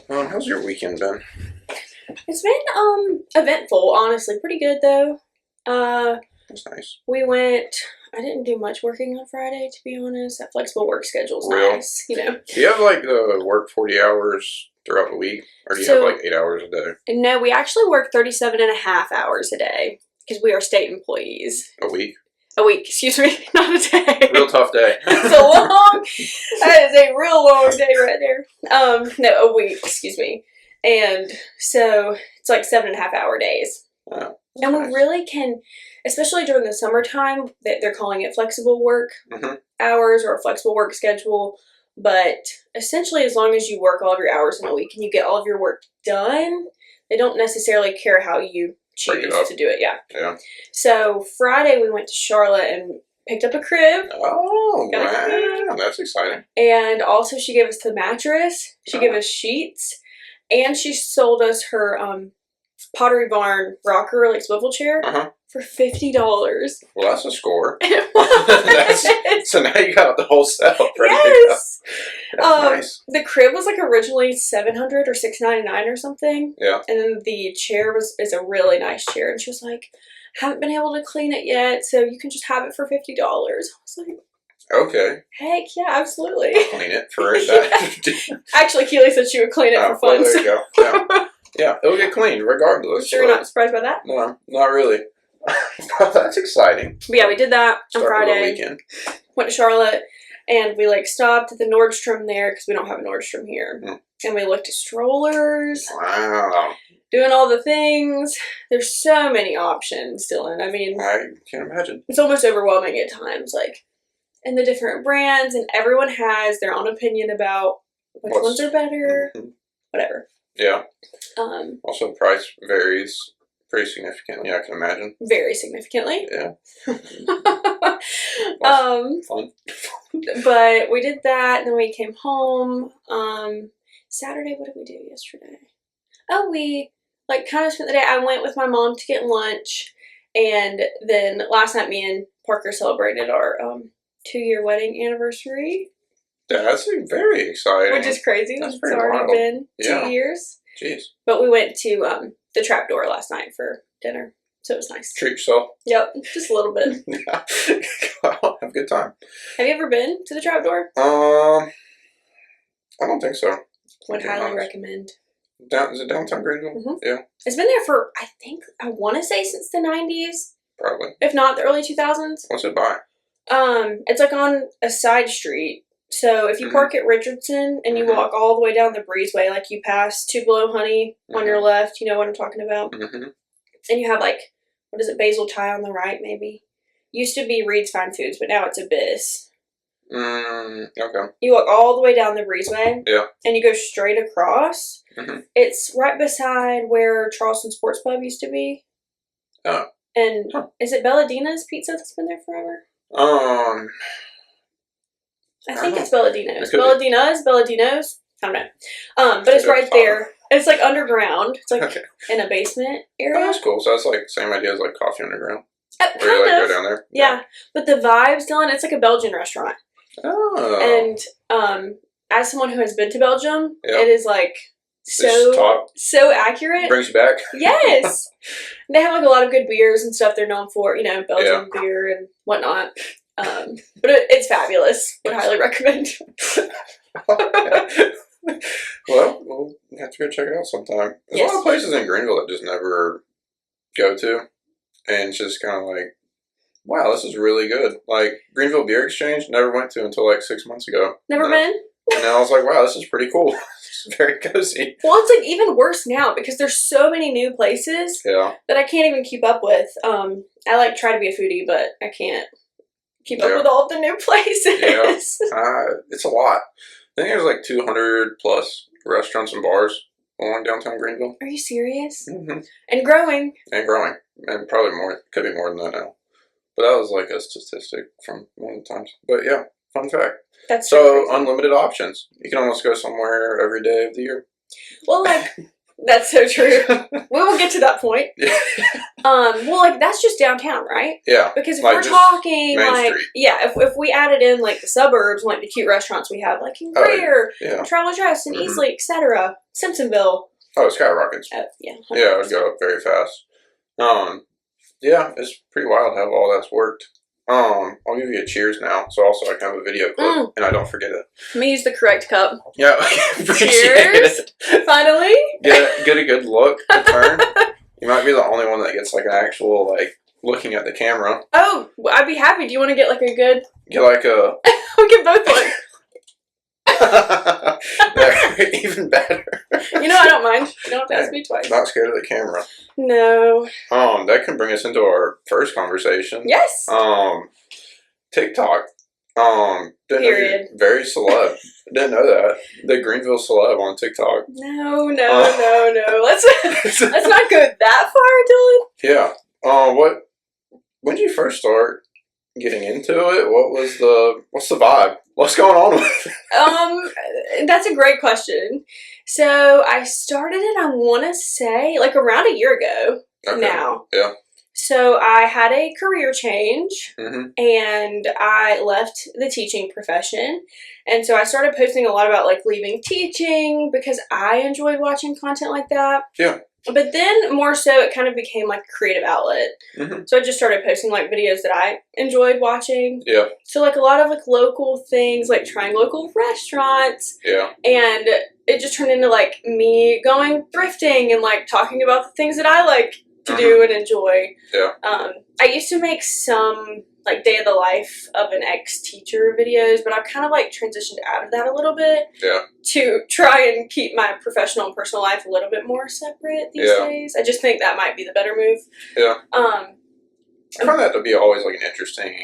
How's your weekend been? It's been eventful, honestly. Pretty good though. Uh That's nice. we went I didn't do much working on Friday, to be honest. That flexible work schedule's Real? nice. Do you have like the work 40 hours throughout the week? Or do you have So like 8 hours a day? no, we actually work 37 and a half hours a day because we are state employees. A week? A week, excuse me, not a day. Real tough day. That is a real long day right there. No, a week, excuse me. And so it's like 7.5 hour days. Wow. And we Nice. really can, especially during the summertime, they're calling it flexible work Mm-hmm. hours or a flexible work schedule. But essentially, as long as you work all of your hours in a week and you get all of your work done, they don't necessarily care how you Break it choose up. to do it. Yeah. Yeah. So Friday we went to Charlotte and picked up a crib. Oh, Got a crib. wow. That's exciting. And also she gave us the mattress. She gave us sheets. And she sold us her Pottery Barn rocker, like swivel chair, Uh-huh. for $50. Well, that's a score. It So now you got the whole setup ready to go. yes. That's nice. The crib was like originally $700 or $699 or something. Yeah. And then the chair is a really nice chair. And she was like, haven't been able to clean it yet, so you can just have it for $50. I was like, Okay. heck yeah, absolutely. Clean it for it. Yeah. Actually, Keely said she would clean it for Well, fun. there you go. Yeah. Yeah, it'll get cleaned regardless. Sure, you're not surprised by that? No, not really. That's exciting. But yeah, we did that on Start of the Friday. weekend. Went to Charlotte, and we like stopped at the Nordstrom there because we don't have a Nordstrom here. Mm. And we looked at strollers, Wow. doing all the things. There's so many options, Dylan. I mean, I can't imagine. it's almost overwhelming at times. Like, and the different brands, and everyone has their own opinion about which ones are better. Mhm. Whatever. Yeah. Um, Also, price varies pretty significantly, I can imagine. very significantly. Yeah. Fun. But we did that, and then we came home. Saturday, what did we do yesterday? Oh, we like kind of spent the day. I went with my mom to get lunch, and then last night me and Parker celebrated our 2-year wedding anniversary, That's very exciting. which is crazy. That's It's pretty already wild. been Yeah. 2 years. Jeez. But we went to the Trapdoor last night for dinner, so it was nice. Treat yourself. Yep, just a little bit. Yeah. Well, have a good time. Have you ever been to the Trapdoor? I don't think so. Would Okay, highly nice. recommend. Is it downtown Greenville? Mhm. Yeah, It's been there for, I want to say since the 90s, probably. if not the early 2000s. What's it by? It's like on a side street. So if you Mhm. park at Richardson and you Mhm. walk all the way down the breezeway, like you pass Two Below Honey on your left, you know what I'm talking about? Mm-hmm. And you have like, what is it, Basil Thai on the right maybe? Used to be Reed's Fine Foods, but now it's Abyss. Okay. You walk all the way down the breezeway. Yeah. And you go straight across. Mhm. It's right beside where Charleston Sports Pub used to be. Oh. And Huh. is it Belladina's Pizza that's been there forever? I think know. it's Belladino's. It could be. Belladino's? I don't know. But it's right there. It's like underground. It's like Okay. in a basement Oh, area. that's cool. So that's like same idea as like Coffee Underground. Kind Where you like of. go down there? Yeah. But the vibes, Dylan, it's like a Belgian restaurant. Oh. And as someone who has been to Belgium, Yeah. it is like It's top. so accurate. Brings you back. Yes. They have like a lot of good beers and stuff they're known for, Belgian beer and whatnot. But it's fabulous. Would highly recommend. Well, we'll have to go check it out sometime. There's a lot of places in Greenville that just never go to. And it's just kind of like, wow, this is really good. Like, Greenville Beer Exchange, never went to until like 6 months ago. Never And been? And I was like, wow, this is pretty cool. This is very cozy. Well, it's like even worse now because there's so many new places Yeah. that I can't even keep up with. I like try to be a foodie, but I can't keep up with all of the new places. Yeah. It's a lot. I think there's like 200 plus restaurants and bars along downtown Greenville. Are you serious? Mm-hmm. And growing. And growing. And probably more. Could be more than that now. But that was like a statistic from one of the times. But yeah, fun fact. That's So crazy. unlimited options. You can almost go somewhere every day of the year. Well, like That's so true. We will get to that point. Yeah. Well, like that's just downtown, right? Yeah. Because if like, we're talking Main like, Street. yeah, if we added in like the suburbs, like the cute restaurants we have, like in Greer, Travelers Rest, and Easley, etc., Simpsonville. Oh, it skyrockets. Yeah. 100%. Yeah, it would go up very fast. Yeah, it's pretty wild how all that's worked. I'll give you a cheers now, so also I can have a video clip, and I don't forget it. Let me use the correct cup. Yeah, appreciate cheers. it. Finally. Get a good look, a turn. You might be the only one that gets like an actual like looking at the camera. Oh, I'd be happy. Do you want to get like a good? Get like a. We can both look. Even better. You know I don't mind. You don't have to ask me twice. Not scared of the camera. No. That can bring us into our first conversation. Yes. TikTok. Period. Very celeb. Didn't know that. The Greenville celeb on TikTok. No. Let's not go that far, Dylan. Yeah. When did you first start getting into it? What's the vibe? What's going on with it? That's a great question. So I started it, I want to say, like around a year ago now. Yeah. So I had a career change, mm-hmm. and I left the teaching profession. And so I started posting a lot about like leaving teaching because I enjoyed watching content like that. Yeah. But then more so it kind of became like a creative outlet. Mm-hmm. So I just started posting like videos that I enjoyed watching. Yeah. So like a lot of like local things, like trying local restaurants. Yeah. And it just turned into like me going thrifting and like talking about the things that I like to do and enjoy. Yeah. I used to make some like day of the life of an ex-teacher videos, but I've kind of like transitioned out of that a little bit. Yeah. To try and keep my professional and personal life a little bit more separate these days. I just think that might be the better move. Yeah. I find that to be always like an interesting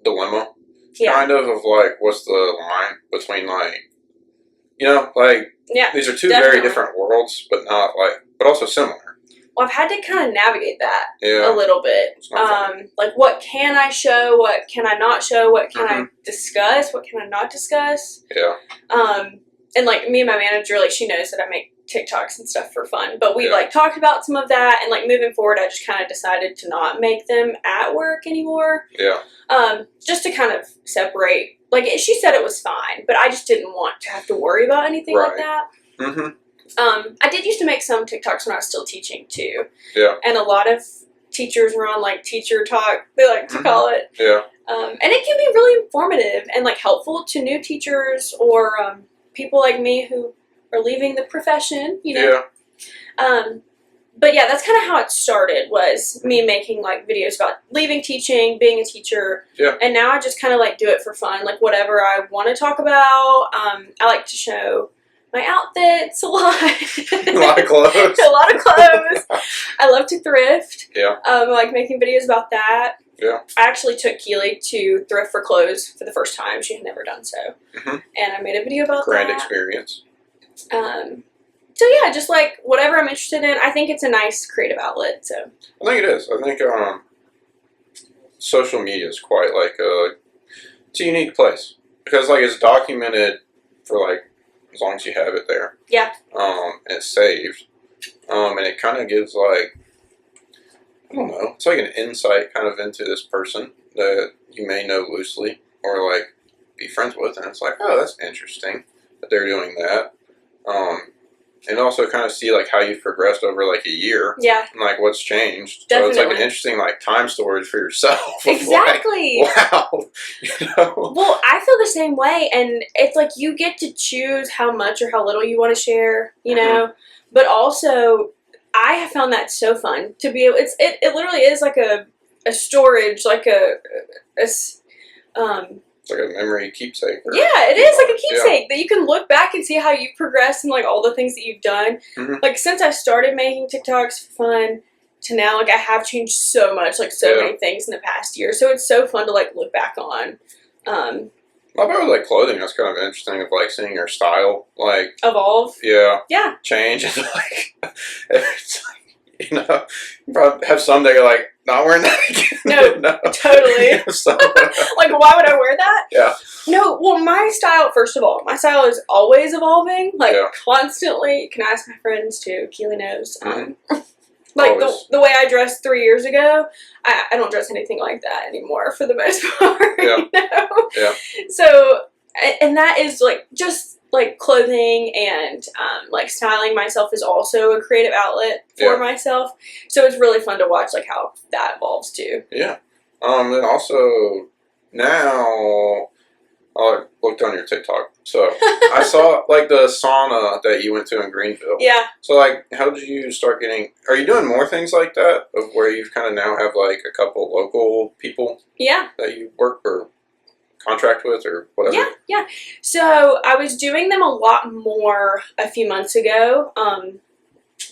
dilemma. Yeah. Kind of like what's the line between like, like these are two very different worlds, but also similar. Well, I've had to kind of navigate that a little bit. Like, what can I show? What can I not show? What can I discuss? What can I not discuss? Yeah. And, like, me and my manager, like, she knows that I make TikToks and stuff for fun. But we, like, talked about some of that. And, like, moving forward, I just kind of decided to not make them at work anymore. Yeah. Just to kind of separate. Like, she said it was fine. But I just didn't want to have to worry about anything like that. Mm-hmm. I did used to make some TikToks when I was still teaching, too. Yeah. And a lot of teachers were on, like, teacher talk, they like to call it. Yeah. And it can be really informative and, like, helpful to new teachers or people like me who are leaving the profession, Yeah. But, yeah, that's kind of how it started, was me making, like, videos about leaving teaching, being a teacher. Yeah. And now I just kind of, like, do it for fun, like, whatever I want to talk about. I like to show my outfits a lot. A lot of clothes. A lot of clothes. I love to thrift. Yeah. I like making videos about that. Yeah. I actually took Keely to thrift for clothes for the first time. She had never done so. Mm-hmm. And I made a video about Grand experience. So yeah, just like whatever I'm interested in, I think it's a nice creative outlet. So I think it is. I think social media is quite like it's a unique place because like it's documented for like as long as you have it there. Yeah. And it's saved. And it kind of gives like, I don't know, it's like an insight kind of into this person that you may know loosely or like be friends with. And it's like, oh, that's interesting that they're doing that. And also kind of see like how you've progressed over like a year. Yeah. And like what's changed. Definitely. So it's like an interesting like time storage for yourself. Exactly. Like, wow. Well, I feel the same way, and it's like you get to choose how much or how little you want to share, know. But also, I have found that so fun to be able. It literally is like a storage, like it's like a memory keepsake. Yeah, it is like a keepsake that you can look back and see how you've progressed and like all the things that you've done. Mm-hmm. Like since I started making TikToks for fun to now, like I have changed so much, like so many things in the past year. So it's so fun to like look back on. My part with like clothing, that's kind of interesting of like seeing your style like evolve. Yeah. Yeah. Change and like it's like, you probably have some that you're like, not wearing that again. No, totally. So, like, why would I wear that? Yeah. No, well, my style, first of all, my style is always evolving, like, constantly. You can ask my friends, too. Keely knows. Like, the way I dressed 3 years ago, I don't dress anything like that anymore, for the most part. Yeah. You know? Yeah. So, and that is, like, just, like, clothing and, like, styling myself is also a creative outlet for myself. So it's really fun to watch, like, how that evolves, too. Yeah. And also, now, I looked on your TikTok. So, I saw, like, the sauna that you went to in Greenville. Yeah. So, like, how did you start getting... Are you doing more things like that? Of where you kind of now have, like, a couple local people? Yeah. That you work or contract with or whatever? Yeah. So, I was doing them a lot more a few months ago,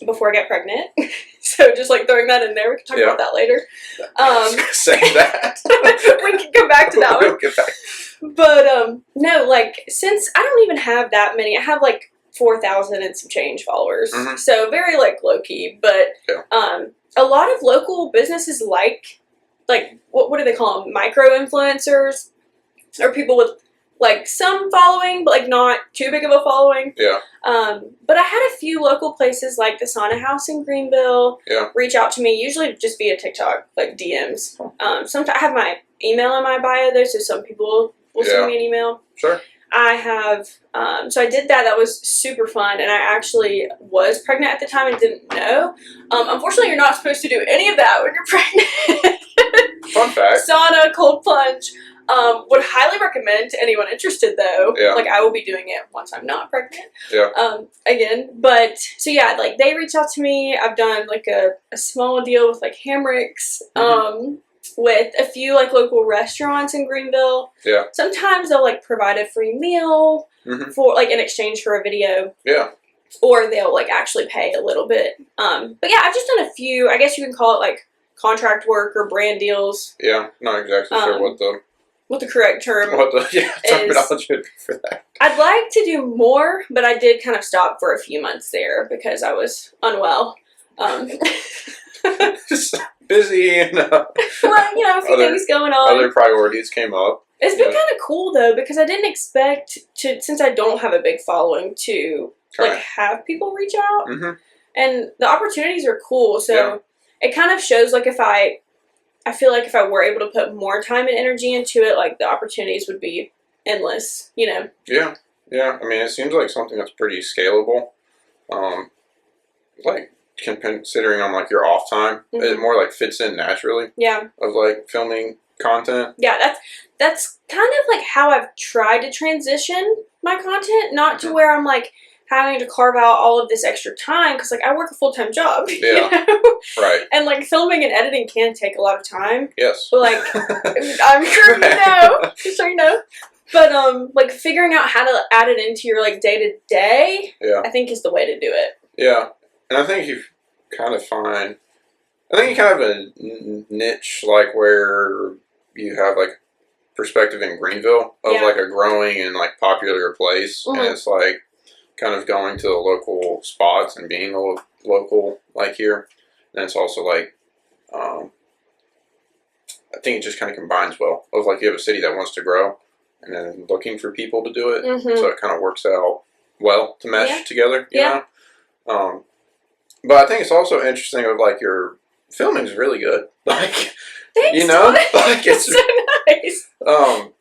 before I got pregnant. So, just, like, throwing that in there. We can talk about that later. Say that. We can come back to that one. We'll get back. But, no, like, since I don't even have that many, I have, like, 4,000 and some change followers. Mm-hmm. So, very, like, low-key. But, a lot of local businesses like, what do they call them? Micro-influencers? Or people with, like, some following, but, like, not too big of a following. Yeah. But I had a few local places, like the Sauna House in Greenville, reach out to me, usually just via TikTok, like, DMs. Sometimes I have my email in my bio, though, so some people will send me an email. Sure. I have, so I did that. That was super fun, and I actually was pregnant at the time and didn't know. Unfortunately, you're not supposed to do any of that when you're pregnant. Fun fact. Sauna, cold plunge. Would highly recommend to anyone interested, though. Yeah. Like, I will be doing it once I'm not pregnant. Yeah. Again. But, so yeah, like, they reach out to me. I've done, like, a small deal with, like, Hammocks. With a few, like, local restaurants in Greenville. Yeah. Sometimes they'll, like, provide a free meal for, like, in exchange for a video. Yeah. Or they'll, like, actually pay a little bit. But yeah, I've just done a few, I guess you can call it, like, contract work or brand deals. Yeah, not exactly sure what the correct term terminology would be for that. I'd like to do more, but I did kind of stop for a few months there because I was unwell. Just busy and well, you know, a few things going on. Other priorities came up. It's been kind of cool though, because I didn't expect to, since I don't have a big following, to like have people reach out, and the opportunities are cool. So it kind of shows, like, if I feel like if I were able to put more time and energy into it, like, the opportunities would be endless, you know? Yeah. Yeah. I mean, it seems like something that's pretty scalable. Like, considering on, like, your off time, it more, like, fits in naturally. Yeah. Of, like, filming content. Yeah, that's kind of, like, how I've tried to transition my content, not to where I'm, like, having to carve out all of this extra time, because, like, I work a full-time job. Yeah. You know? Right. And, like, filming and editing can take a lot of time. Yes. But, like, I'm sure you know. I'm sure you know. But, like, figuring out how to add it into your, like, day-to-day, I think is the way to do it. Yeah. And I think you kind of have a niche, like, where you have, like, perspective in Greenville of, like, a growing and, like, popular place. And it's, like, kind of going to the local spots and being a local, like, here. And it's also, like, I think it just kind of combines well. Of, like, you have a city that wants to grow and then looking for people to do it. So it kind of works out well to mesh together, you know? But I think it's also interesting of, like, your filming is really good. Like, thanks, you know? Like, it's so nice.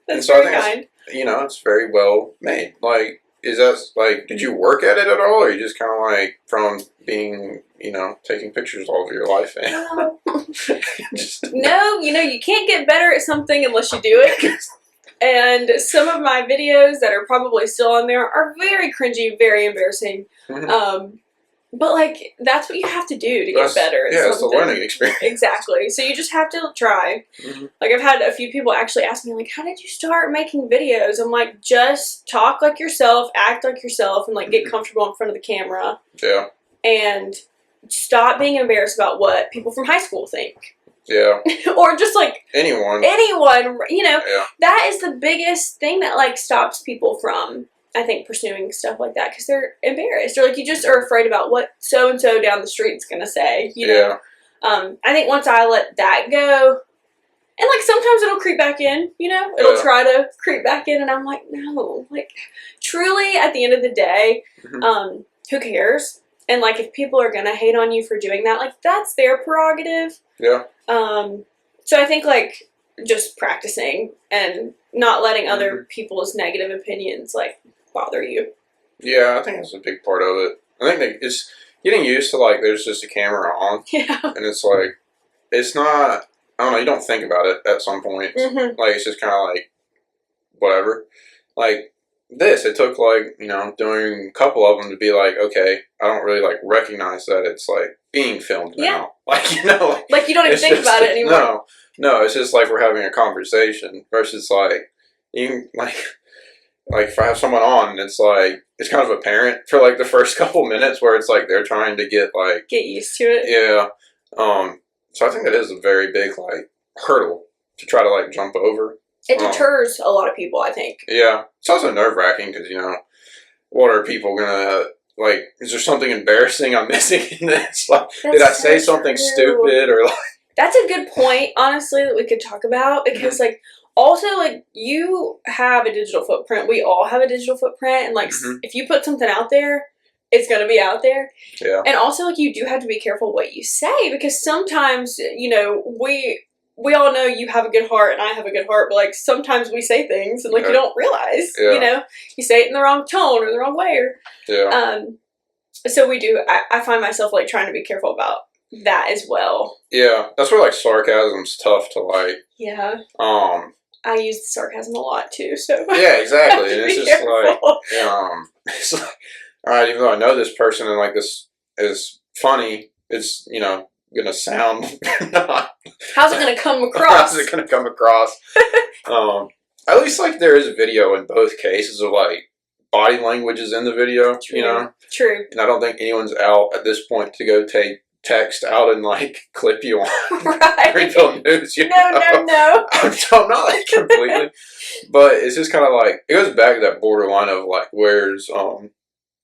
And so I think it's, you know, it's very well made. Like, is that, like, did you work at it at all, or you just kind of, like, from being, you know, taking pictures all of your life? And no, you know, you can't get better at something unless you do it. And some of my videos that are probably still on there are very cringy, very embarrassing. But, like, that's what you have to do to get better at something. It's a learning experience. Exactly. So you just have to try. Like, I've had a few people actually ask me, like, how did you start making videos? I'm like, just talk like yourself, act like yourself, and, like, get comfortable in front of the camera. Yeah. And stop being embarrassed about what people from high school think. Yeah. Or just, like... Anyone, you know. Yeah. That is the biggest thing that, like, stops people from... I think pursuing stuff like that because they're embarrassed or like you just are afraid about what so and so down the street's gonna say, you know. I think once I let that go, and like sometimes it'll creep back in, you know, it'll try to creep back in, and I'm like, no, like truly at the end of the day, who cares? And like if people are gonna hate on you for doing that, like that's their prerogative. Yeah. So I think like just practicing and not letting other people's negative opinions like bother you. Yeah, I think that's a big part of it. I think that it's getting used to like there's just a camera on, and it's like it's not. I don't know. You don't think about it at some point. Like it's just kind of like whatever. Like this, it took like doing a couple of them to be like, okay, I don't really like recognize that it's like being filmed now. Like like you don't even think about it anymore. No, it's just like we're having a conversation versus like you like if I have someone on, and it's like it's kind of apparent for like the first couple minutes where it's like they're trying to get used to it. Yeah. So I think that is a very big like hurdle to try to like jump over. It deters a lot of people, I think. Yeah. It's also nerve-wracking because, what are people gonna, like, is there something embarrassing I'm missing in this? Like, did I say something stupid or like... That's a good point, honestly, that we could talk about because, like, also, like, you have a digital footprint. We all have a digital footprint. And, like, if you put something out there, it's going to be out there. Yeah. And also, like, you do have to be careful what you say because sometimes, we all know you have a good heart and I have a good heart, but, like, sometimes we say things and, like, you don't realize, you say it in the wrong tone or the wrong way. So we do, I find myself, like, trying to be careful about that as well. Yeah. That's where, like, sarcasm's tough to, like... Yeah. I use the sarcasm a lot, too, so... Yeah, exactly. And it's just, it's like, all right, even though I know this person and, like, this is funny, it's, gonna sound not... How's it gonna come across? How's it gonna come across? At least, like, there is a video in both cases of, like, body language is in the video, True. And I don't think anyone's out at this point to go take text out and, like, clip you on Greenville News, No. I'm not, like, completely. But it's just kind of, like, it goes back to that borderline of, like, where's,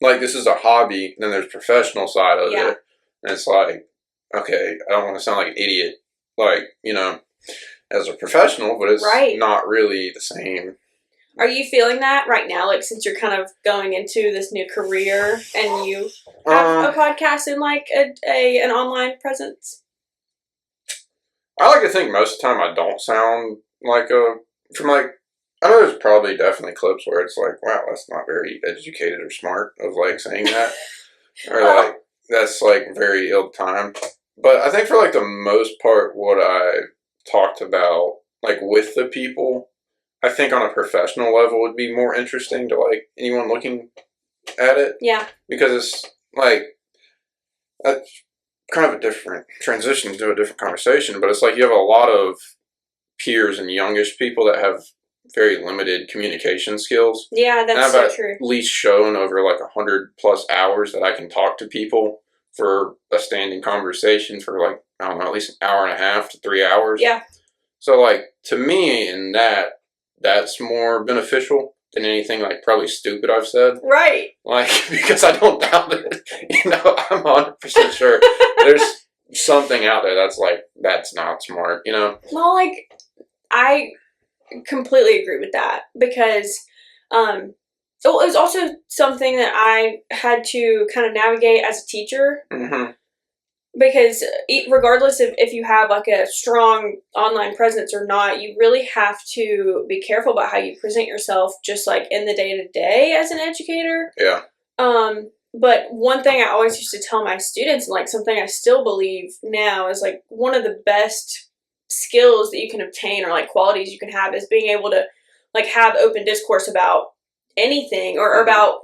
like, this is a hobby, and then there's professional side of it. And it's like, okay, I don't want to sound like an idiot, like, as a professional, but it's not really the same. Are you feeling that right now, like, since you're kind of going into this new career and you have a podcast and, like, an online presence? I like to think most of the time I don't sound like I know there's probably definitely clips where it's like, wow, that's not very educated or smart of, like, saying that. Or, like, that's, like, very ill-timed. But I think for, like, the most part, what I talked about, like, with the people, I think on a professional level would be more interesting to, like, anyone looking at it. Yeah. Because it's, like, that's kind of a different transition to a different conversation, but it's like you have a lot of peers and youngish people that have very limited communication skills. Yeah, that's so true. At least shown over, like, 100+ hours that I can talk to people for a standing conversation for, like, I don't know, at least an hour and a half to 3 hours. Yeah. So, like, to me, in that's more beneficial than anything, like, probably stupid I've said. Right. Like, because I don't doubt it. I'm 100% sure there's something out there that's, like, that's not smart, Well, like, I completely agree with that because, it was also something that I had to kind of navigate as a teacher. Because regardless of if you have, like, a strong online presence or not, you really have to be careful about how you present yourself just, like, in the day-to-day as an educator. Yeah. But one thing I always used to tell my students, and, like, something I still believe now is, like, one of the best skills that you can obtain or, like, qualities you can have is being able to, like, have open discourse about anything or about,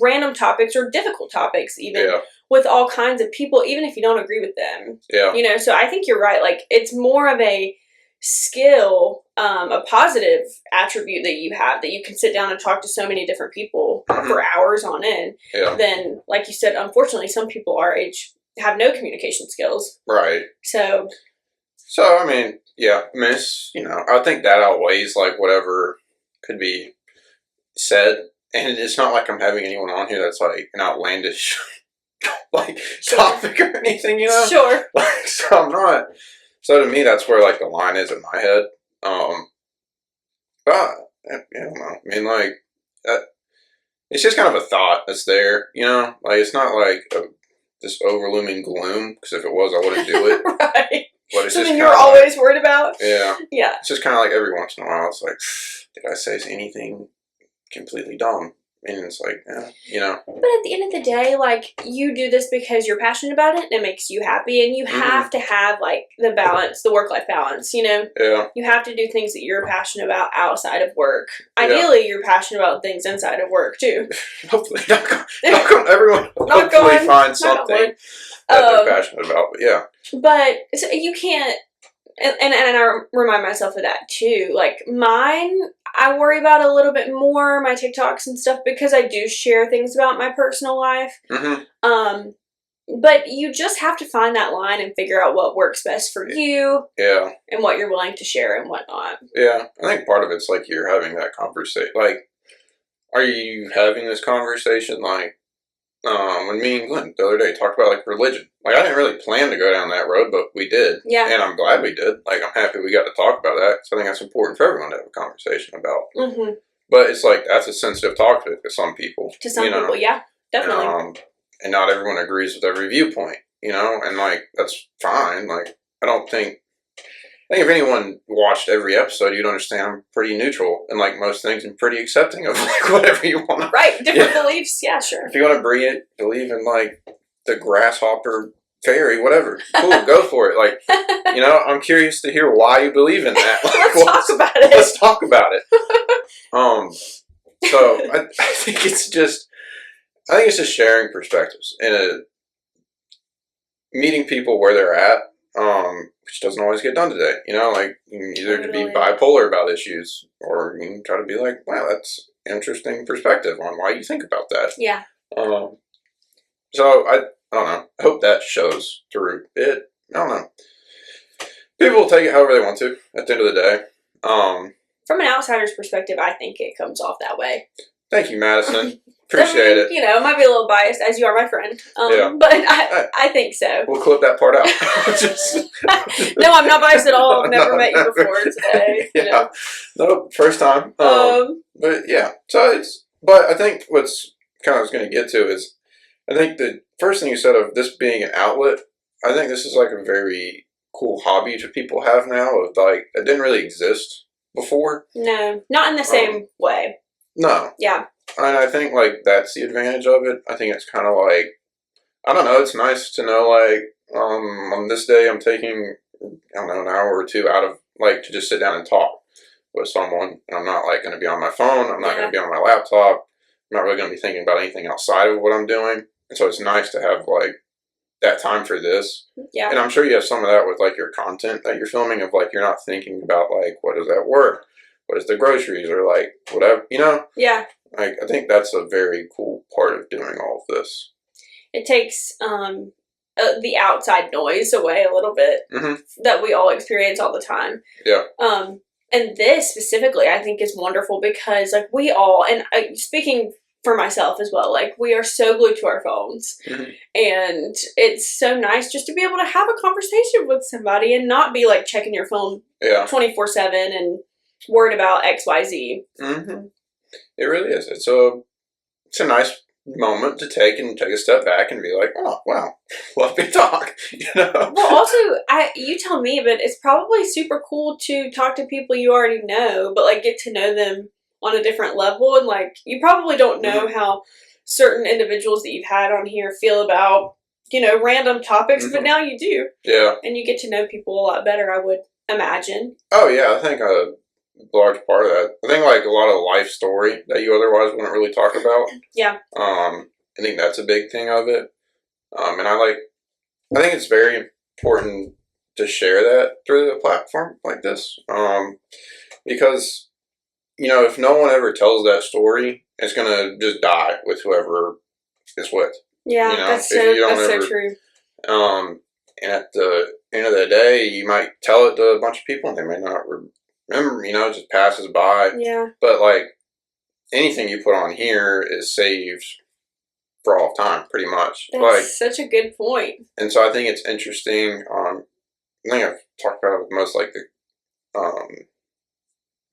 random topics or difficult topics even with all kinds of people, even if you don't agree with them. Yeah. So I think you're right. Like, it's more of a skill, a positive attribute that you have, that you can sit down and talk to so many different people for hours on end. Then, like you said, unfortunately, some people our age have no communication skills. Right. So, I mean, yeah. I mean, it's, I think that outweighs, like, whatever could be said. And it's not like I'm having anyone on here that's, like, an outlandish like topic or anything, you know. Sure. Like, so I'm not. So to me, that's where like the line is in my head. But I don't know. I mean, like, it's just kind of a thought that's there, you know. Like, it's not like this overlooming gloom. Because if it was, I wouldn't do it. Right. But it's something just you're always worried about. Yeah. Yeah. It's just kind of like every once in a while, it's like, did I say anything completely dumb? And it's like, you know. But at the end of the day, like, you do this because you're passionate about it and it makes you happy. And you have to have, like, the balance, the work-life balance, you know? Yeah. You have to do things that you're passionate about outside of work. Ideally, you're passionate about things inside of work, too. Hopefully. Everyone hopefully finds something that they're passionate about. But yeah. But so you can't... And I remind myself of that, too. Like, mine, I worry about a little bit more, my TikToks and stuff, because I do share things about my personal life. But you just have to find that line and figure out what works best for you. Yeah. And what you're willing to share and whatnot. Yeah. I think part of it's, like, you're having that conversation. Like, are you having this conversation, like, when me and Glenn the other day talked about, like, religion. Like, I didn't really plan to go down that road, but we did. Yeah. And I'm glad we did. Like, I'm happy we got to talk about that, because I think that's important for everyone to have a conversation about. But it's like, that's a sensitive topic to some people. To some people, yeah. Definitely. And not everyone agrees with every viewpoint, you know? And, like, that's fine. Like, I think if anyone watched every episode, you'd understand I'm pretty neutral in, like, most things and pretty accepting of, like, whatever you want to. Right, different beliefs, yeah, sure. If you want to believe in, like, the grasshopper fairy, whatever, cool, go for it. Like, you know, I'm curious to hear why you believe in that. Like, Let's talk about it. Let's talk about it. So, I think it's just sharing perspectives and meeting people where they're at, which doesn't always get done today. You know, like, you can either to be bipolar about issues, or you can try to be like, wow, that's interesting perspective on why you think about that. Yeah. So I don't know. I hope that shows through it. I don't know. People will take it however they want to at the end of the day. From an outsider's perspective, I think it comes off that way. Thank you, Madison. Appreciate it. You know, it might be a little biased, as you are my friend. But I think so. We'll clip that part out. No, I'm not biased at all. I've never met you before today. Yeah. You know? Nope, first time. But yeah. But I think what's kind of I was going to get to is, I think the first thing you said of this being an outlet, I think this is like a very cool hobby that people have now, of like, it didn't really exist before. No, not in the same way. No. Yeah. And I think, like, that's the advantage of it. I think it's kind of like, I don't know, it's nice to know, like, on this day I'm taking, I don't know, an hour or two out of, like, to just sit down and talk with someone. And I'm not, like, going to be on my phone. I'm not going to be on my laptop. I'm not really going to be thinking about anything outside of what I'm doing. And so it's nice to have, like, that time for this. Yeah. And I'm sure you have some of that with, like, your content that you're filming, of, like, you're not thinking about, like, what is at work? What is the groceries? Or, like, whatever, you know? Yeah. Like, I think that's a very cool part of doing all of this. It takes the outside noise away a little bit that we all experience all the time. Yeah. And this specifically, I think, is wonderful because, like, we all, and speaking for myself as well, like, we are so glued to our phones. And it's so nice just to be able to have a conversation with somebody and not be, like, checking your phone 24/7 and worried about XYZ. It really is. It's a nice moment to take a step back and be like, oh, wow, let me talk, you know? Well, also, you tell me, but it's probably super cool to talk to people you already know, but, like, get to know them on a different level. And, like, you probably don't know how certain individuals that you've had on here feel about, you know, random topics, but now you do. Yeah. And you get to know people a lot better, I would imagine. Oh, yeah, I think a large part of that. I think, like, a lot of life story that you otherwise wouldn't really talk about. Yeah. I think that's a big thing of it. And I think it's very important to share that through a platform like this. Because, you know, if no one ever tells that story, it's going to just die with whoever it's with. Yeah, you know? that's so true. And at the end of the day, you might tell it to a bunch of people and they may not remember, you know, it just passes by. Yeah. But, like, anything you put on here is saved for all time, pretty much. That's such a good point. And so I think it's interesting. I think I've talked about it with most like the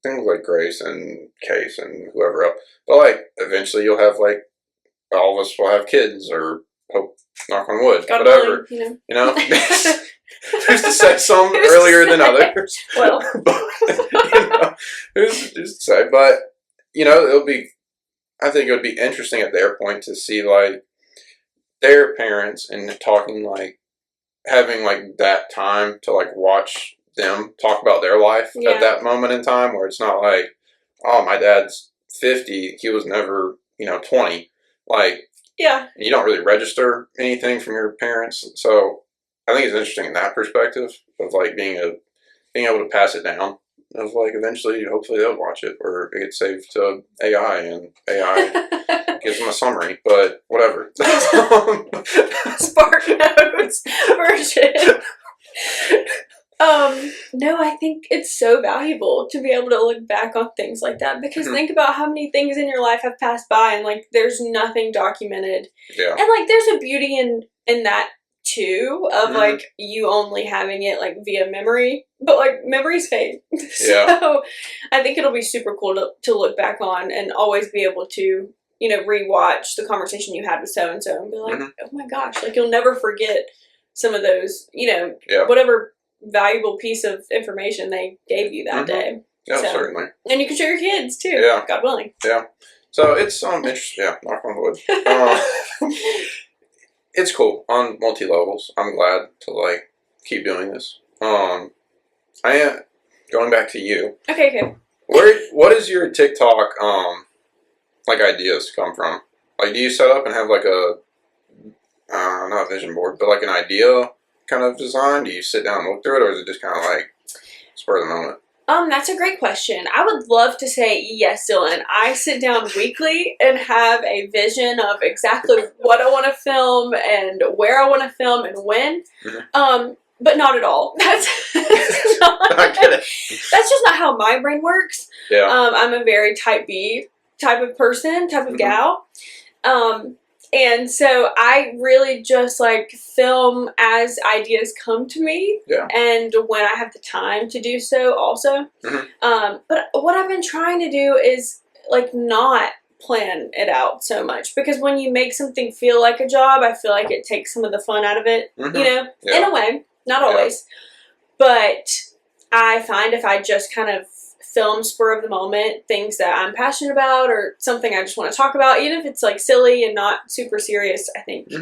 things like Grace and Case and whoever else. But like eventually you'll have like all of us will have kids, or hope, knock on wood, God whatever. Willing, you know. Who's to say some earlier than others? Well, but, who's to say? But it'll be. I think it would be interesting at their point to see like their parents and talking like having like that time to like watch them talk about their life at that moment in time, where it's not like, oh, my dad's 50, he was never 20, like you don't really register anything from your parents. So I think it's interesting in that perspective of like being able to pass it down, of like eventually hopefully they'll watch it or it gets saved to AI and AI gives them a summary, but whatever. Spark Notes version. No, I think it's so valuable to be able to look back on things like that, because think about how many things in your life have passed by and like there's nothing documented. Yeah. And like there's a beauty in that too, of like you only having it like via memory, but like memories fade. So I think it'll be super cool to look back on and always be able to rewatch the conversation you had with so and so and be like, oh my gosh, like you'll never forget some of those whatever valuable piece of information they gave you that day. Yeah, so, certainly. And you can show your kids too. Yeah, God willing. Yeah. So it's interesting. Yeah, knock on wood. It's cool on multi levels. I'm glad to like keep doing this. I am going back to you. Okay. What is your TikTok like ideas come from? Like, do you set up and have like a not a vision board, but like an idea kind of design? Do you sit down and look through it, or is it just kind of like spur of the moment? That's a great question. I would love to say yes, Dylan. I sit down weekly and have a vision of exactly what I want to film and where I want to film and when. But not at all. That's just not how my brain works. Yeah. I'm a very type B type of person, type of gal. And so I really just like film as ideas come to me, and when I have the time to do so also. But what I've been trying to do is like not plan it out so much, because when you make something feel like a job, I feel like it takes some of the fun out of it, in a way, not always. But I find if I just kind of film spur of the moment things that I'm passionate about or something I just want to talk about, even if it's like silly and not super serious, I think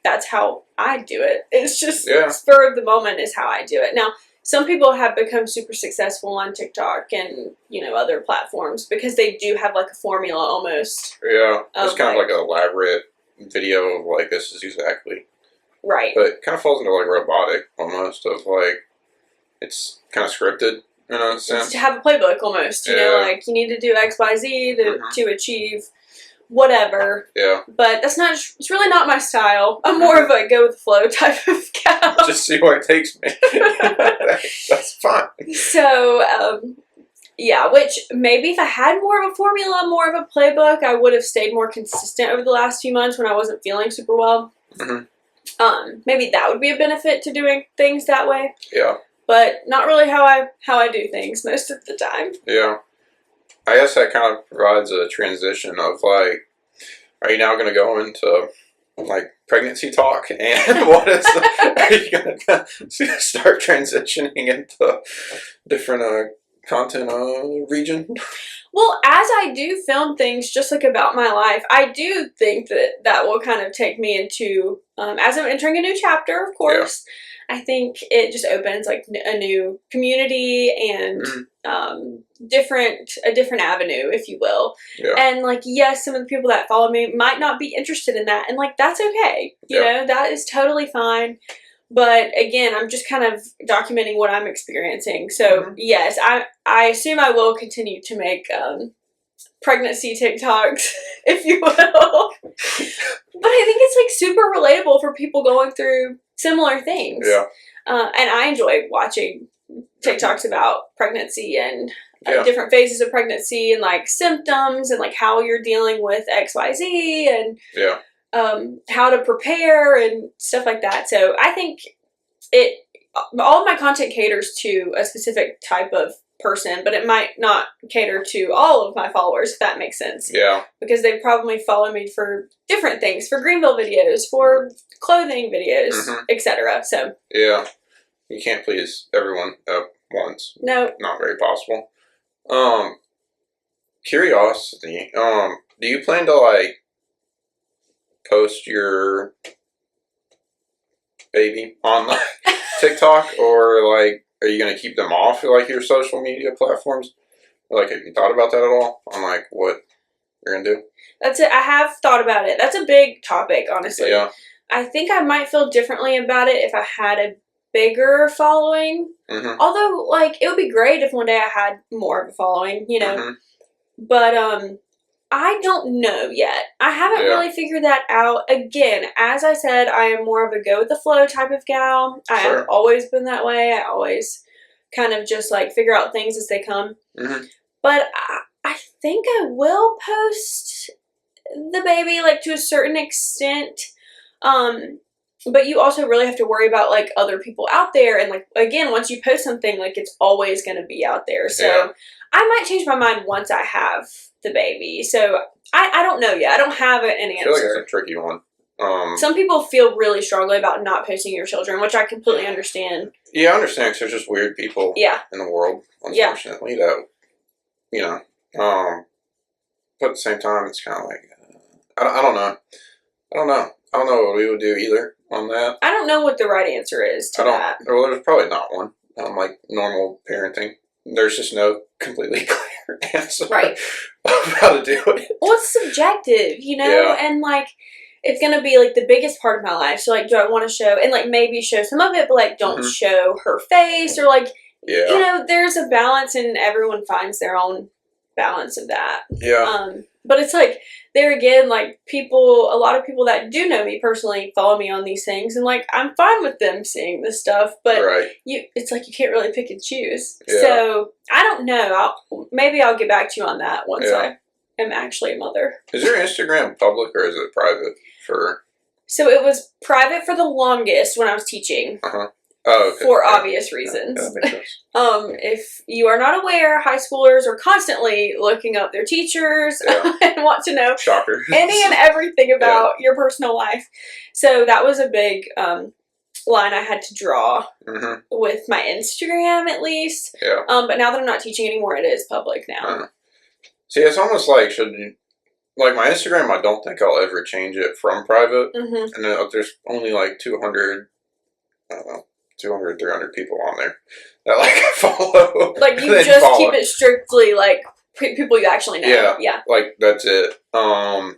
that's how I do it. It's just spur of the moment is how I do it. Now, some people have become super successful on TikTok and other platforms because they do have like a formula almost. Yeah, it's kind of like an elaborate video of like this is exactly right, but it kind of falls into like robotic almost, of like it's kind of scripted. In a sense. To have a playbook almost, you know, like you need to do X, Y, Z to achieve whatever. Yeah. But that's not, it's really not my style. I'm more of a go with the flow type of gal. Just see where it takes me. That's fine. So, which maybe if I had more of a formula, more of a playbook, I would have stayed more consistent over the last few months when I wasn't feeling super well. Maybe that would be a benefit to doing things that way. Yeah. But not really how I do things most of the time. Yeah. I guess that kind of provides a transition of like, are you now going to go into like pregnancy talk, and what is are you going to start transitioning into different content region? Well, as I do film things just like about my life, I do think that will kind of take me into, as I'm entering a new chapter, of course, I think it just opens like a new community and a different avenue, if you will. Yeah. And like, yes, some of the people that follow me might not be interested in that, and like that's okay. You know, that is totally fine. But again, I'm just kind of documenting what I'm experiencing. So yes, I assume I will continue to make pregnancy TikToks, if you will. But I think it's like super relatable for people going through similar things. Yeah. And I enjoy watching TikToks about pregnancy and different phases of pregnancy and like symptoms and like how you're dealing with XYZ and how to prepare and stuff like that. So I think all of my content caters to a specific type of person, but it might not cater to all of my followers, if that makes sense. Yeah. Because they probably follow me for different things, for Greenville videos, for clothing videos, etc. So yeah, you can't please everyone at once. No. Not very possible. Curiosity. Do you plan to like post your baby on like TikTok, or like are you gonna keep them off like your social media platforms? Like, have you thought about that at all? On like what you're gonna do? That's it. I have thought about it. That's a big topic, honestly. Yeah. I think I might feel differently about it if I had a bigger following. Although, like, it would be great if one day I had more of a following, you know. But I don't know yet. I haven't really figured that out. Again, as I said, I am more of a go with the flow type of gal. I have always been that way. I always kind of just like figure out things as they come. But I think I will post the baby like to a certain extent. But you also really have to worry about like other people out there, and like again, once you post something, like it's always going to be out there. So I might change my mind once I have the baby. So I don't know yet. I don't have an answer. I feel like it's a tricky one. Some people feel really strongly about not posting your children, which I completely understand. Yeah, I understand, because there's just weird people in the world, unfortunately, that, you know, but at the same time, it's kind of like, I don't know. I don't know what we would do either on that. I don't know what the right answer is to that. Well, there's probably not one. Like normal parenting, there's just no completely clear answer of how to do it. Well, it's subjective, you know, and like it's gonna be like the biggest part of my life. So like, do I want to show and like maybe show some of it, but like don't show her face, or like you know, there's a balance, and everyone finds their own balance of that. But it's like there again, like a lot of people that do know me personally follow me on these things, and like I'm fine with them seeing this stuff, but it's like you can't really pick and choose. So I don't know. Maybe I'll get back to you on that once I am actually a mother. Is your Instagram public or is it private for? So it was private for the longest when I was teaching. Oh, okay. For obvious reasons. Yeah, that makes sense. If you are not aware, high schoolers are constantly looking up their teachers and want to know any and everything about your personal life. So that was a big line I had to draw with my Instagram, at least. But now that I'm not teaching anymore, it is public now. See, it's almost like like my Instagram, I don't think I'll ever change it from private. And there's only like 200, I don't know, 200, 300 people on there that like follow. Like you just keep it strictly like people you actually know. Yeah. Like that's it. And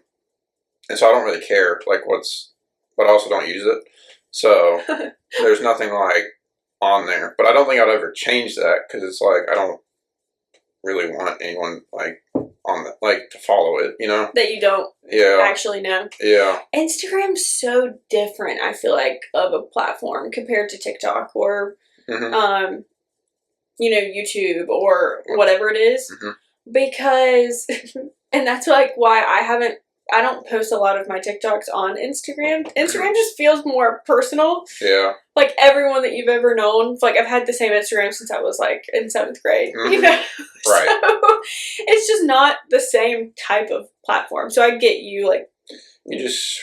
so I don't really care like but I also don't use it. So there's nothing like on there. But I don't think I'd ever change that, because it's like I don't really want anyone like on to follow it, you know? That you don't actually know. Instagram's so different, I feel like, of a platform compared to TikTok or you know, YouTube or whatever it is. Because and that's like why I don't post a lot of my TikToks on Instagram. Instagram just feels more personal. Like everyone that you've ever known. Like I've had the same Instagram since I was like in 7th grade. You know? So it's just not the same type of platform. So I get you like you just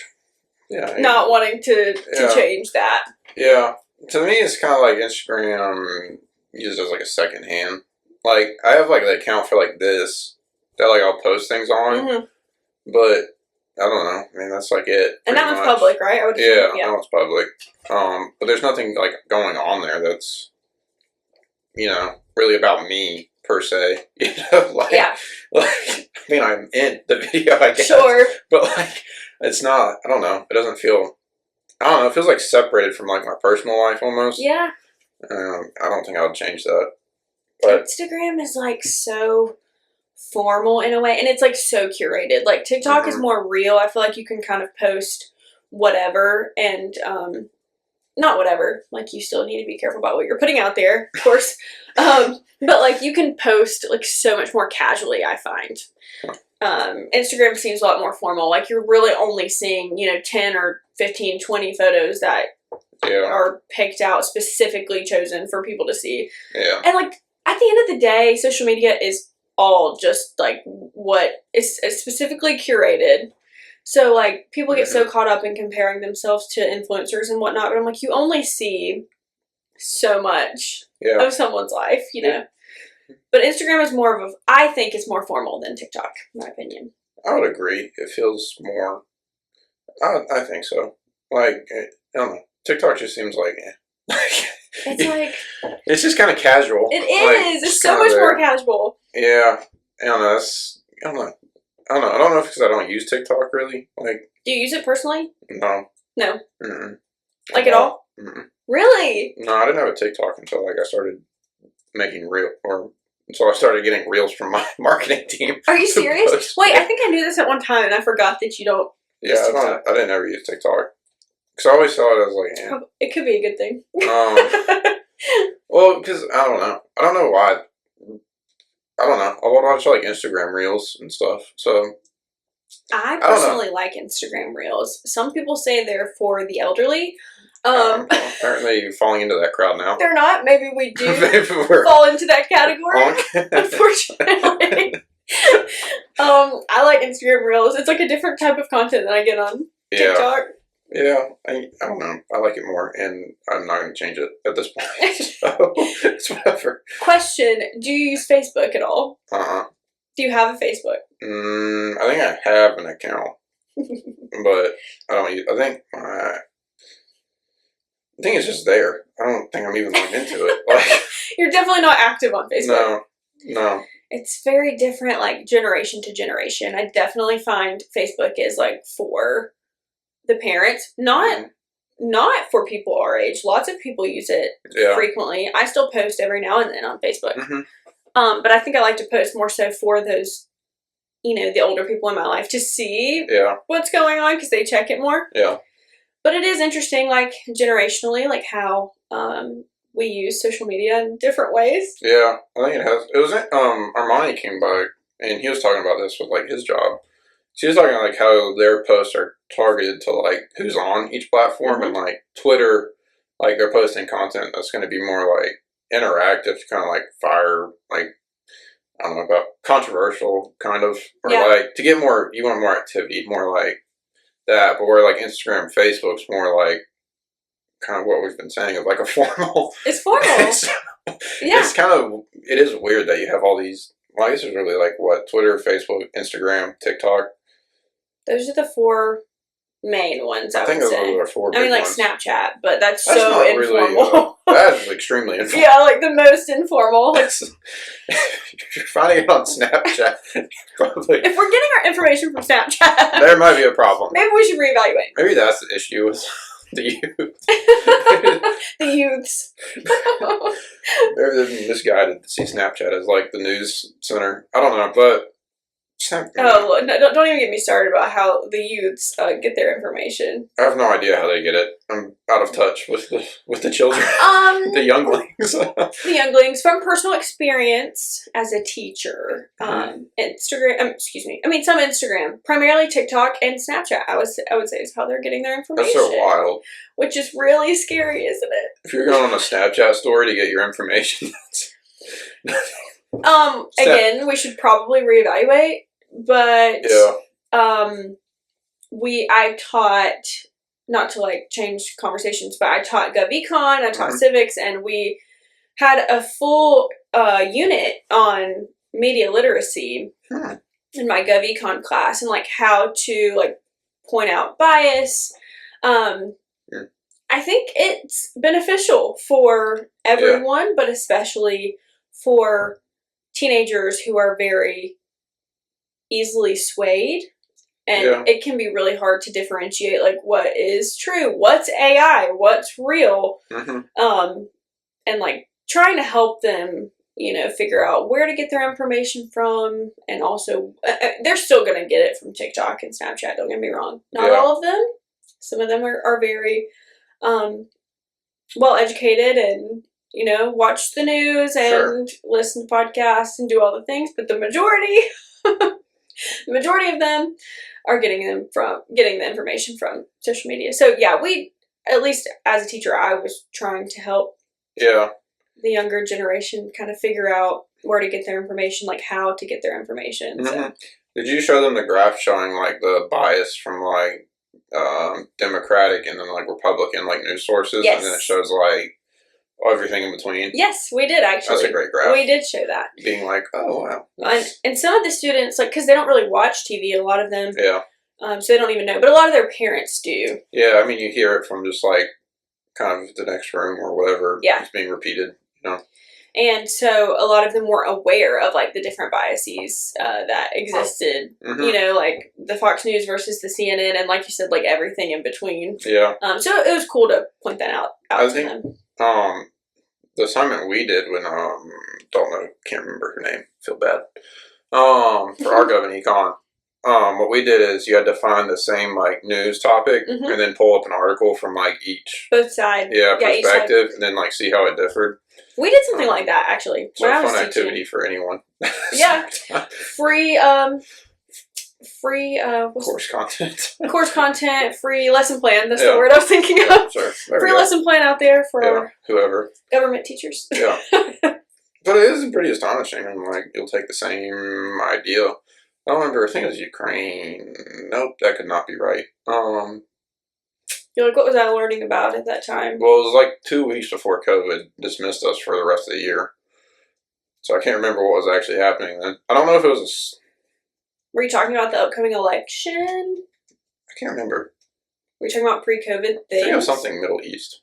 not wanting to change that. To me it's kinda like Instagram used as like a second hand. Like I have like an account for like this that like I'll post things on. But I don't know. I mean, that's like it. And that one's public, right? I would assume, that one's public. But there's nothing like going on there that's, you know, really about me per se. You know, like, I mean, I'm in the video, I guess. But like, it's not. I don't know. It doesn't feel. I don't know. It feels like separated from like my personal life almost. I don't think I would change that. But Instagram is like so formal in a way, and it's like so curated. Like TikTok is more real. I feel like you can kind of post whatever, and not whatever, like you still need to be careful about what you're putting out there, of course. But like you can post like so much more casually, I find. Instagram seems a lot more formal. Like you're really only seeing, 10 or 15, 20 photos that are picked out, specifically chosen for people to see. Yeah. And like at the end of the day, social media is all just like what is specifically curated. So like people get so caught up in comparing themselves to influencers and whatnot, but I'm like, you only see so much of someone's life, Yeah. But Instagram is more of I think it's more formal than TikTok, in my opinion. I would agree. It feels more. I think so. Like I don't know. TikTok just seems like. It's like it's just kind of casual. It is. It's so much more casual. Yeah. I don't know. I don't know. I don't know if it's because I don't use TikTok really. Like. Do you use it personally? No. No. Mm-mm. Like at all? Mm-mm. Really? No, I didn't have a TikTok until like I started making so I started getting reels from my marketing team. Are you serious? Wait, I think I knew this at one time and I forgot that you don't. Yeah, I didn't ever use TikTok. Because I always saw it as like, It could be a good thing. Well, because I don't know. I don't know why. I don't know. I watch like Instagram reels and stuff. So I personally like Instagram reels. Some people say they're for the elderly. Apparently you're falling into that crowd now. They're not. Maybe we do fall into that category. Unfortunately. I like Instagram reels. It's like a different type of content than I get on TikTok. Yeah, I don't know. I like it more, and I'm not going to change it at this point. So it's whatever. Question: do you use Facebook at all? Do you have a Facebook? I think I have an account, but I don't use. I think it's just there. I don't think I'm even logged into it. Like, you're definitely not active on Facebook. No. It's very different, like generation to generation. I definitely find Facebook is like for the parents, not for people our age. Lots of people use it frequently. I still post every now and then on Facebook. But I think I like to post more so for those, the older people in my life to see what's going on because they check it more. Yeah. But it is interesting, like generationally, like how we use social media in different ways. Yeah, I think it has. It was Armani came by and he was talking about this with like his job. She was talking like how their posts are targeted to like who's on each platform and like Twitter, like they're posting content that's going to be more like interactive, kind of like fire, like I don't know about controversial kind of, or like to get more. You want more activity, more like that. But where like Instagram, Facebook's more like kind of what we've been saying of like a formal. It's formal. It's kind of it is weird that you have all these. Well, I guess there's really like what Twitter, Facebook, Instagram, TikTok. Those are the four main ones. I think those are the four. I mean, like ones. Snapchat, but that's so informal. Really, that is extremely informal. Yeah, like the most informal. If you're finding it on Snapchat, probably. If we're getting our information from Snapchat, there might be a problem. Maybe we should reevaluate. Maybe that's the issue with the youth. The youths. They're misguided to see Snapchat as like the news center. I don't know, but. Oh, no, don't even get me started about how the youths get their information. I have no idea how they get it. I'm out of touch with the children, the younglings. The younglings, from personal experience as a teacher, Instagram. Some Instagram, primarily TikTok and Snapchat. I would say is how they're getting their information. That's so wild. Which is really scary, isn't it? If you're going on a Snapchat story to get your information, again, we should probably reevaluate. But I taught, not to like change conversations, but I taught GovEcon, I taught civics, and we had a full unit on media literacy in my GovEcon class and like how to like point out bias. I think it's beneficial for everyone, but especially for teenagers who are very easily swayed, and it can be really hard to differentiate like what is true, what's AI, what's real, and like trying to help them figure out where to get their information from. And also they're still gonna get it from TikTok and Snapchat, don't get me wrong, not all of them. Some of them are very well educated and, you know, watch the news and listen to podcasts and do all the things, but the majority of them are getting the information from social media. So yeah, we, at least as a teacher, I was trying to help the younger generation kind of figure out where to get their information, like how to get their information. Mm-hmm. So. Did you show them the graph showing like the bias from like Democratic and then like Republican like news sources? Yes. And then it shows like everything in between? Yes, we did actually. That's a great graph. We did show that. Being like, oh wow. And some of the students, like, because they don't really watch TV, a lot of them. Yeah. So they don't even know, but a lot of their parents do. Yeah, I mean, you hear it from just like kind of the next room or whatever. Yeah. It's being repeated, you know. And so a lot of them weren't aware of like the different biases that existed. Mm-hmm. You know, like the Fox News versus the CNN, and like you said, like everything in between. Yeah. So it was cool to point that out to them. The assignment we did when can't remember her name. Feel bad. For our Gov and Econ. What we did is you had to find the same like news topic and then pull up an article from like both sides. Yeah, perspective, and then like see how it differed. We did something like that actually. It's a fun activity for anyone. Yeah, free course content, free lesson plan. That's the word I was thinking of. Sure. Free lesson plan out there for whoever government teachers. Yeah, but it is pretty astonishing. I'm like, you'll take the same idea. I don't remember. I think it was Ukraine. Nope, that could not be right. You're like, what was I learning about at that time? Well, it was like 2 weeks before COVID dismissed us for the rest of the year. So I can't remember what was actually happening then. I don't know if it was Were you talking about the upcoming election? I can't remember. Were you talking about pre-COVID things? I think it was something Middle East.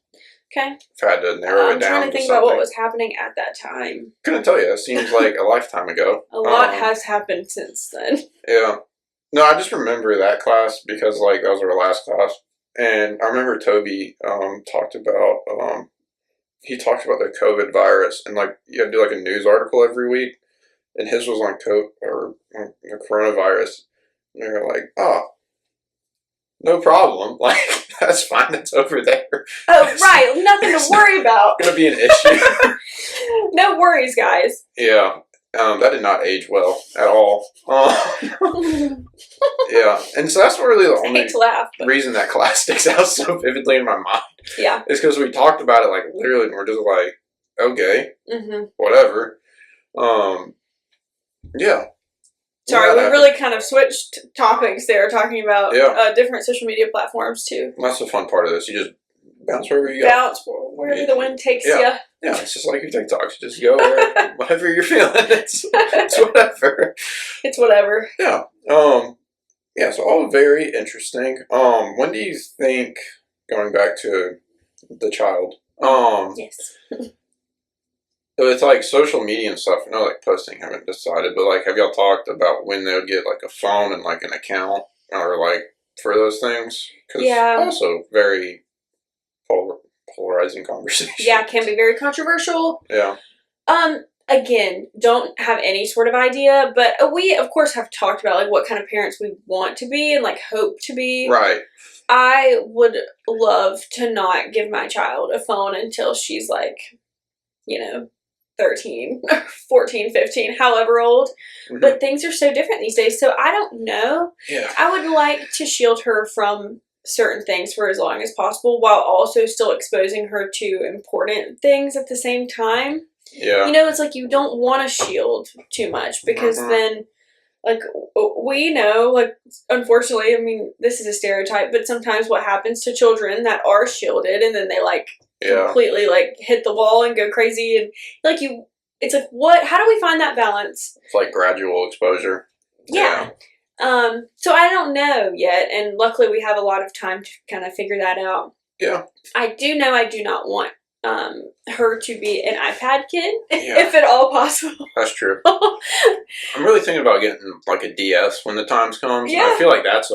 Okay. If I had to narrow it down. I'm trying to think about what was happening at that time. Couldn't tell you. It seems like a lifetime ago. A lot has happened since then. Yeah. No, I just remember that class because like that was our last class. And I remember Toby talked about the COVID virus, and like you had to do like a news article every week, and his was on the coronavirus, and they were like, "Oh, no problem, like that's fine, it's over there." Oh right, nothing to worry about. Gonna be an issue. No worries, guys. Yeah. That did not age well at all. Yeah, and so that's really the only reason that class sticks out so vividly in my mind. Yeah, it's because we talked about it like literally, and we're just like, okay, whatever. Yeah. Sorry, we really kind of switched topics there, talking about different social media platforms too. That's the fun part of this. You just bounce wherever you go. Bounce wherever the wind takes you. Yeah, it's just like your TikToks. You just go whatever you're feeling. It's whatever. It's whatever. Yeah. Yeah, so all very interesting. When do you think, going back to the child, yes. So it's like social media and stuff. I know like posting haven't decided, but like have y'all talked about when they would get like a phone and like an account or like for those things? Because also very polarizing conversation. Yeah, can be very controversial. Yeah. Again, don't have any sort of idea, but we of course have talked about like what kind of parents we want to be and like hope to be. Right. I would love to not give my child a phone until she's like, 13, 14, 15, however old. Mm-hmm. But things are so different these days, so I don't know. Yeah. I would like to shield her from certain things for as long as possible while also still exposing her to important things at the same time. Yeah. It's like you don't want to shield too much because then, like, we know, like, unfortunately, I mean, this is a stereotype, but sometimes what happens to children that are shielded and then they, like, completely, like, hit the wall and go crazy and, like, it's like, how do we find that balance? It's like gradual exposure. Yeah. So I don't know yet, and luckily we have a lot of time to kind of figure that out. Yeah. I do know I do not want her to be an iPad kid, if at all possible. That's true. I'm really thinking about getting like a DS when the time comes. Yeah. I feel like that's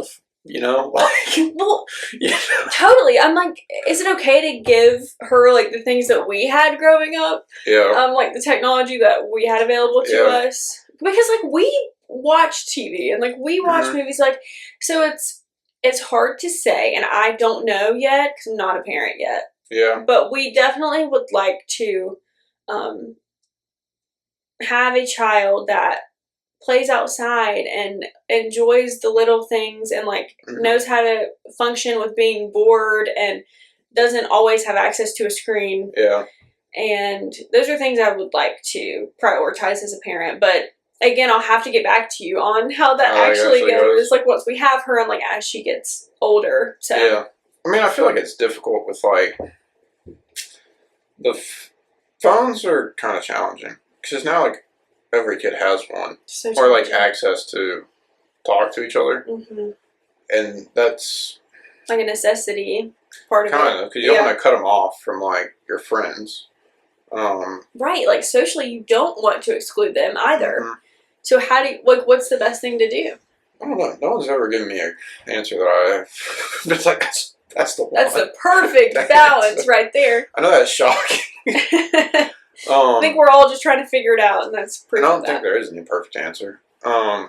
totally. I'm like, is it okay to give her like the things that we had growing up? Yeah. Like the technology that we had available to us, because like we watch TV and like we watch movies, like so it's hard to say, and I don't know yet because I'm not a parent yet. Yeah. But we definitely would like to have a child that plays outside and enjoys the little things and like knows how to function with being bored and doesn't always have access to a screen. Yeah. And those are things I would like to prioritize as a parent. But again, I'll have to get back to you on how that actually goes. Like once we have her and like as she gets older. So yeah. I mean, I feel like it's difficult with like the phones are kind of challenging because now like every kid has one or like access to talk to each other, and that's like a necessity part of it. Kind of because you don't want to cut them off from like your friends. Right, like socially, you don't want to exclude them either. So how do you, like, what's the best thing to do? I don't know. No one's ever given me an answer that I. It's like that's the one. That's the perfect balance right there. I know that's shocking. I think we're all just trying to figure it out, and that's proof. I don't think there is any perfect answer. To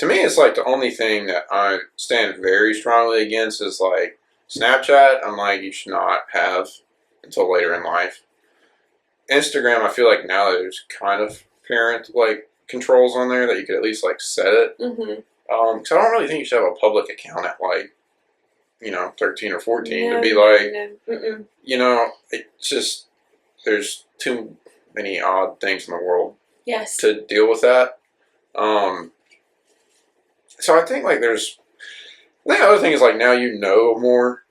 me, it's like the only thing that I stand very strongly against is like Snapchat. I'm like, you should not have until later in life. Instagram, I feel like now there's kind of parent like controls on there that you could at least like set it. Because I don't really think you should have a public account at like 13 or 14 to be like it's just there's too many odd things in the world to deal with that. So I think like the other thing is like now more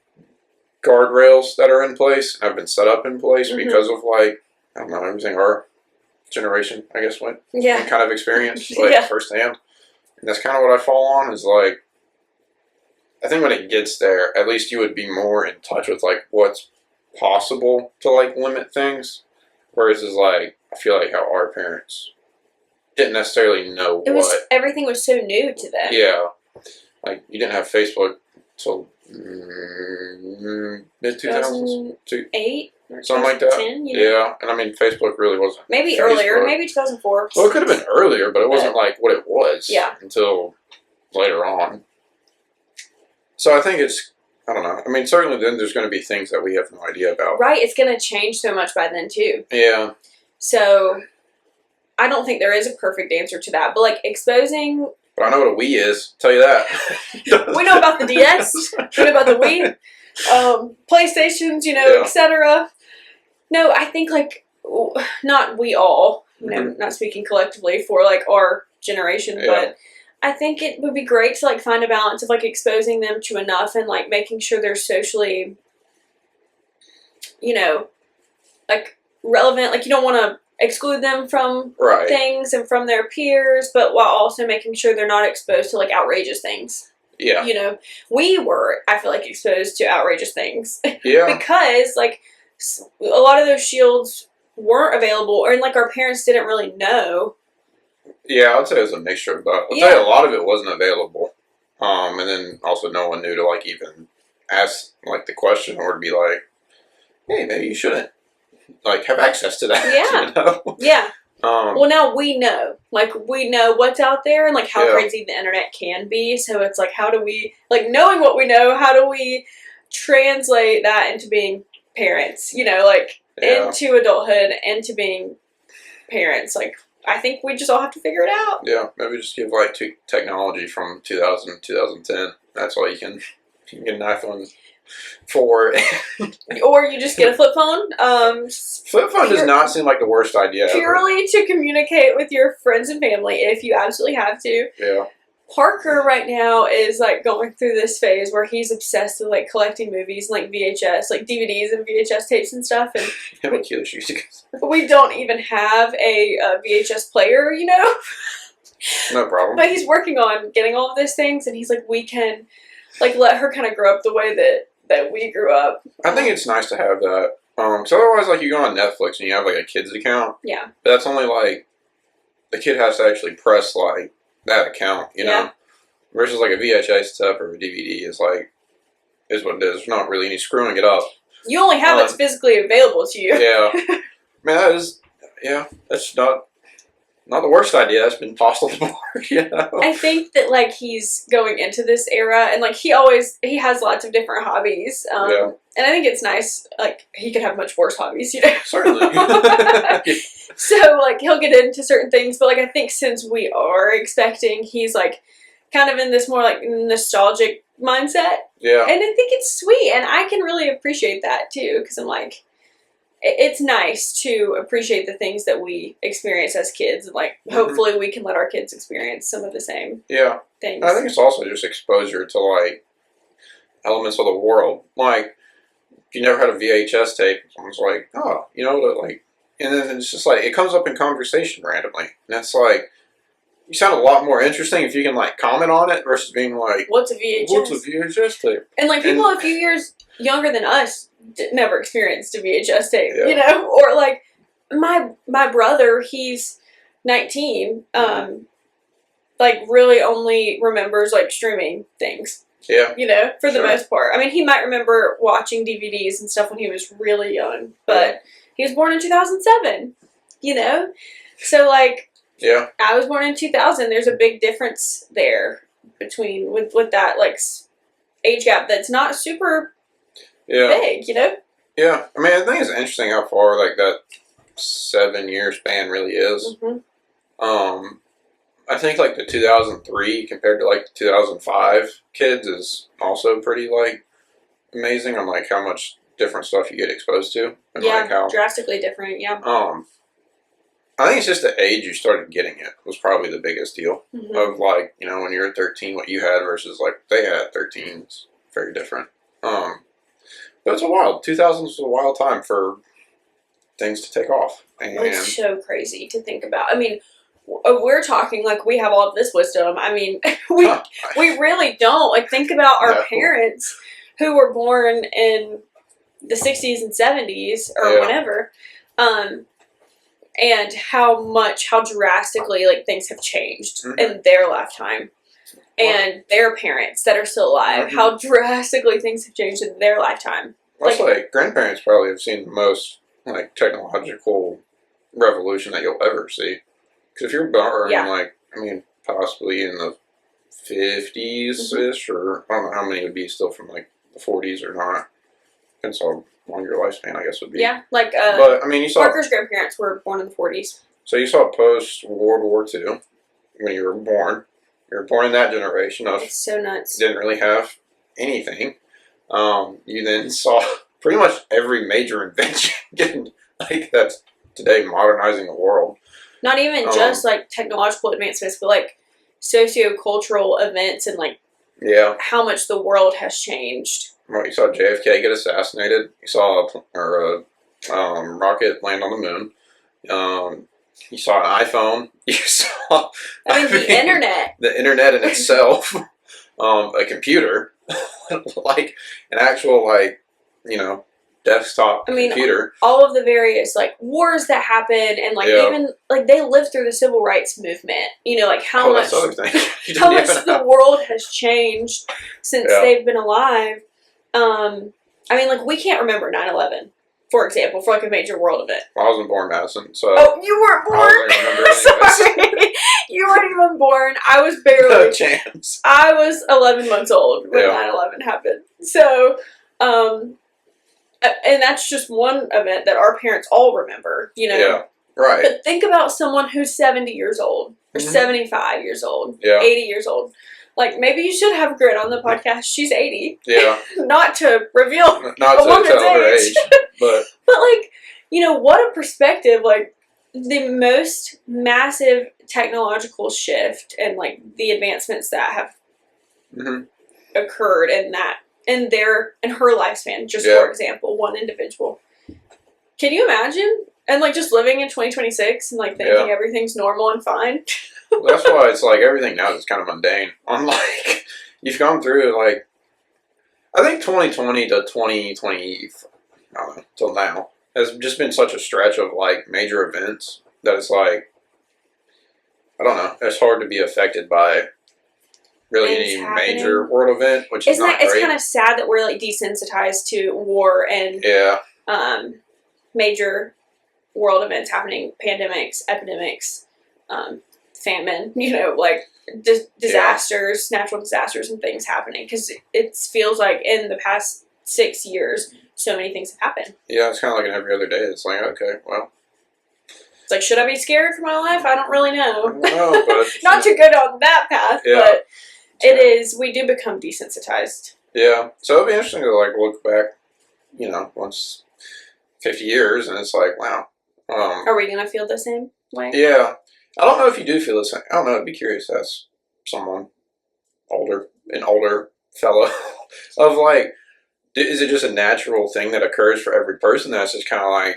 guardrails that are in place have been set up in place because of like I don't know everything our generation I guess went and kind of experienced like firsthand, and that's kind of what I fall on is like I think when it gets there at least you would be more in touch with like what's possible to like limit things, whereas is like I feel like how our parents didn't necessarily know everything was so new to them. Yeah, like you didn't have Facebook until mid 2008 or something like that. Yeah, and I mean Facebook really wasn't. Maybe earlier, maybe 2004. Well, it could have been earlier, but it wasn't like what it was. Until later on. So I think it's I don't know. I mean, certainly then there's going to be things that we have no idea about. Right, it's going to change so much by then too. Yeah. So I don't think there is a perfect answer to that, but like exposing. But I know what a Wii is. Tell you that. We know about the DS. We know about the Wii, PlayStations, etc. No, I think like not we all, not speaking collectively for like our generation, but I think it would be great to like find a balance of like exposing them to enough and like making sure they're socially, like relevant. Like you don't want to exclude them from things and from their peers, but while also making sure they're not exposed to like outrageous things. Yeah. We were, I feel like, exposed to outrageous things. Yeah. Because like a lot of those shields weren't available or like our parents didn't really know. Yeah, I'd say it was a mixture of that. I'll tell you a lot of it wasn't available. And then also no one knew to like even ask like the question or to be like, hey, maybe you shouldn't like have access to that. Yeah. Yeah. Well, now we know. Like, we know what's out there and, like, how crazy the internet can be. So it's, like, how do we, like, knowing what we know, how do we translate that into being parents, into adulthood, into being parents? Like, I think we just all have to figure it out. Yeah, maybe just give, like, technology from 2000 to 2010. That's all you can get an iPhone 4. Or you just get a flip phone. Flip phone does not seem like the worst idea purely to communicate with your friends and family if you absolutely have to. Yeah. Parker right now is like going through this phase where he's obsessed with like collecting movies and like VHS, like DVDs and VHS tapes and stuff. And we don't even have a VHS player, No problem. But he's working on getting all of those things, and he's like, we can like let her kind of grow up the way that we grew up. I think it's nice to have that. So otherwise, like, you go on Netflix and you have, like, a kid's account. Yeah. But that's only, like, the kid has to actually press, like, that account, you know? Versus, like, a VHS tape or a DVD is what it is. There's not really any screwing it up. You only have what's physically available to you. Yeah. Man, that's not... not the worst idea that's been tossed on the board, you know? I think that, like, he's going into this era, and, like, he has lots of different hobbies. Yeah. And I think it's nice, like, he could have much worse hobbies, you know? Certainly. So, like, he'll get into certain things, but, like, I think since we are expecting, he's, like, kind of in this more, like, nostalgic mindset. Yeah. And I think it's sweet, and I can really appreciate that, too, because I'm like, it's nice to appreciate the things that we experience as kids, and, like, hopefully we can let our kids experience some of the same things. I think it's also just exposure to, like, elements of the world. Like, if you never had a VHS tape, someone's like, oh, you know, like, and then it's just like, it comes up in conversation randomly. And it's like, you sound a lot more interesting if you can, like, comment on it versus being like, what's a VHS? What's a VHS tape? And, like, people a few years younger than us never experienced a VHS tape, Yeah. you know? Or, like, my brother, he's 19, like, really only remembers, like, streaming things. Yeah. You know, for the most part. I mean, he might remember watching DVDs and stuff when he was really young, but he was born in 2007, you know? So, like, yeah, I was born in 2000. There's a big difference there between, with that, like, age gap that's not super big, you know? Yeah. I mean, I think it's interesting how far, like, that 7-year span really is. I think, like, the 2003 compared to, like, the 2005 kids is also pretty, like, amazing on, like, how much different stuff you get exposed to. And, yeah, like, how drastically different, yeah. I think it's just the age you started getting it was probably the biggest deal. Of, like, you know, when you were 13, what you had versus, like, they had 13 is very different. But it's a wild. 2000s was a wild time for things to take off. And it's so crazy to think about. I mean, we're talking like we have all of this wisdom. I mean, we really don't. Like, think about our parents who were born in the 60s and 70s or whenever, and how drastically, like, things have changed in their lifetime. And their parents that are still alive, how drastically things have changed in their lifetime. Well, like, grandparents probably have seen the most, like, technological revolution that you'll ever see. Because if you're born, like, I mean, possibly in the 50s-ish, or I don't know how many would be still from, like, the 40s or not. Depends how long your lifespan, I guess, would be. Yeah, like, but, I mean, you saw... Parker's grandparents were born in the 40s. So you saw post-World War II, when you were born. You were born in that generation of... It's so nuts. Didn't really have anything. You then saw pretty much every major invention getting, like, that's today modernizing the world. Not even just, like, technological advancements, but, like, socio-cultural events and, like, how much the world has changed. Well, you saw JFK get assassinated. You saw a rocket land on the moon. You saw an iPhone. You saw... I mean, the internet. The internet in itself. A computer. Like, an actual, like, you know, desktop computer. All of the various, like, wars that happened, and, like, even, like, they lived through the civil rights movement. You know, like, how much the world has changed since they've been alive. I mean, like, we can't remember 9/11, for example, for, like, a major world event. Well, I wasn't born, Madison, so... Oh, you weren't born? Sorry. You weren't even born. I was barely... No chance. I was 11 months old when 9/11 happened. So, and that's just one event that our parents all remember, you know? Yeah, right. But think about someone who's 70 years old, or 75 years old, 80 years old. Like, maybe you should have Grit on the podcast. She's 80. Yeah. Not to reveal not a to woman's tell her age. But, like, you know, what a perspective. Like, the most massive technological shift and, like, the advancements that have occurred in her lifespan, just for example, one individual. Can you imagine? And, like, just living in 2026 and, like, thinking everything's normal and fine. Well, that's why it's like everything now is kind of mundane. Unlike, you've gone through, like, I think 2020 to 2020, I don't know, till now, has just been such a stretch of, like, major events that it's like, I don't know, it's hard to be affected by really any major world event, which is not great. It's kind of sad that we're, like, desensitized to war and major world events happening, pandemics, epidemics. famine, like disasters, natural disasters and things happening. Because it feels like in the past 6 years, so many things have happened. Yeah, it's kind of like in every other day. It's like, okay, well. It's like, should I be scared for my life? I don't really know. I don't know, but not to go down that path, but it is. We do become desensitized. Yeah, so it'll be interesting to like look back, once 50 years, and it's like, wow. Are we gonna feel the same way? Yeah, I don't know if you do feel the same. I don't know. I'd be curious to ask someone an older fellow, of like, is it just a natural thing that occurs for every person? That's just kind of like,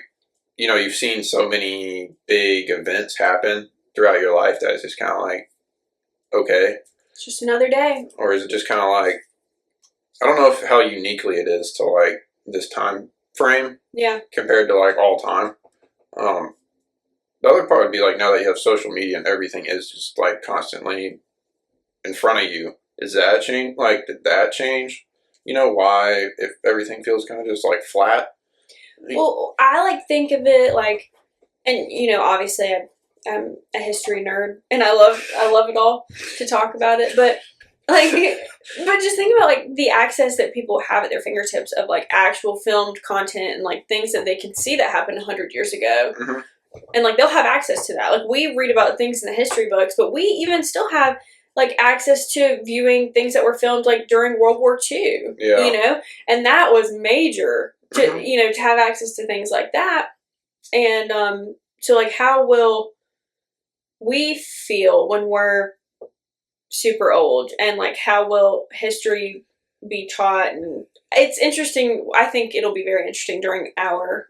you've seen so many big events happen throughout your life that it's just kind of like, okay, it's just another day. Or is it just kind of like, I don't know how uniquely it is to like this time frame. Yeah. Compared to like all time. The other part would be like, now that you have social media and everything is just like constantly in front of you, is that change? Like, did that change? Why, if everything feels kind of just like flat? Well, I like think of it like, and obviously I'm a history nerd and I love it all to talk about it, but like, but just think about like the access that people have at their fingertips of like actual filmed content and like things that they can see that happened 100 years ago. Mm-hmm. And like they'll have access to that. Like we read about things in the history books, but we even still have like access to viewing things that were filmed like during World War II. Yeah. And that was major to Mm-hmm. To have access to things like that. And so like how will we feel when we're super old, and like how will history be taught? And it's interesting. I think it'll be very interesting during our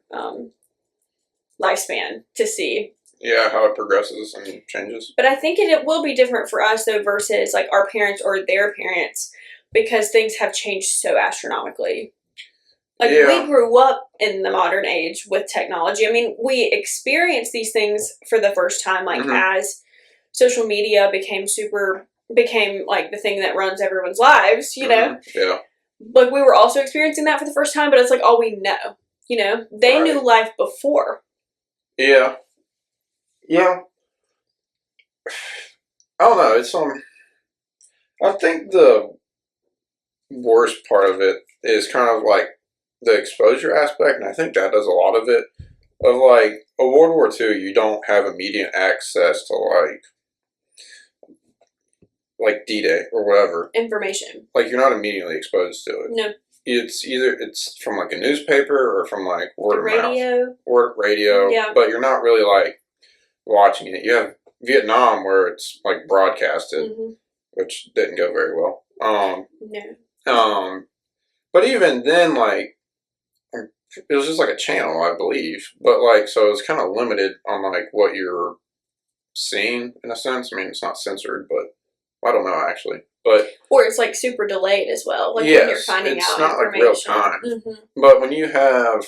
lifespan to see how it progresses and changes. But I think it will be different for us though versus like our parents or their parents, because things have changed so astronomically. Like we grew up in the modern age with technology. I mean, we experienced these things for the first time like as social media became like the thing that runs everyone's lives, Yeah. Like we were also experiencing that for the first time, but it's like all we know, They knew life before. Yeah. Yeah. I don't know. It's I think the worst part of it is kind of like the exposure aspect, and I think that does a lot of it. Of like a World War II, you don't have immediate access to like D-Day or whatever information. Like you're not immediately exposed to it. No. It's from like a newspaper or from like word of radio. Mouth. Radio. Yeah. But you're not really like watching it. You have Vietnam where it's like broadcasted, which didn't go very well. No. But even then, like, it was just like a channel, I believe. But like, so it's kind of limited on like what you're seeing in a sense. I mean, it's not censored, but I don't know actually. But or it's like super delayed as well. Like yes, when you're finding it's out not like real time. But when you have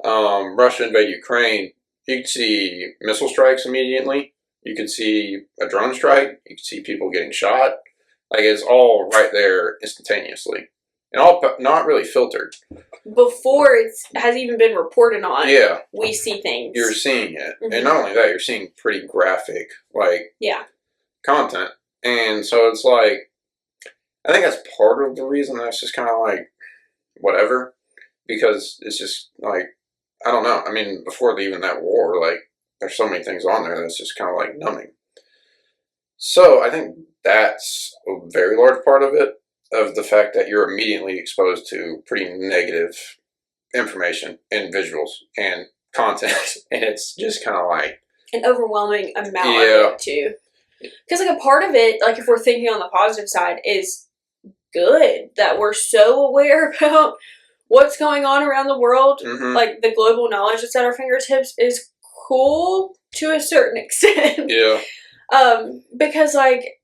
Russia invade Ukraine, you could see missile strikes immediately. You could see a drone strike. You could see people getting shot. Like it's all right there instantaneously, and all not really filtered. Before it has even been reported on, we see things. You're seeing it, and not only that, you're seeing pretty graphic, like content. And so it's like, I think that's part of the reason that's just kind of like, whatever. Because it's just like, I don't know. I mean, before even that war, like, there's so many things on there that's just kind of like numbing. So I think that's a very large part of it, of the fact that you're immediately exposed to pretty negative information and visuals and content. And it's just kind of like an overwhelming amount of it too. Because like a part of it, like if we're thinking on the positive side, is good that we're so aware about what's going on around the world. Like the global knowledge that's at our fingertips is cool to a certain extent. Because like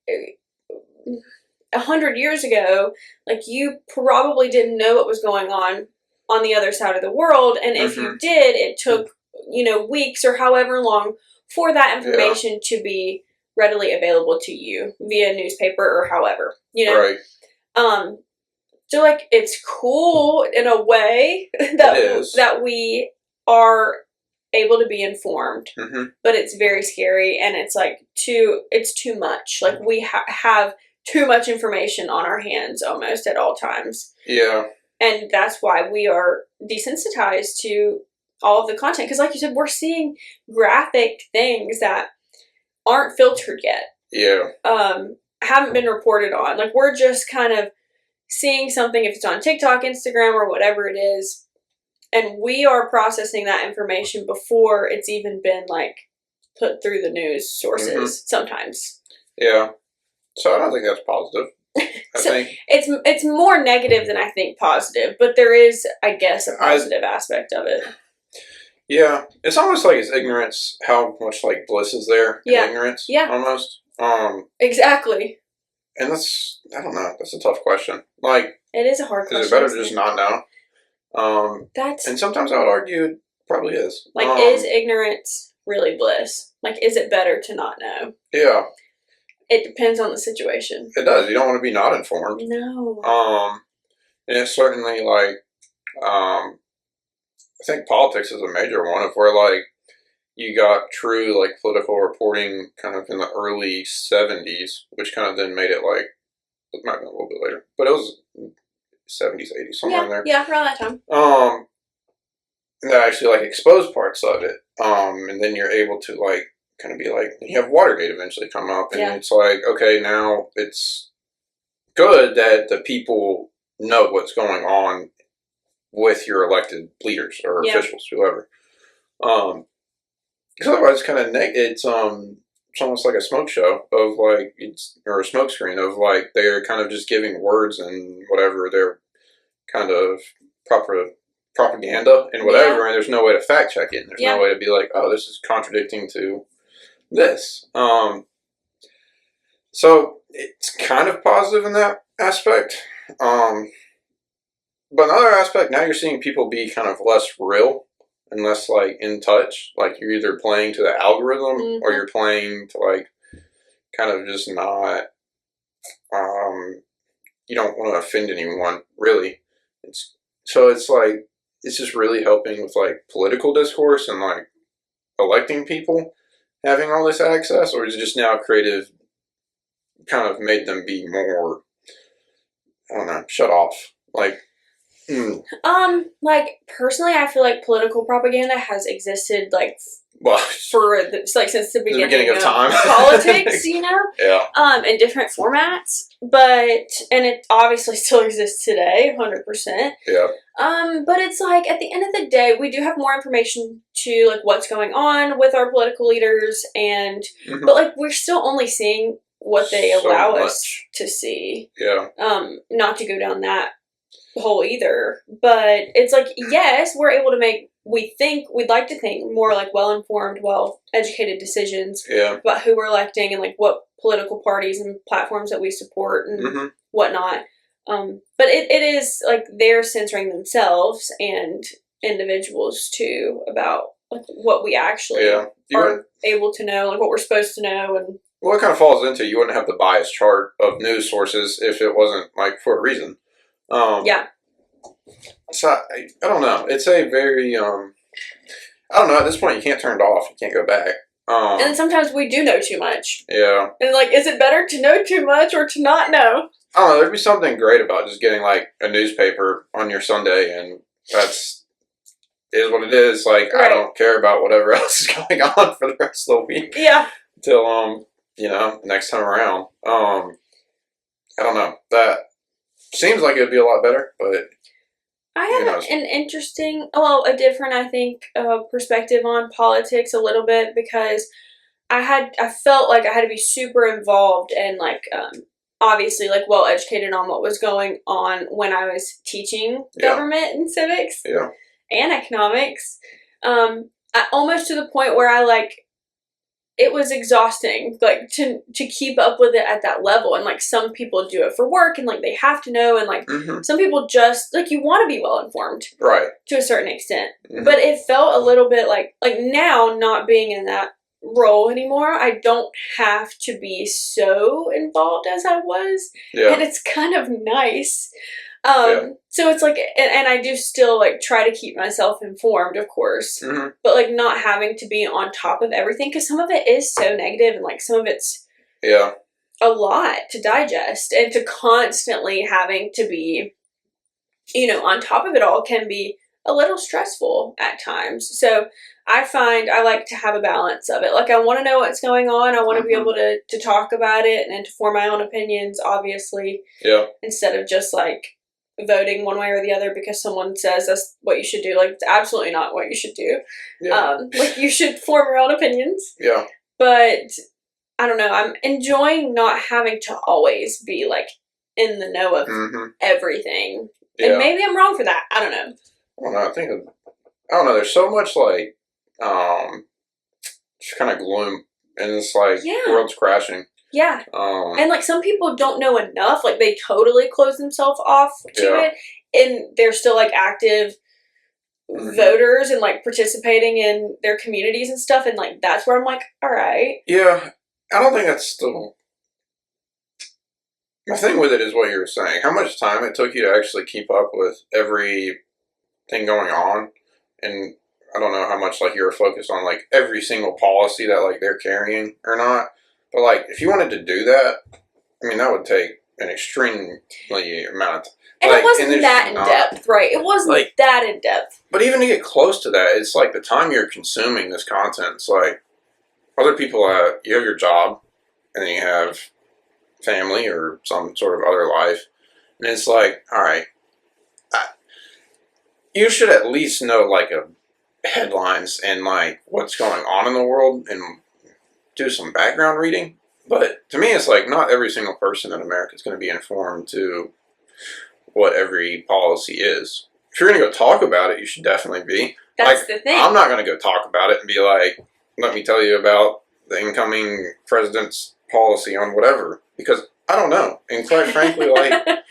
100 years ago, like you probably didn't know what was going on the other side of the world, and if you did, it took weeks or however long for that information to be readily available to you via newspaper or however, Right. So like it's cool in a way that we are able to be informed, but it's very scary, and it's like it's too much. Like we have too much information on our hands almost at all times. Yeah. And that's why we are desensitized to all of the content. Because like you said, we're seeing graphic things that aren't filtered yet. Yeah. Haven't been reported on. Like we're just kind of seeing something, if it's on TikTok, Instagram, or whatever it is, and we are processing that information before it's even been like put through the news sources sometimes. Yeah. So I don't think that's positive. I think it's more negative than I think positive, but there is, I guess, a positive aspect of it. Yeah, it's almost like it's ignorance. How much like bliss is there in ignorance? Yeah, almost. Exactly. And I don't know. That's a tough question. Like, it is a hard question. Is it better to just not know? And sometimes I would argue it probably is. Like, is ignorance really bliss? Like, is it better to not know? Yeah. It depends on the situation. It does. You don't want to be not informed. No. And it's certainly like, I think politics is a major one of where like you got true like political reporting kind of in the early 70s, which kind of then made it like, it might have been a little bit later, but it was 70s, 80s, somewhere in there. Yeah, around that time. And that actually like exposed parts of it. And then you're able to like kind of be like, you have Watergate eventually come up, and it's like, okay, now it's good that the people know what's going on with your elected leaders or officials, whoever. Because otherwise, it's kind of it's almost like a smoke show of like or a smoke screen of like they're kind of just giving words and whatever they're kind of propaganda and whatever, and there's no way to fact check it. And there's no way to be like, oh, this is contradicting to this. So it's kind of positive in that aspect. But another aspect, now you're seeing people be kind of less real and less like in touch. Like you're either playing to the algorithm or you're playing to like kind of just not, you don't want to offend anyone really. So it's like, it's just really helping with like political discourse and like electing people having all this access, or is it just now creative kind of made them be more, I don't know, shut off? Like, like personally, I feel like political propaganda has existed like since the beginning of time, politics, you know, in different formats. And it obviously still exists today, 100%. Yeah. But it's like at the end of the day, we do have more information to like what's going on with our political leaders, and but like we're still only seeing what they allow us to see. Yeah. Not to go down that hole either, but it's like, yes, we're able to make, we'd like to think more like well-informed, well-educated decisions about who we're electing and like what political parties and platforms that we support and whatnot. But it is like they're censoring themselves and individuals too about like what we actually are able to know, like what we're supposed to know. And well, it kind of falls into, you wouldn't have the bias chart of news sources if it wasn't like for a reason. So I don't know. It's a very I don't know. At this point, you can't turn it off. You can't go back. And then sometimes we do know too much. Yeah. And like, is it better to know too much or to not know? I don't know. There'd be something great about just getting like a newspaper on your Sunday, and is what it is. Like I don't care about whatever else is going on for the rest of the week. Yeah. Till next time around. I don't know. That seems like it'd be a lot better, but I have an interesting, a different, I think, perspective on politics a little bit, because I felt like I had to be super involved and like, obviously like well educated on what was going on when I was teaching government and civics and economics. Almost to the point where I like, it was exhausting, like to keep up with it at that level. And like some people do it for work and like they have to know, and like some people just like, you want to be well informed, right, to a certain extent. But it felt a little bit like now, not being in that role anymore, I don't have to be so involved as I was, and it's kind of nice. So it's like, and I do still like try to keep myself informed, of course, but like not having to be on top of everything because some of it is so negative and like some of it's a lot to digest, and to constantly having to be, on top of it all can be a little stressful at times. So I find I like to have a balance of it. Like I want to know what's going on. I want to be able to talk about it and to form my own opinions, obviously. Yeah. Instead of just like voting one way or the other because someone says that's what you should do. Like it's absolutely not what you should do. Yeah. Like you should form your own opinions. Yeah. But I don't know. I'm enjoying not having to always be like in the know of everything. Yeah. And maybe I'm wrong for that. I don't know. I don't know. I don't know. There's so much like just kind of gloom, and it's like the world's crashing. Yeah. And like some people don't know enough. Like they totally close themselves off to it, and they're still like active voters and like participating in their communities and stuff. And like that's where I'm like, all right. Yeah, I don't think that's still. My thing with it is what you were saying. How much time it took you to actually keep up with everything going on, and I don't know how much like you're focused on like every single policy that like they're carrying or not. But like if you wanted to do that, I mean that would take an extremely amount of time. And it wasn't that in depth, right? It wasn't like, that in depth. But even to get close to that, it's like the time you're consuming this content. It's like other people, you have your job, and then you have family or some sort of other life, and it's like, all right, you should at least know like headlines and like what's going on in the world and do some background reading. But to me, it's like not every single person in America is going to be informed to what every policy is. If you're going to go talk about it, you should definitely be. That's like, the thing. I'm not going to go talk about it and be like, let me tell you about the incoming president's policy on whatever, because I don't know. And quite frankly, like, I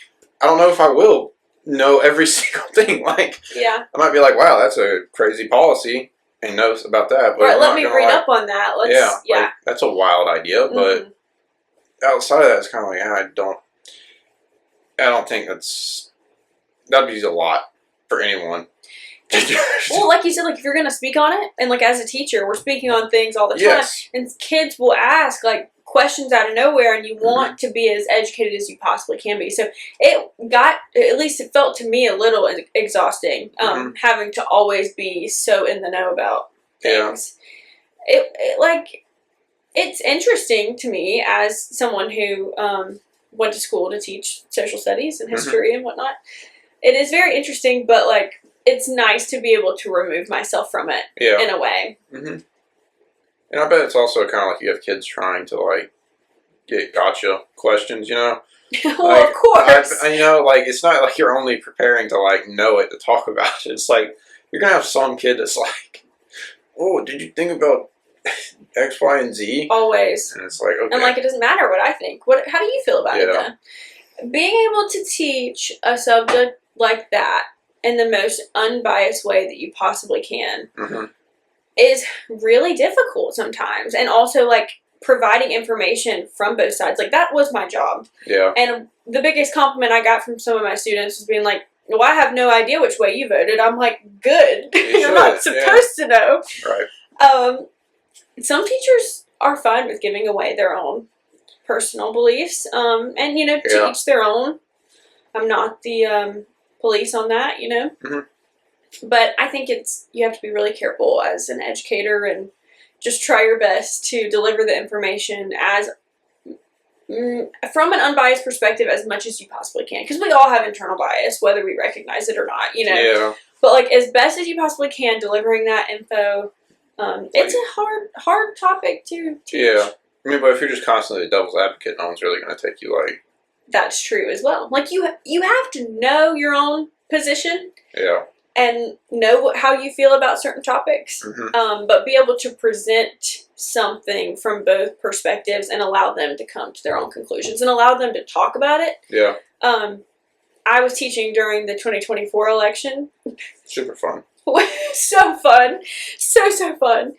don't know if I will know every single thing. Like, I might be like, wow, that's a crazy policy, and know about that. But let me read up on that. Let's, like, that's a wild idea, but outside of that, it's kind of like, I don't think that'd be a lot for anyone. Well, like you said, like if you're going to speak on it, and like as a teacher, we're speaking on things all the time, and kids will ask like questions out of nowhere, and you want to be as educated as you possibly can be. So at least it felt to me a little exhausting, having to always be so in the know about things. It's interesting to me as someone who went to school to teach social studies and history and whatnot. It is very interesting, but like it's nice to be able to remove myself from it in a way. And I bet it's also kind of like you have kids trying to like get gotcha questions, Well, like, of course. Like it's not like you're only preparing to like know it to talk about it. It's like you're gonna have some kid that's like, oh, did you think about X, Y, and Z? Always. And it's like, okay. And like it doesn't matter what I think. How do you feel about it then? Being able to teach a subject like that in the most unbiased way that you possibly can is really difficult sometimes. And also like providing information from both sides. Like that was my job. Yeah. And the biggest compliment I got from some of my students was being like, well, I have no idea which way you voted. I'm like, good. You're not supposed to know. Right. Some teachers are fine with giving away their own personal beliefs. And, to each their own. I'm not the police on that, But I think you have to be really careful as an educator and just try your best to deliver the information as from an unbiased perspective as much as you possibly can. Because we all have internal bias, whether we recognize it or not, Yeah. But like as best as you possibly can, delivering that info. It's a hard topic to teach. Yeah. I mean, but if you're just constantly a devil's advocate, no one's really going to take you like... That's true as well. Like you have to know your own position. Yeah. And know how you feel about certain topics. But be able to present something from both perspectives and allow them to come to their own conclusions and allow them to talk about it. Yeah. I was teaching during the 2024 election. Super fun. So fun. So fun.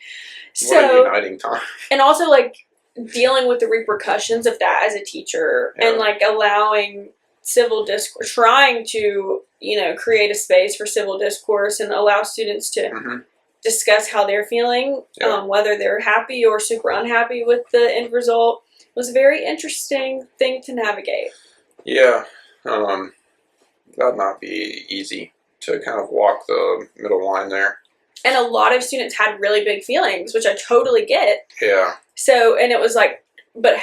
What a uniting time. And also like dealing with the repercussions of that as a teacher and like allowing civil discourse, trying to, create a space for civil discourse and allow students to discuss how they're feeling, whether they're happy or super unhappy with the end result, was a very interesting thing to navigate. Yeah, that'd not be easy to kind of walk the middle line there. And a lot of students had really big feelings, which I totally get. Yeah. So, and it was like, but,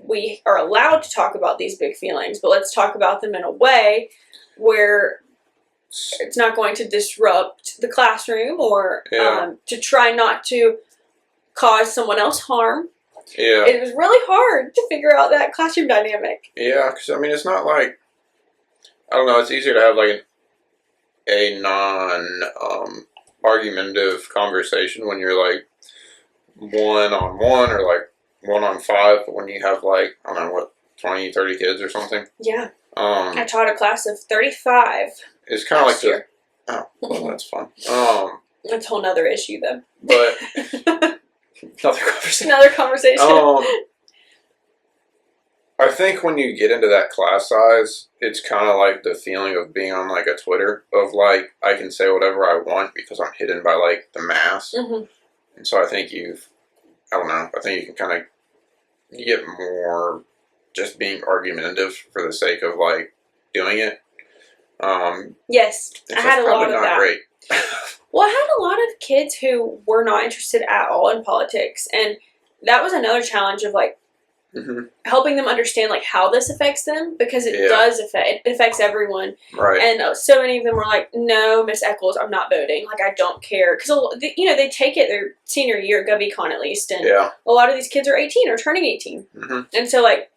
we are allowed to talk about these big feelings, but let's talk about them in a way where it's not going to disrupt the classroom or to try not to cause someone else harm. Yeah. It was really hard to figure out that classroom dynamic. Yeah, because, I mean, it's not like, I don't know, it's easier to have, like, a non-argumentative conversation when you're, like, 1-on-1 or, like, 1-on-5, but when you have, like, I don't know, what, 20, 30 kids or something? Yeah. I taught a class of 35. It's kind of like the... Oh, well, that's fun. That's a whole nother issue, though. But... Another conversation. I think when you get into that class size, it's kind of like the feeling of being on, like, a Twitter, of, like, I can say whatever I want because I'm hidden by, like, the mass. And so I think I don't know, I think you can kind of, you get more just being argumentative for the sake of, like, doing it. Yes, I had a lot of that. Great. Well, I had a lot of kids who were not interested at all in politics, and that was another challenge of, like, helping them understand, like, how this affects them, because it does it affects everyone. Right. And so many of them were like, no, Miss Echols, I'm not voting. Like, I don't care. Because, they take it their senior year at GovEcon at least, and a lot of these kids are 18 or turning 18. And so, like,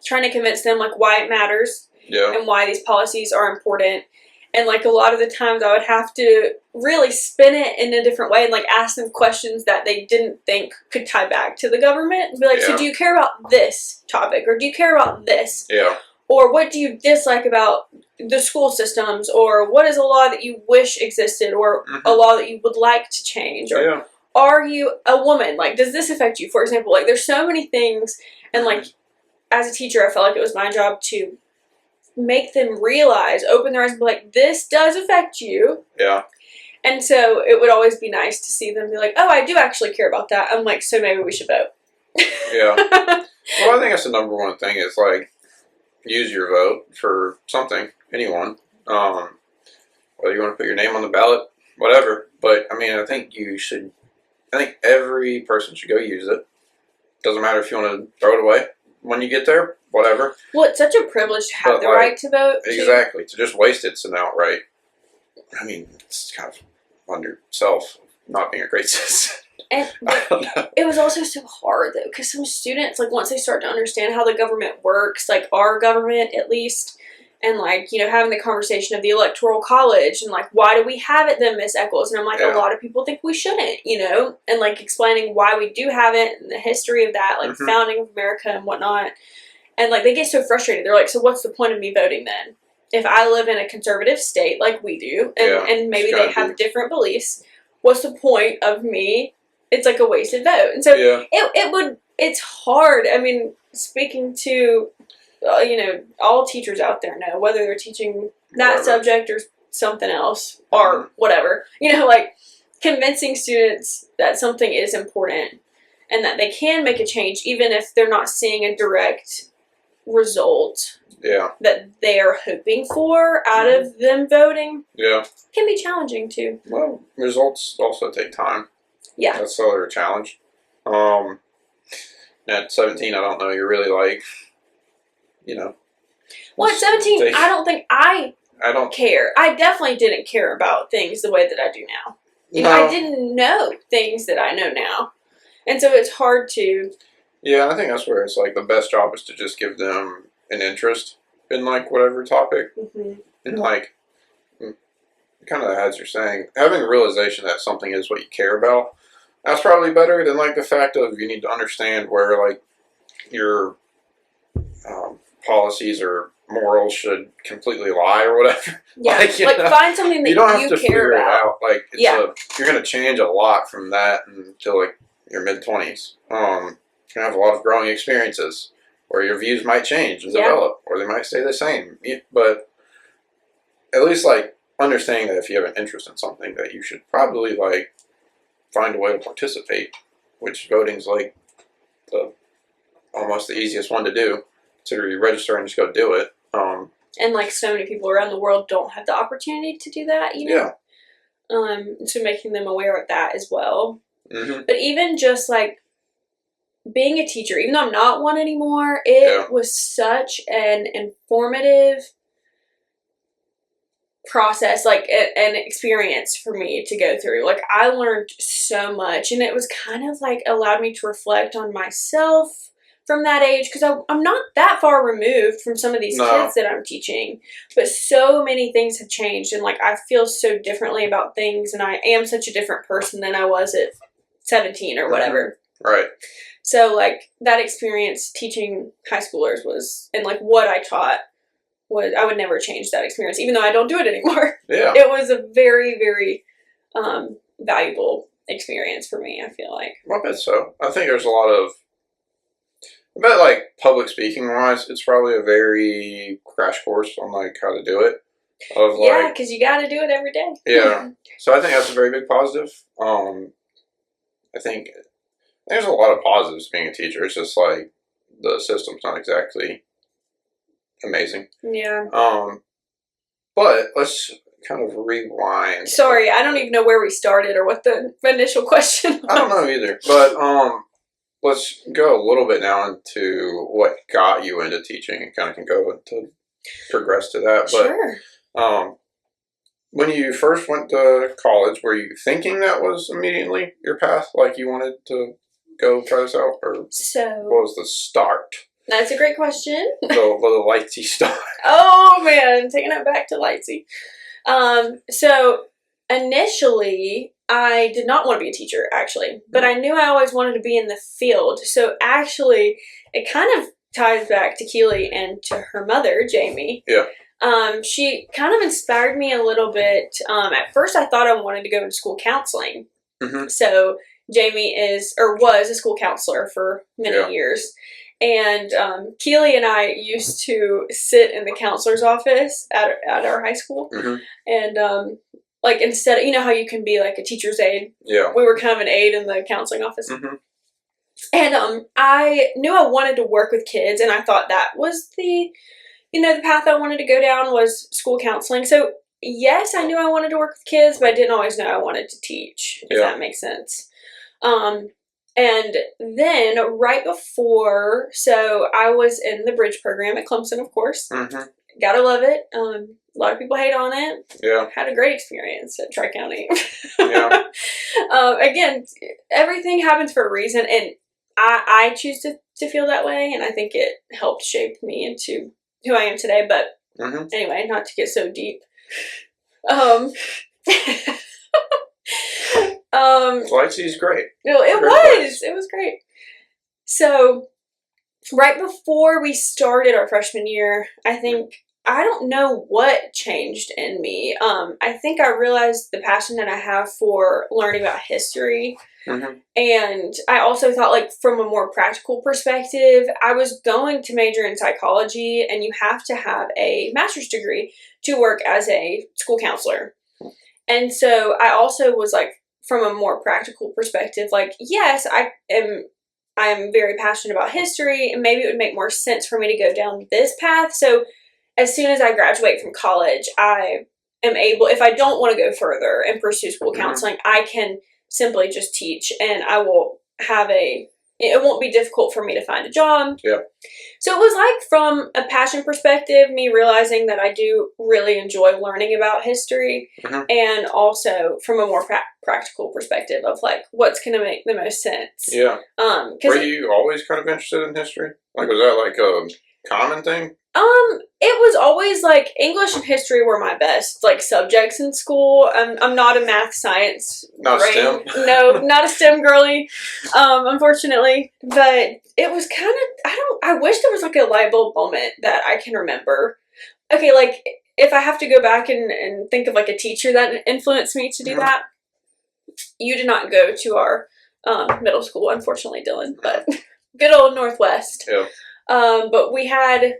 trying to convince them, like, why it matters and why these policies are important. And, like, a lot of the times I would have to really spin it in a different way and, like, ask them questions that they didn't think could tie back to the government. And be like, so do you care about this topic? Or do you care about this? Yeah. Or what do you dislike about the school systems? Or what is a law that you wish existed? Or a law that you would like to change? Or are you a woman? Like, does this affect you? For example, like, there's so many things. And, like, as a teacher, I felt like it was my job to make them realize, open their eyes and be like, this does affect you. Yeah. And so it would always be nice to see them be like, oh, I do actually care about that. I'm like, so maybe we should vote. Yeah. Well, I think that's the number one thing is, like, use your vote for something, anyone. Whether you want to put your name on the ballot, whatever. But, I mean, I think every person should go use it. Doesn't matter if you want to throw it away when you get there, whatever. Well, it's such a privilege to have the right to vote. Exactly. To just waste it's an outright. I mean, it's kind of on yourself not being a great citizen. And it was also so hard, though, because some students, like, once they start to understand how the government works, like our government at least, and, like, having the conversation of the Electoral College, and, like, why do we have it then, Miss Echols? And I'm like, a lot of people think we shouldn't, and, like, explaining why we do have it and the history of that, like, founding of America and whatnot. And, like, they get so frustrated. They're like, so what's the point of me voting then? If I live in a conservative state like we do, and maybe they have different beliefs, what's the point of me? It's like a wasted vote. And so it's hard. I mean, speaking to, all teachers out there know, whether they're teaching that subject or something else or whatever, like convincing students that something is important and that they can make a change even if they're not seeing a direct result that they are hoping for out of them voting can be challenging too. Well, results also take time. Yeah. That's the other challenge. At 17, I don't know, you're really like, Well, at 17, I don't think I don't care. I definitely didn't care about things the way that I do now. I didn't know things that I know now. And so it's hard to... Yeah, I think that's where it's like the best job is to just give them an interest in, like, whatever topic. And, like, kind of as you're saying, having a realization that something is what you care about, that's probably better than, like, the fact of you need to understand where, like, your policies or morals should completely lie or whatever. Yeah, like find something that you don't have to figure it out. Like, you're going to change a lot from that until, like, your mid-20s. You're going to have a lot of growing experiences. where your views might change and develop, or they might stay the same. But at least, like, understanding that if you have an interest in something, that you should probably, like, find a way to participate, which voting's, like, almost the easiest one to do. So you register and just go do it. And, like, so many people around the world don't have the opportunity to do that, you know? Yeah. So making them aware of that as well. Mm-hmm. But even just, like, being a teacher, even though I'm not one anymore, it was such an informative process, like, an experience for me to go through. Like, I learned so much, and it was kind of, like, allowed me to reflect on myself from that age, because I'm not that far removed from some of these kids that I'm teaching, but so many things have changed, and, like, I feel so differently about things, and I am such a different person than I was at 17 or whatever. Right. So, like, that experience teaching high schoolers was, and, like, what I taught was, I would never change that experience, even though I don't do it anymore. Yeah. It was a very, very valuable experience for me, I feel like. I bet so. I think there's a lot of, I bet, like, public speaking wise, it's probably a very crash course on, like, how to do it. Yeah, because you got to do it every day. Yeah. So I think that's a very big positive. I think there's a lot of positives being a teacher. It's just, like, the system's not exactly amazing. Yeah. But let's kind of rewind. Sorry, I don't even know where we started or what the initial question was. I don't know either. But let's go a little bit now into what got you into teaching, and kind of can go into progress to that. Sure. But when you first went to college, were you thinking that was immediately your path? Like, you wanted to go try this out? Or what was the start? That's a great question. The Lightsy start. Oh, man. Taking it back to Lightsy. So, initially, I did not want to be a teacher, actually. But I knew I always wanted to be in the field. So, actually, it kind of ties back to Keely and to her mother, Jamie. Yeah. She kind of inspired me a little bit. At first, I thought I wanted to go into school counseling. Mm-hmm. So, Jamie was a school counselor for many years. And Keely and I used to sit in the counselor's office at our high school. Mm-hmm. And, like, instead of, you know how you can be, like, a teacher's aide? Yeah. We were kind of an aide in the counseling office. Mm-hmm. And I knew I wanted to work with kids, and I thought that was the path I wanted to go down was school counseling. So, yes, I knew I wanted to work with kids, but I didn't always know I wanted to teach, if that makes sense. And then right before, so I was in the bridge program at Clemson, of course. Mm-hmm. Gotta love it. A lot of people hate on it. Yeah. Had a great experience at Tri-County. Yeah. Again, everything happens for a reason, and I choose to feel that way, and I think it helped shape me into who I am today. But anyway, not to get so deep. Lightsy's great. No, it was great. So, right before we started our freshman year, I don't know what changed in me. I think I realized the passion that I have for learning about history. Mm-hmm. And I also thought, like, from a more practical perspective, I was going to major in psychology, and you have to have a master's degree to work as a school counselor. And so I also was like, from a more practical perspective, like, yes, I'm very passionate about history, and maybe it would make more sense for me to go down this path. So as soon as I graduate from college, I am able, if I don't want to go further and pursue school counseling, I can simply just teach, and I will have it won't be difficult for me to find a job. Yeah. So it was like, from a passion perspective, me realizing that I do really enjoy learning about history, and also from a more practical perspective of, like, what's going to make the most sense. Yeah. Were you always kind of interested in history? Like, was that like a common thing? It was always, like, English and history were my best, like, subjects in school. I'm not a math science Not brain. STEM? No, not a STEM girly, unfortunately. But it was kind of, I wish there was, like, a light bulb moment that I can remember. Okay, like, if I have to go back and think of, like, a teacher that influenced me to do that, you did not go to our middle school, unfortunately, Dylan, but good old Northwest. Yeah. But we had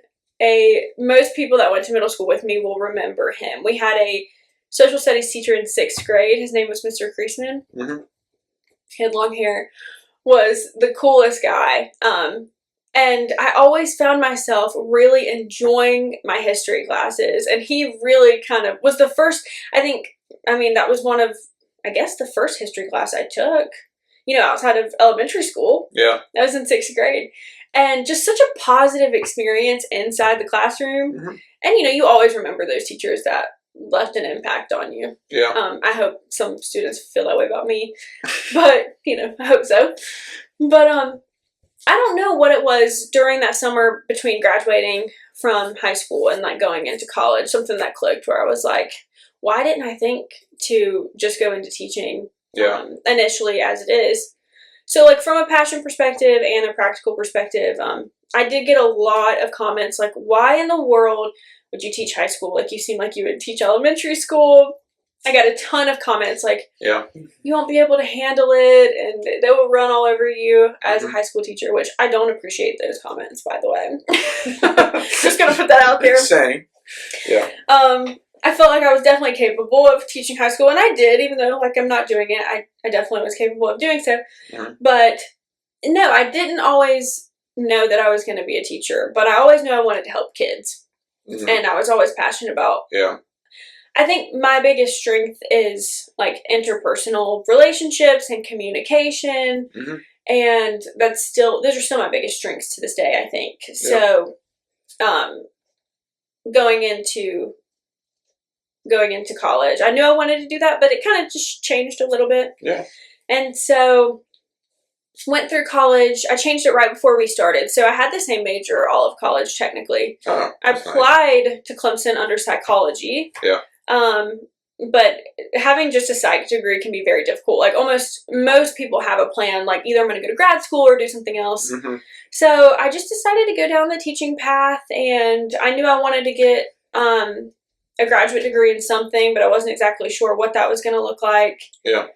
most people that went to middle school with me will remember him. We had a social studies teacher in 6th grade. His name was Mr. Kreisman. Mm-hmm. He had long hair, was the coolest guy. And I always found myself really enjoying my history classes. And he really kind of was the first, that was one of, I guess, the first history class I took, outside of elementary school. Yeah. That was in 6th grade. And just such a positive experience inside the classroom. Mm-hmm. And, you always remember those teachers that left an impact on you. Yeah. I hope some students feel that way about me. But, I hope so. But, I don't know what it was during that summer between graduating from high school and, like, going into college, something that clicked where I was like, why didn't I think to just go into teaching initially as it is? So, like, from a passion perspective and a practical perspective, I did get a lot of comments like, why in the world would you teach high school? Like, you seem like you would teach elementary school. I got a ton of comments like, you won't be able to handle it, and they will run all over you as a high school teacher, which I don't appreciate those comments, by the way. Just gonna put that out there. Same. Yeah. I felt like I was definitely capable of teaching high school, and I did, even though, like, I'm not doing it. I definitely was capable of doing so. Mm-hmm. But, no, I didn't always know that I was going to be a teacher, but I always knew I wanted to help kids. Mm-hmm. And I was always passionate about. Yeah. I think my biggest strength is, like, interpersonal relationships and communication. Mm-hmm. And those are still my biggest strengths to this day, I think. Yeah. So, going into college, I knew I wanted to do that, but it kind of just changed a little bit. Yeah. And so went through college. I changed it right before we started. So I had the same major all of college, technically. Oh, I applied to Clemson under psychology. Yeah. But having just a psych degree can be very difficult. Like, almost most people have a plan, like, either I'm going to go to grad school or do something else. Mm-hmm. So I just decided to go down the teaching path, and I knew I wanted to get a graduate degree in something, but I wasn't exactly sure what that was going to look like. Yeah.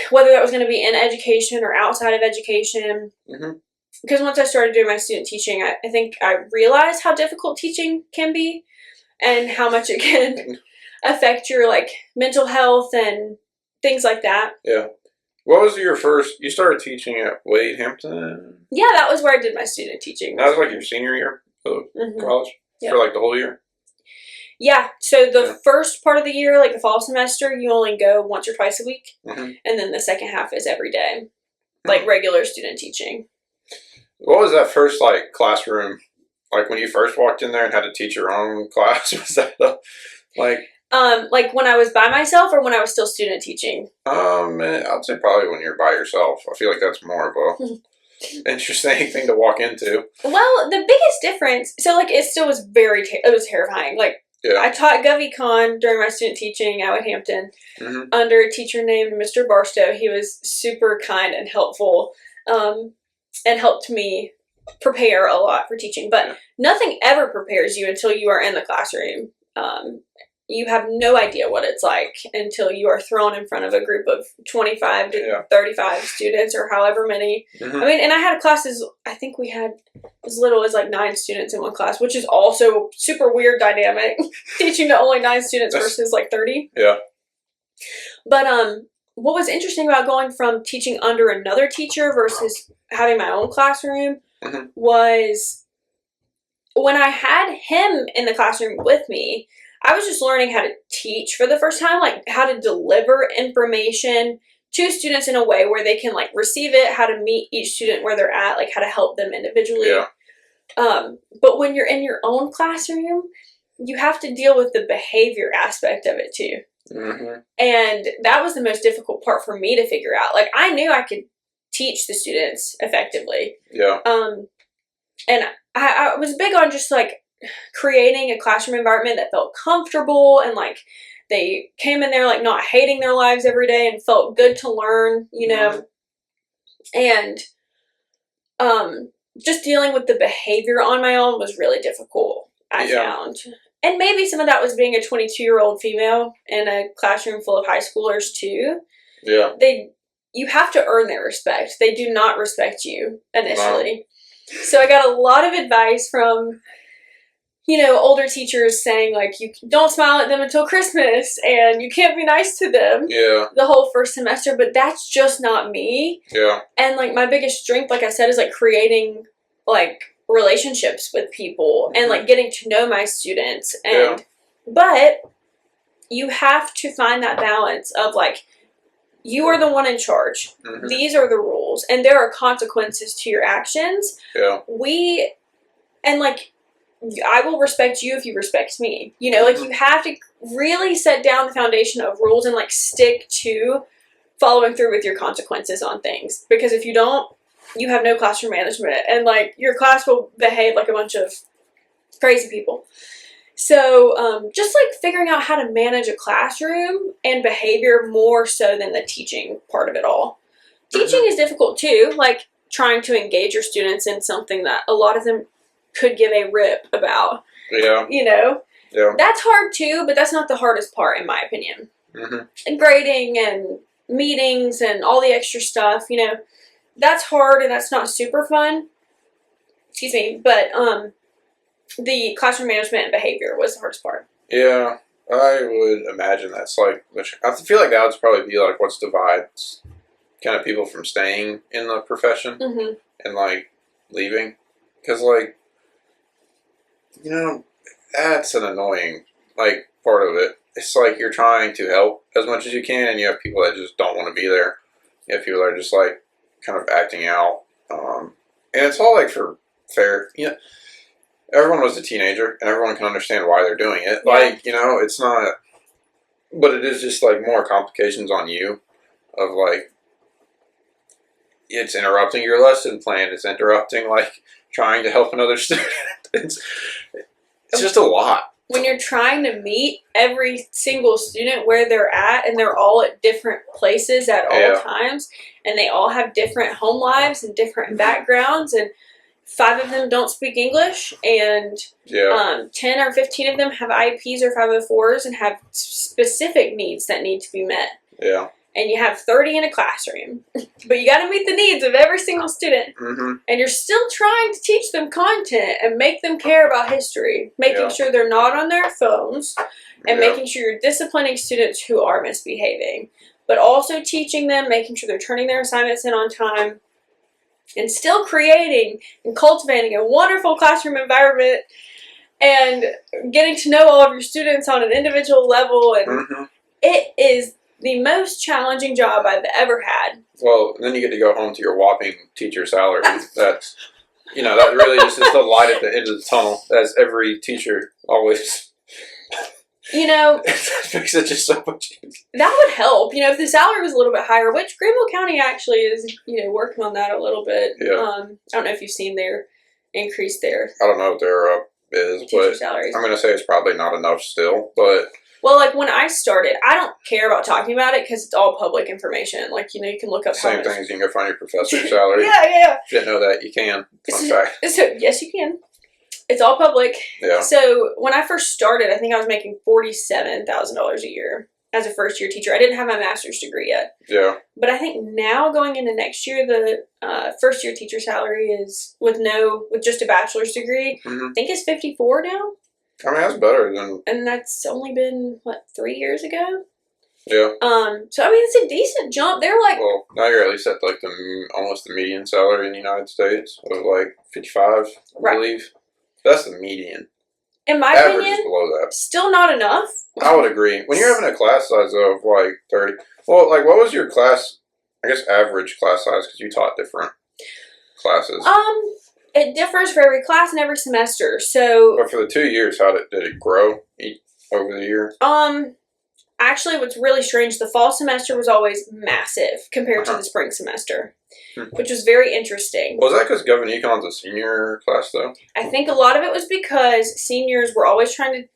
Whether that was going to be in education or outside of education. Mm-hmm. Because once I started doing my student teaching, I think I realized how difficult teaching can be and how much it can affect your, like, mental health and things like that. Yeah. What was you started teaching at Wade Hampton? Yeah, that was where I did my student teaching. That was like your senior year of college? Yeah. For like the whole year? Yeah, so the first part of the year, like the fall semester, you only go once or twice a week. Mm-hmm. And then the second half is every day, like regular student teaching. What was that first, like, classroom, like when you first walked in there and had to teach your own class? Was that like when I was by myself or when I was still student teaching? I'd say probably when you're by yourself. I feel like that's more of a interesting thing to walk into. Well, the biggest difference, so, like, it still was it was terrifying. Like, yeah. I taught GovEcon during my student teaching at Hampton under a teacher named Mr. Barstow. He was super kind and helpful, and helped me prepare a lot for teaching. But nothing ever prepares you until you are in the classroom. You have no idea what it's like until you are thrown in front of a group of 25 to 35 students or however many. Mm-hmm. I mean, and I had classes, I think we had as little as like 9 students in one class, which is also super weird dynamic, teaching to only 9 students versus like 30. Yeah. But what was interesting about going from teaching under another teacher versus having my own classroom was when I had him in the classroom with me, I was just learning how to teach for the first time, like how to deliver information to students in a way where they can, like, receive it, how to meet each student where they're at, like how to help them individually. Yeah. But when you're in your own classroom, you have to deal with the behavior aspect of it too. Mm-hmm. And that was the most difficult part for me to figure out. Like, I knew I could teach the students effectively. Yeah. And I was big on just, like, creating a classroom environment that felt comfortable and, like, they came in there, like, not hating their lives every day and felt good to learn, you know. And just dealing with the behavior on my own was really difficult, I found. And maybe some of that was being a 22-year-old female in a classroom full of high schoolers too. Yeah. You have to earn their respect. They do not respect you initially. So I got a lot of advice from, older teachers saying, like, you don't smile at them until Christmas and you can't be nice to them the whole first semester, but that's just not me. Yeah. And, like, my biggest strength, like I said, is, like, creating, like, relationships with people and, like, getting to know my students. And but you have to find that balance of, like, you are the one in charge. Mm-hmm. These are the rules, and there are consequences to your actions. Yeah. And, like, I will respect you if you respect me. Like, you have to really set down the foundation of rules and, like, stick to following through with your consequences on things. Because if you don't, you have no classroom management, and, like, your class will behave like a bunch of crazy people. So, just, like, figuring out how to manage a classroom and behavior more so than the teaching part of it all. Teaching is difficult, too. Like, trying to engage your students in something that a lot of them could give a rip about. Yeah. Yeah. That's hard, too, but that's not the hardest part, in my opinion. Mm-hmm. And grading and meetings and all the extra stuff, that's hard and that's not super fun. Excuse me. But, the classroom management and behavior was the hardest part. Yeah, I would imagine that's like, I feel like that would probably be like what divides kind of people from staying in the profession and like leaving. Because like, that's an annoying like part of it. It's like you're trying to help as much as you can, and you have people that just don't want to be there. You have people that are just like kind of acting out. And it's all like for fair, everyone was a teenager, and everyone can understand why they're doing it. Yeah. Like, it's not... But it is just, like, more complications on you of, like... It's interrupting your lesson plan. It's interrupting, like, trying to help another student. It's just a lot. When you're trying to meet every single student where they're at, and they're all at different places at all times, and they all have different home lives and different backgrounds, and 5 of them don't speak English, and 10 or 15 of them have IEPs or 504s and have specific needs that need to be met. Yeah. And you have 30 in a classroom. But you got to meet the needs of every single student. Mm-hmm. And you're still trying to teach them content and make them care about history, making sure they're not on their phones, and making sure you're disciplining students who are misbehaving, but also teaching them, making sure they're turning their assignments in on time, and still creating and cultivating a wonderful classroom environment and getting to know all of your students on an individual level. And it is the most challenging job I've ever had. Well, then you get to go home to your whopping teacher salary. That's, that really just is the light at the end of the tunnel, as every teacher always... It makes it just so much easier. That would help, if the salary was a little bit higher, which Greenville County actually is, working on that a little bit. Yeah. I don't know if you've seen their increase there. I don't know what their is, but salaries. I'm going to say it's probably not enough still, but... Well, like, when I started, I don't care about talking about it because it's all public information. Like, you can look up Same thing as you can go find your professor's salary. Yeah. If you didn't know that, you can. Fun fact. So, yes, you can. It's all public. Yeah. So when I first started, I think I was making $47,000 a year as a first-year teacher. I didn't have my master's degree yet. Yeah. But I think now going into next year, the first-year teacher salary is with just a bachelor's degree. I think it's $54 now. I mean, that's better than... And that's only been 3 years ago. Yeah. So I mean, it's a decent jump. They're like... Well, now you're at least at like almost the median salary in the United States of like 55, I believe. That's the median. In my average opinion, is below that. Still not enough. I would agree. When you're having a class size of like 30, well, like what was your class? I guess average class size because you taught different classes. It differs for every class and every semester. So, but for the 2 years, did it grow over the year? Actually, what's really strange, the fall semester was always massive compared to the spring semester, which was very interesting. Was that because Governor Econ's a senior class, though? I think a lot of it was because seniors were always trying to,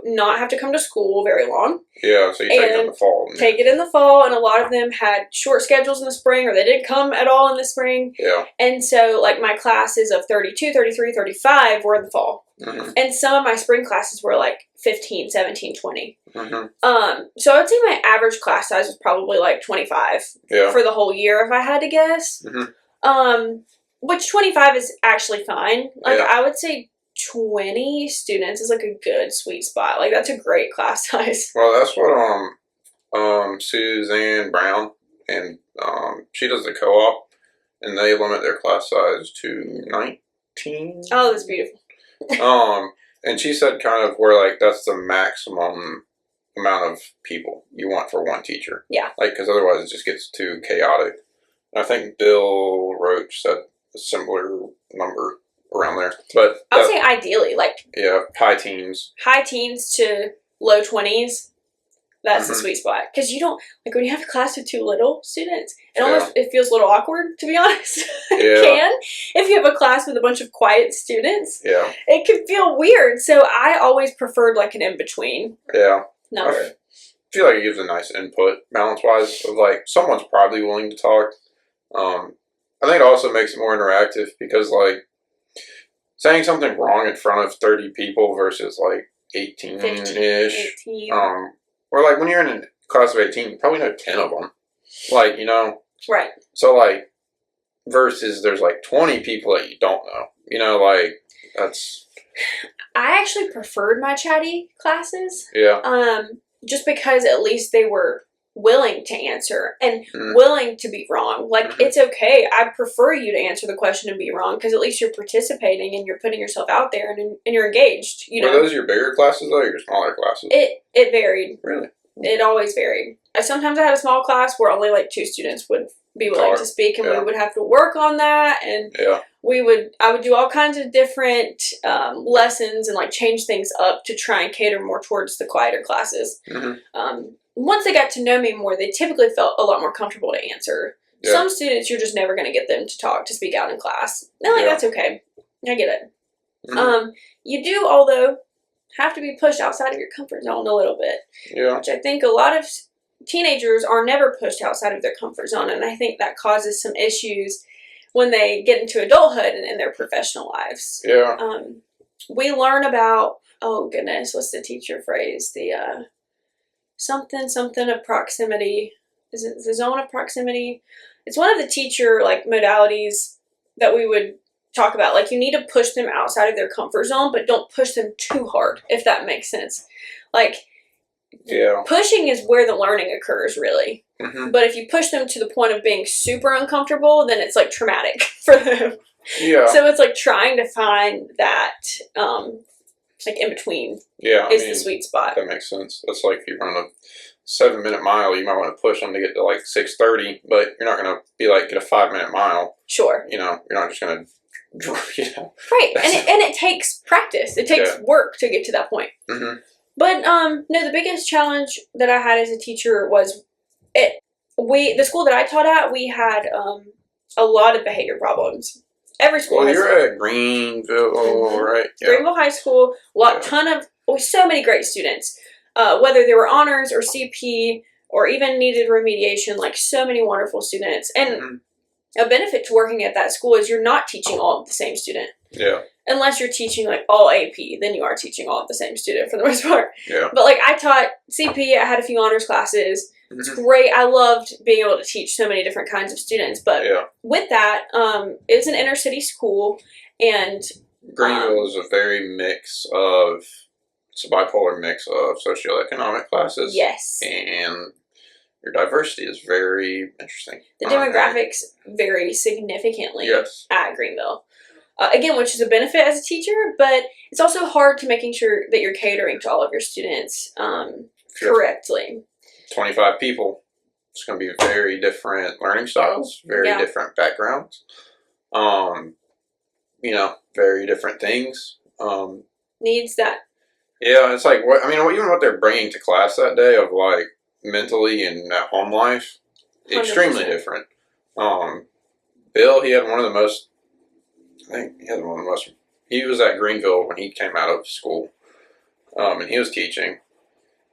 not have to come to school very long. Yeah, so you take it in the fall. Take it in the fall, and a lot of them had short schedules in the spring, or they didn't come at all in the spring. Yeah. And so, like, my classes of 32, 33, 35 were in the fall. And some of my spring classes were like 15, 17, 20. So I would say my average class size was probably like 25 for the whole year if I had to guess. which 25 is actually fine. Like, Yeah. I would say 20 students is like a good sweet spot. Like, that's a great class size. Well, that's what Suzanne Brown, and she does the co-op, and they limit their class size to 19. Oh, that's beautiful. And she said kind of where like that's the maximum amount of people you want for one teacher. Yeah. Like, because otherwise it just gets too chaotic. And I think Bill Roach said a similar number around there. But I would say ideally, like, yeah, high teens to low 20s. That's the sweet spot. Because you don't, like, when you have a class with too little students, it feels a little awkward, to be honest. Yeah. It can. If you have a class with a bunch of quiet students, yeah, it can feel weird. So I always preferred, like, an in-between number. I feel like it gives a nice input, balance-wise, of, like, someone's probably willing to talk. I think it also makes it more interactive because, like, saying something wrong in front of 30 people versus, like, 18-ish. 18. Or, like, when you're in a class of 18, you probably know 10 of them. Like, you know? Right. So, like, versus there's, like, 20 people that you don't know. You know, like, that's... I actually preferred my chatty classes. Yeah. Just because at least they were willing to answer and willing to be wrong. Like, it's okay. I prefer you to answer the question and be wrong because at least you're participating and you're putting yourself out there and you're engaged. You know? Were those your bigger classes, though, or your smaller classes? It varied. Really? It always varied. Sometimes I had a small class where only, like, 2 students would be willing to speak, and we would have to work on that, and I would do all kinds of different lessons and, like, change things up to try and cater more towards the quieter classes. Once they got to know me more, they typically felt a lot more comfortable to answer. Yeah. Some students, you're just never going to get them to speak out in class. And, like, that's okay. I get it. You do, although, have to be pushed outside of your comfort zone a little bit. Yeah. Which I think a lot of teenagers are never pushed outside of their comfort zone, and I think that causes some issues when they get into adulthood and in their professional lives. Yeah. We learn about, oh goodness, what's the teacher phrase? The something of proximity. Is it the zone of proximity? It's one of the teacher, like, modalities that we would talk about. Like, you need to push them outside of their comfort zone, but don't push them too hard, if that makes sense. Like, pushing is where the learning occurs, really. But if you push them to the point of being super uncomfortable, then it's, like, traumatic for them. Yeah. So it's, like, trying to find that, like, in between is the sweet spot. That makes sense. That's like if you run a 7-minute mile, you might want to push them to get to, like, 6:30, but you're not going to be like, get a 5-minute mile. Sure. You know, you're not just going to, Right. And it takes practice. It takes work to get to that point. But, no, the biggest challenge that I had as a teacher was the school that I taught at, we had a lot of behavior problems. Every school has. Well, you're at Greenville, right? Yeah. Greenville High School, so many great students. Whether they were honors or CP or even needed remediation, like, so many wonderful students. And a benefit to working at that school is you're not teaching all of the same student. Yeah. Unless you're teaching, like, all AP, then you are teaching all of the same student for the most part. Yeah. But, like, I taught CP, I had a few honors classes. It's great. I loved being able to teach so many different kinds of students. But with that, it's an inner city school, and Greenville is a bipolar mix of socioeconomic classes. Yes. And your diversity is very interesting. The demographics vary significantly at Greenville. Again, which is a benefit as a teacher, but it's also hard to making sure that you're catering to all of your students correctly. 25 people. It's going to be very different learning styles, very different backgrounds. Very different things. Needs that. Yeah, it's like even what they're bringing to class that day of, like, mentally and at home life, 100%. Extremely different. Bill, he had one of the most. He was at Greenville when he came out of school, and he was teaching.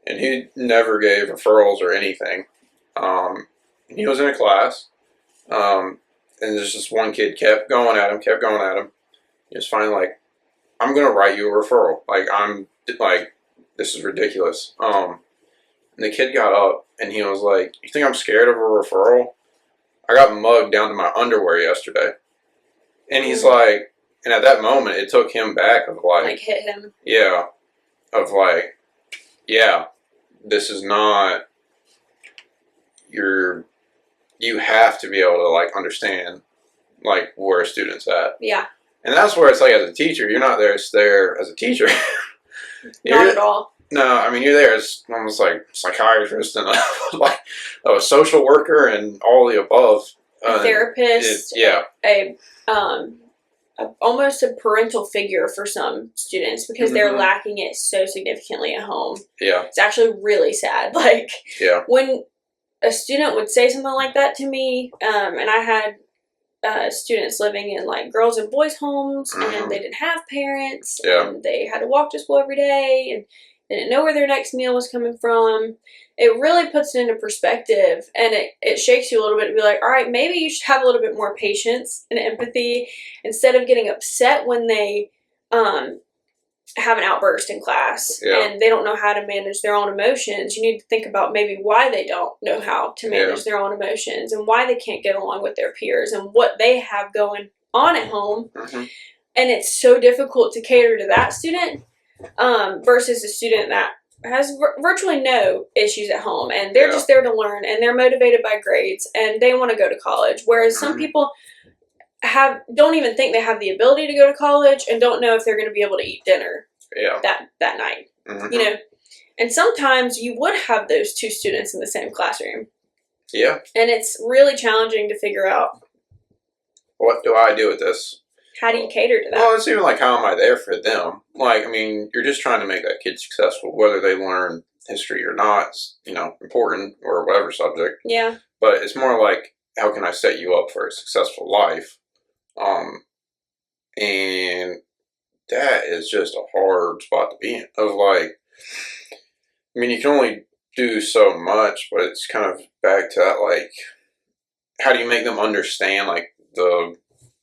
And he never gave referrals or anything. He was in a class, and there's this one kid kept going at him. He was finally like, I'm going to write you a referral. This is ridiculous. And the kid got up, and he was like, you think I'm scared of a referral? I got mugged down to my underwear yesterday. And he's like, and at that moment, it took him back of like hit him. Yeah, of like, yeah, this is not you have to be able to like understand like where a student's at. Yeah. And that's where it's like as a teacher, you're not there as a teacher. Not at all. No, I mean you're there as almost like psychiatrist and a social worker and all the above. A therapist. Almost a parental figure for some students because they're lacking it so significantly at home. Yeah. It's actually really sad. Like, when a student would say something like that to me, and I had students living in like girls and boys homes, and they didn't have parents, and they had to walk to school every day, and they didn't know where their next meal was coming from. It really puts it into perspective, and it shakes you a little bit to be like, all right, maybe you should have a little bit more patience and empathy instead of getting upset when they have an outburst in class and they don't know how to manage their own emotions. You need to think about maybe why they don't know how to manage their own emotions and why they can't get along with their peers and what they have going on at home. And it's so difficult to cater to that student versus a student that has virtually no issues at home and they're just there to learn and they're motivated by grades and they want to go to college. Whereas some people don't even think they have the ability to go to college and don't know if they're going to be able to eat dinner that night. You know, and sometimes you would have those two students in the same classroom. Yeah. And it's really challenging to figure out. What do I do with this? How do you cater to that? Well, it's even like, how am I there for them? Like, I mean, you're just trying to make that kid successful, whether they learn history or not, it's, you know, important or whatever subject. Yeah. But it's more like, how can I set you up for a successful life? And that is just a hard spot to be in. Of like, I mean, you can only do so much, but it's kind of back to that, like, how do you make them understand, like, the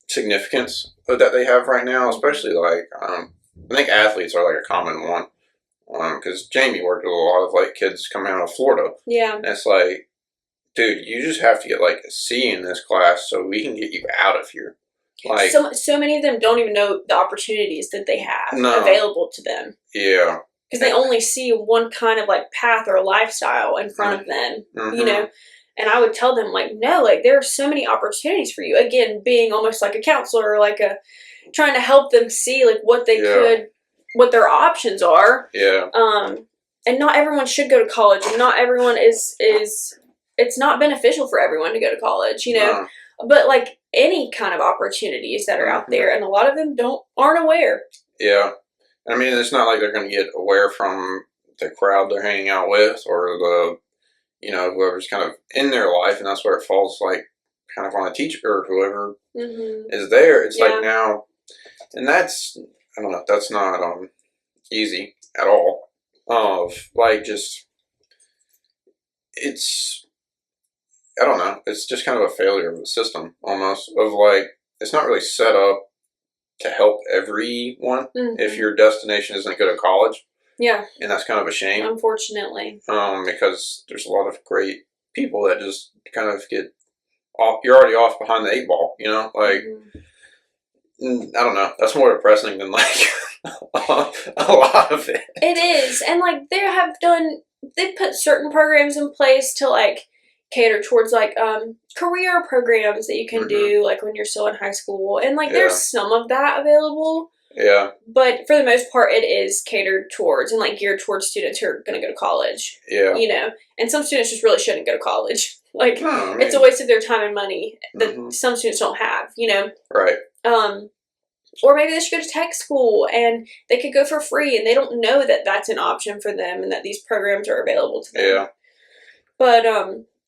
significance that they have right now, especially like I think athletes are like a common one because Jamie worked with a lot of like kids coming out of Florida. Yeah, and it's like, dude, you just have to get like a C in this class so we can get you out of here. Like, so many of them don't even know the opportunities that they have available to them. Yeah, because they only see one kind of like path or lifestyle in front of them. You know. And I would tell them, like, no, like, there are so many opportunities for you. Again, being almost like a counselor or like trying to help them see, like, what they what their options are. Yeah. And not everyone should go to college. And not everyone it's not beneficial for everyone to go to college, you know. But, like, any kind of opportunities that are out there. And a lot of them aren't aware. Yeah. I mean, it's not like they're going to get aware from the crowd they're hanging out with or you know, whoever's kind of in their life, and that's where it falls, like, kind of on a teacher or whoever is there. It's like now, and that's, I don't know, that's not easy at all. Like, just, it's, I don't know, it's just kind of a failure of the system, almost, of, like, it's not really set up to help everyone if your destination isn't go to college. Yeah. And that's kind of a shame. Unfortunately. Because there's a lot of great people that just kind of get off, you're already off behind the 8 ball, you know? Like, I don't know. That's more depressing than, like, a lot of it. It is. And, like, they put certain programs in place to, like, cater towards, like, career programs that you can do, like, when you're still in high school. And, like, there's some of that available. Yeah. But for the most part, it is catered towards and, like, geared towards students who are going to go to college. Yeah. You know? And some students just really shouldn't go to college. Like, it's a waste of their time and money that some students don't have, you know? Right. Or maybe they should go to tech school and they could go for free and they don't know that that's an option for them and that these programs are available to them. Yeah. But,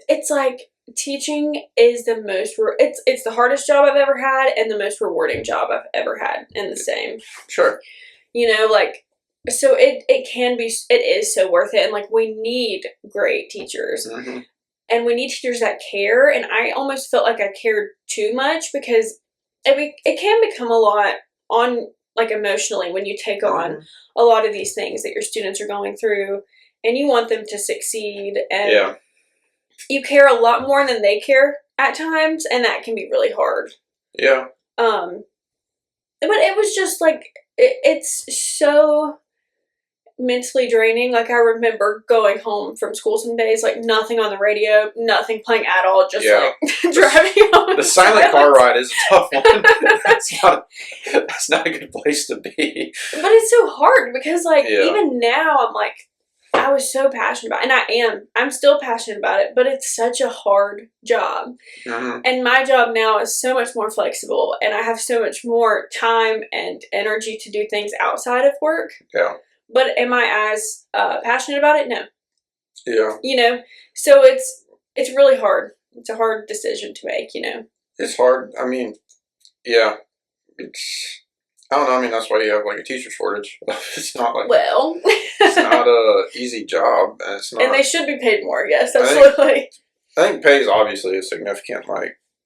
it's like, teaching is the most it's the hardest job I've ever had and the most rewarding job I've ever had in the same. Sure. You know, like, so it is so worth it, and like, we need great teachers. And we need teachers that care, and I almost felt like I cared too much because it can become a lot on, like, emotionally when you take on a lot of these things that your students are going through and you want them to succeed, and you care a lot more than they care at times, and that can be really hard. Yeah. But it was just like, it's so mentally draining. Like, I remember going home from school some days, like, nothing on the radio, nothing playing at all, just like driving home. The silent car ride is a tough one. That's not a good place to be. But it's so hard because, like, even now I'm like, I was so passionate about it, and I'm still passionate about it, but it's such a hard job. Mm-hmm. And my job now is so much more flexible, and I have so much more time and energy to do things outside of work. Yeah. But am I as passionate about it? No. Yeah. You know, so it's really hard. It's a hard decision to make, you know. It's hard. I mean, yeah. I don't know. I mean, that's why you have like a teacher shortage. It's not like it's not a easy job, and it's not. And they should be paid more. Yes, absolutely. I think pay is obviously a significant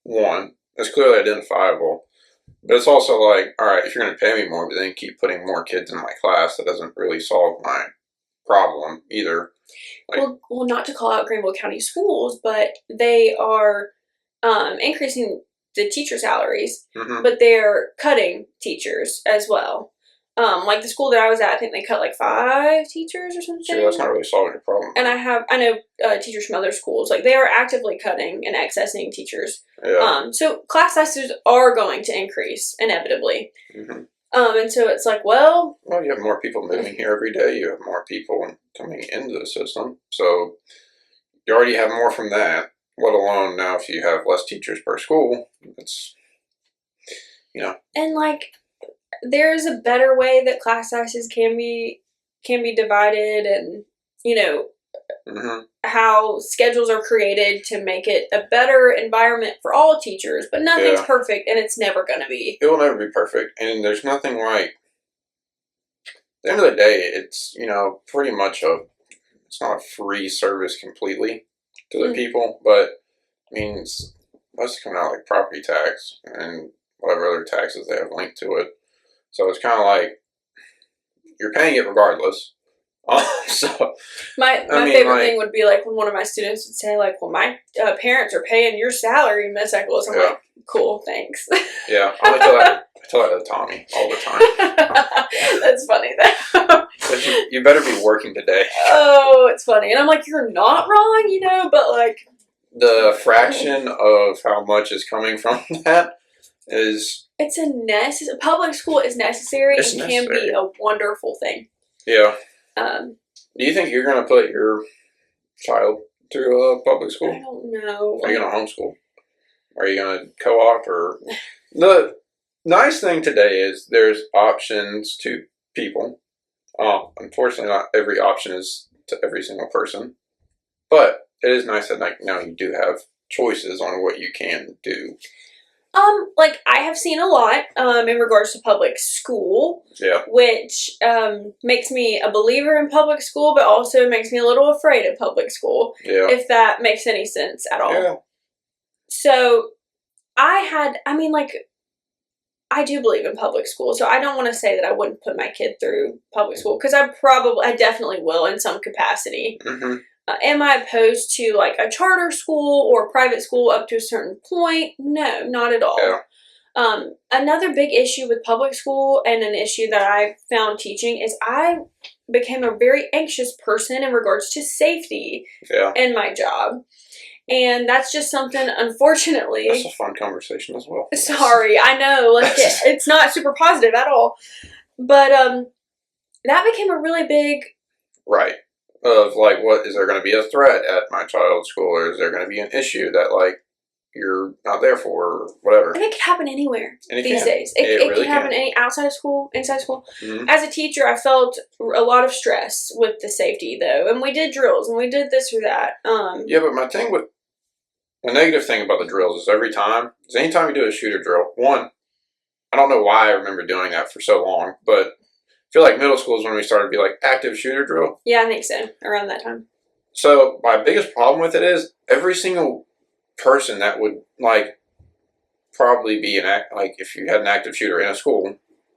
one. It's clearly identifiable, but it's also like, all right, if you're going to pay me more, but then keep putting more kids in my class, that doesn't really solve my problem either. Like, well, not to call out Greenville County schools, but they are increasing the teacher salaries, but they're cutting teachers as well. Like the school that I was at, I think they cut like 5 teachers or something. Sure, that's not really solving your problem. And I know teachers from other schools, like they are actively cutting and accessing teachers. Yeah. So class sizes are going to increase inevitably. And so it's like, well, you have more people moving here every day. You have more people coming into the system, so you already have more from that. Let alone now, if you have less teachers per school, it's, you know. And like, there's a better way that class sizes can be divided, and you know, how schedules are created to make it a better environment for all teachers. But nothing's perfect, and it's never going to be. It will never be perfect, and there's nothing like. At the end of the day, it's, you know, pretty much it's not a free service completely to the people, but I mean, it's mostly coming out like property tax and whatever other taxes they have linked to it. So it's kind of like you're paying it regardless. So my favorite thing would be like when one of my students would say like, "Well, my parents are paying your salary, Miss Echols." I'm like, "Cool, thanks." Yeah, I tell that to Tommy all the time. That's funny though. But you better be working today. Oh, it's funny, and I'm like, "You're not wrong, you know," but like the fraction of how much is coming from that is. It's a public school is necessary and can be a wonderful thing. Yeah. Do you think you're going to put your child through a public school? I don't know. Are you going to homeschool? Are you going to co-op? Or the nice thing today is there's options to people. Unfortunately, not every option is to every single person, but it is nice that now you do have choices on what you can do. Like I have seen a lot in regards to public school, which makes me a believer in public school, but also makes me a little afraid of public school, if that makes any sense at all. Yeah. So I do believe in public school, so I don't want to say that I wouldn't put my kid through public school, because I definitely will in some capacity. Am I opposed to like a charter school or private school up to a certain point? No, not at all. Yeah. Another big issue with public school, and an issue that I found teaching, is I became a very anxious person in regards to safety in my job. And that's just something, unfortunately. That's a fun conversation as well. Sorry, I know, like it's not super positive at all. But that became a really big of like, what is there going to be a threat at my child's school, or is there going to be an issue that like you're not there for, or whatever? And it could happen anywhere these days. It really can happen outside of school, inside school. As a teacher, I felt a lot of stress with the safety though, and we did drills and we did this or that. Yeah, but my thing with the negative thing about the drills is anytime you do a shooter drill, one, I don't know why I remember doing that for so long, but I feel like middle school is when we started to be like active shooter drill. Yeah, I think so. Around that time. So my biggest problem with it is every single person that would like probably be if you had an active shooter in a school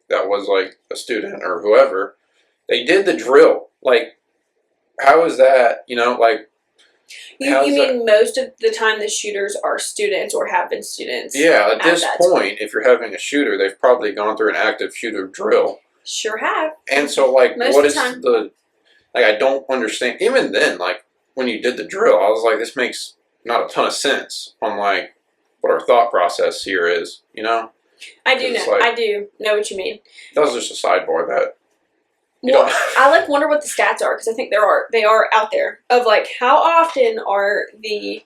that was like a student or whoever, they did the drill. Like, how is that? You know, like You mean most of the time the shooters are students or have been students? Yeah, at this point, if you're having a shooter, they've probably gone through an active shooter drill. Sure have. And so, like, what is the... Like, I don't understand. Even then, like, when you did the drill, I was like, this makes not a ton of sense on, like, what our thought process here is, you know? I do know. Like, I do know what you mean. That was just a sidebar that... Well, I like wonder what the stats are, because I think they are out there of like how often are the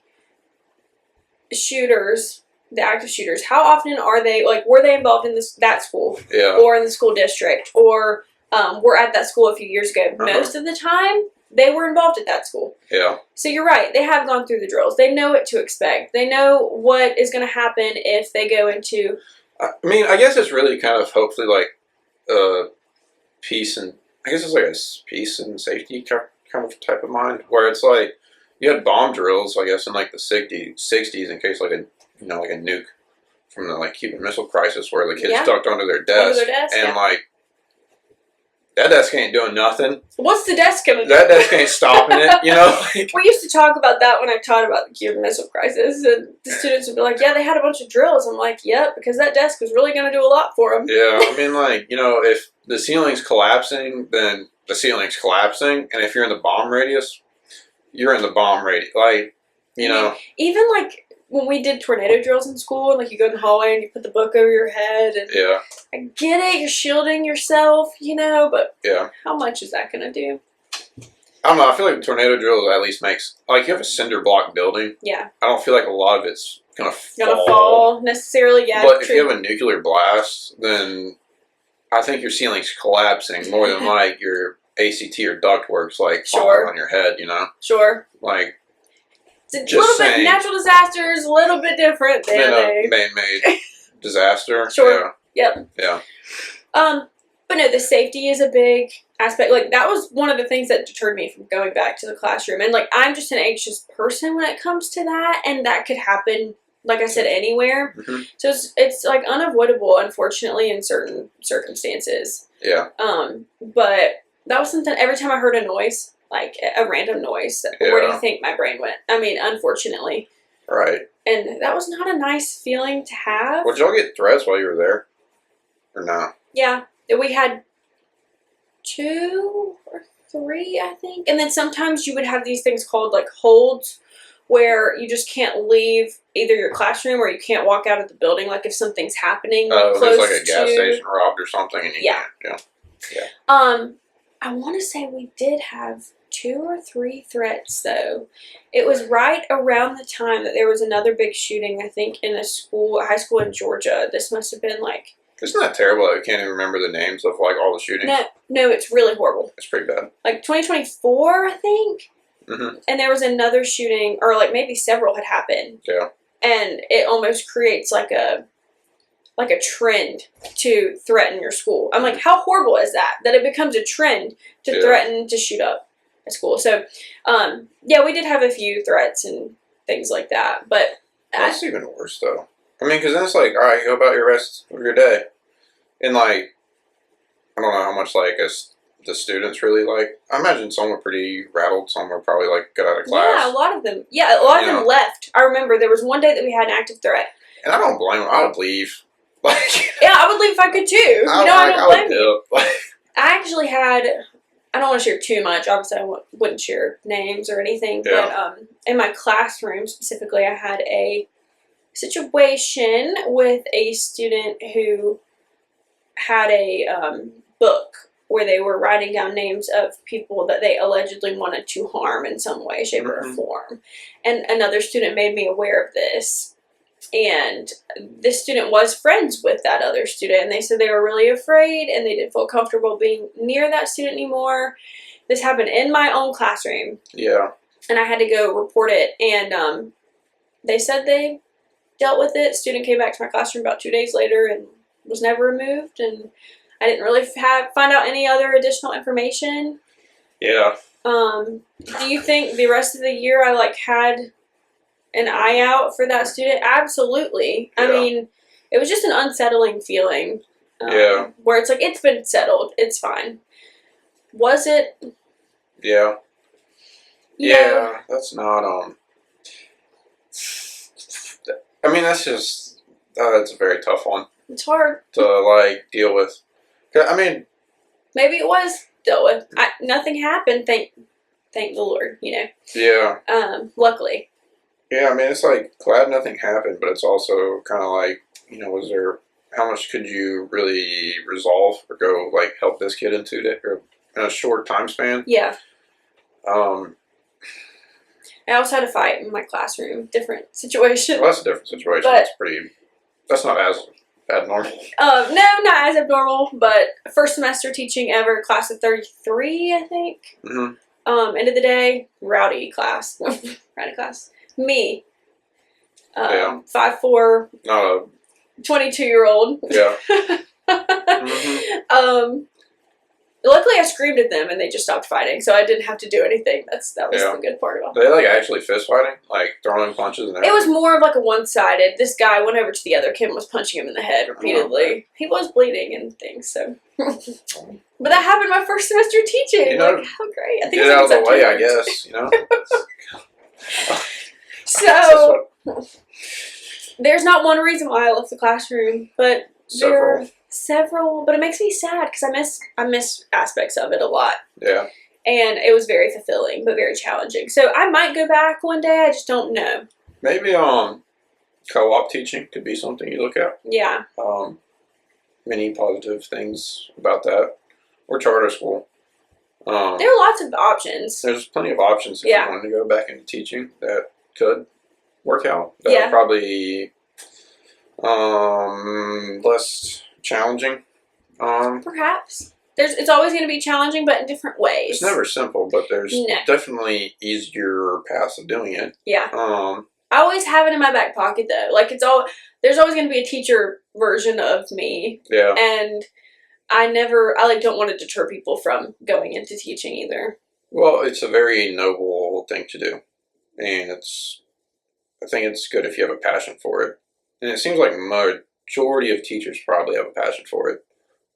shooters, the active shooters, how often are they, like, were they involved in that school, or in the school district, or were at that school a few years ago? Most of the time they were involved at that school. Yeah. So you're right, they have gone through the drills. They know what to expect. They know what is going to happen if they go into... I mean, I guess it's really kind of hopefully like peace and... I guess it's like a peace and safety kind of type of mind, where it's like you had bomb drills, I guess, in like the 60s in case like a like a nuke from the like Cuban Missile Crisis, where the kids ducked under their desk, and like that desk ain't doing nothing. What's the desk gonna do? That desk ain't stopping it, you know. Like, we used to talk about that when I taught about the Cuban Missile Crisis, and the students would be like, "Yeah, they had a bunch of drills." I'm like, "Yep," because that desk was really gonna do a lot for them. Yeah, I mean, like, if the ceiling's collapsing, then the ceiling's collapsing, and if you're in the bomb radius, you're in the bomb radius. Like, even like when we did tornado drills in school, and like you go in the hallway and you put the book over your head, and I get it, you're shielding yourself, but how much is that gonna do? I don't know. I feel like tornado drills at least makes, like, you have a cinder block building. Yeah. I don't feel like a lot of it's gonna fall necessarily. Yeah. But if you have a nuclear blast, then I think your ceiling's collapsing more than like your ACT or ductwork's like falling on your head. Sure. Like. It's a little bit natural disasters, a little bit different than a man-made disaster. Sure. Yeah. Yep. Yeah. But no, the safety is a big aspect. Like, that was one of the things that deterred me from going back to the classroom. And like, I'm just an anxious person when it comes to that, and that could happen, like I said, anywhere. Mm-hmm. So it's like unavoidable, unfortunately, in certain circumstances. Yeah. But that was something. Every time I heard a noise, like a random noise, where do you think my brain went? I mean, unfortunately. Right. And that was not a nice feeling to have. Would y'all get threats while you were there? Or not? Yeah. We had 2 or 3, I think. And then sometimes you would have these things called like holds, where you just can't leave either your classroom or you can't walk out of the building. Like if something's happening close there's like a gas station robbed or something, and you can't. Yeah. I want to say we did have 2 or 3 threats, though. It was right around the time that there was another big shooting, I think, in a high school in Georgia. This must have been like... Isn't that terrible that we can't even remember the names of like all the shootings? No, it's really horrible. It's pretty bad. Like 2024, I think. Mm-hmm. And there was another shooting, or like maybe several had happened. Yeah. And it almost creates like a trend to threaten your school. I'm like, how horrible is that? That it becomes a trend to threaten to shoot up a school. So, we did have a few threats and things like that. But that's even worse, though. I mean, because then it's like, all right, go about your rest of your day. And like, I don't know how much like the students really like. I imagine some were pretty rattled. Some were probably like got out of class. Yeah, a lot of them. Yeah, a lot of them left. I remember there was one day that we had an active threat. And I don't blame them. I would leave. Like, yeah, I would leave if I could too. I don't blame you. I actually had, I don't want to share too much. Obviously, I wouldn't share names or anything. Yeah. But in my classroom specifically, I had a situation with a student who had a book where they were writing down names of people that they allegedly wanted to harm in some way, shape, or form. And another student made me aware of this. And this student was friends with that other student, and they said they were really afraid and they didn't feel comfortable being near that student anymore. This happened in my own classroom. Yeah. And I had to go report it, and they said they dealt with it. Student came back to my classroom about 2 days later and was never removed, and I didn't really find out any other additional information. Yeah. Do you think the rest of the year I had an eye out for that student? Absolutely. Yeah. I mean, it was just an unsettling feeling. Where it's like, it's been settled. It's fine. Was it? Yeah. Yeah, that's not I mean, that's just that's a very tough one. It's hard to like deal with. I mean, maybe it was dealt with. Nothing happened. Thank the Lord. Yeah. Luckily. Yeah, I mean, it's like glad nothing happened, but it's also kind of like, was there? How much could you really resolve or go like help this kid in 2 days or in a short time span? Yeah. Um, I also had a fight in my classroom. Different situation. Well, that's a different situation. That's not as abnormal. No, not as abnormal, but first semester teaching ever, class of 33, I think. Mm-hmm. End of the day, rowdy class. Rowdy class. Me. 5'4", 22-year-old. Yeah. Mm-hmm. Luckily, I screamed at them and they just stopped fighting, so I didn't have to do anything. That was the good part about it. They like actually fist fighting, like throwing punches and everything. It was more of like a one-sided. This guy went over to the other kid and was punching him in the head repeatedly. Oh, okay. He was bleeding and things, so. But that happened my first semester teaching. How great! I think get it out of the way, I guess. So there's not one reason why I left the classroom, but there are several. But it makes me sad because I miss aspects of it a lot. Yeah. And it was very fulfilling, but very challenging. So I might go back one day. I just don't know. Maybe co-op teaching could be something you look at. Yeah. Many positive things about that, or charter school. There are lots of options. There's plenty of options if you wanted to go back into teaching that could work out. That probably less challenging. Perhaps. It's always going to be challenging, but in different ways. It's never simple, but there's definitely easier paths of doing it. Yeah. I always have it in my back pocket, though. Like, there's always going to be a teacher version of me. Yeah. And I don't want to deter people from going into teaching either. Well, it's a very noble thing to do. And I think it's good if you have a passion for it. And it seems like majority of teachers probably have a passion for it.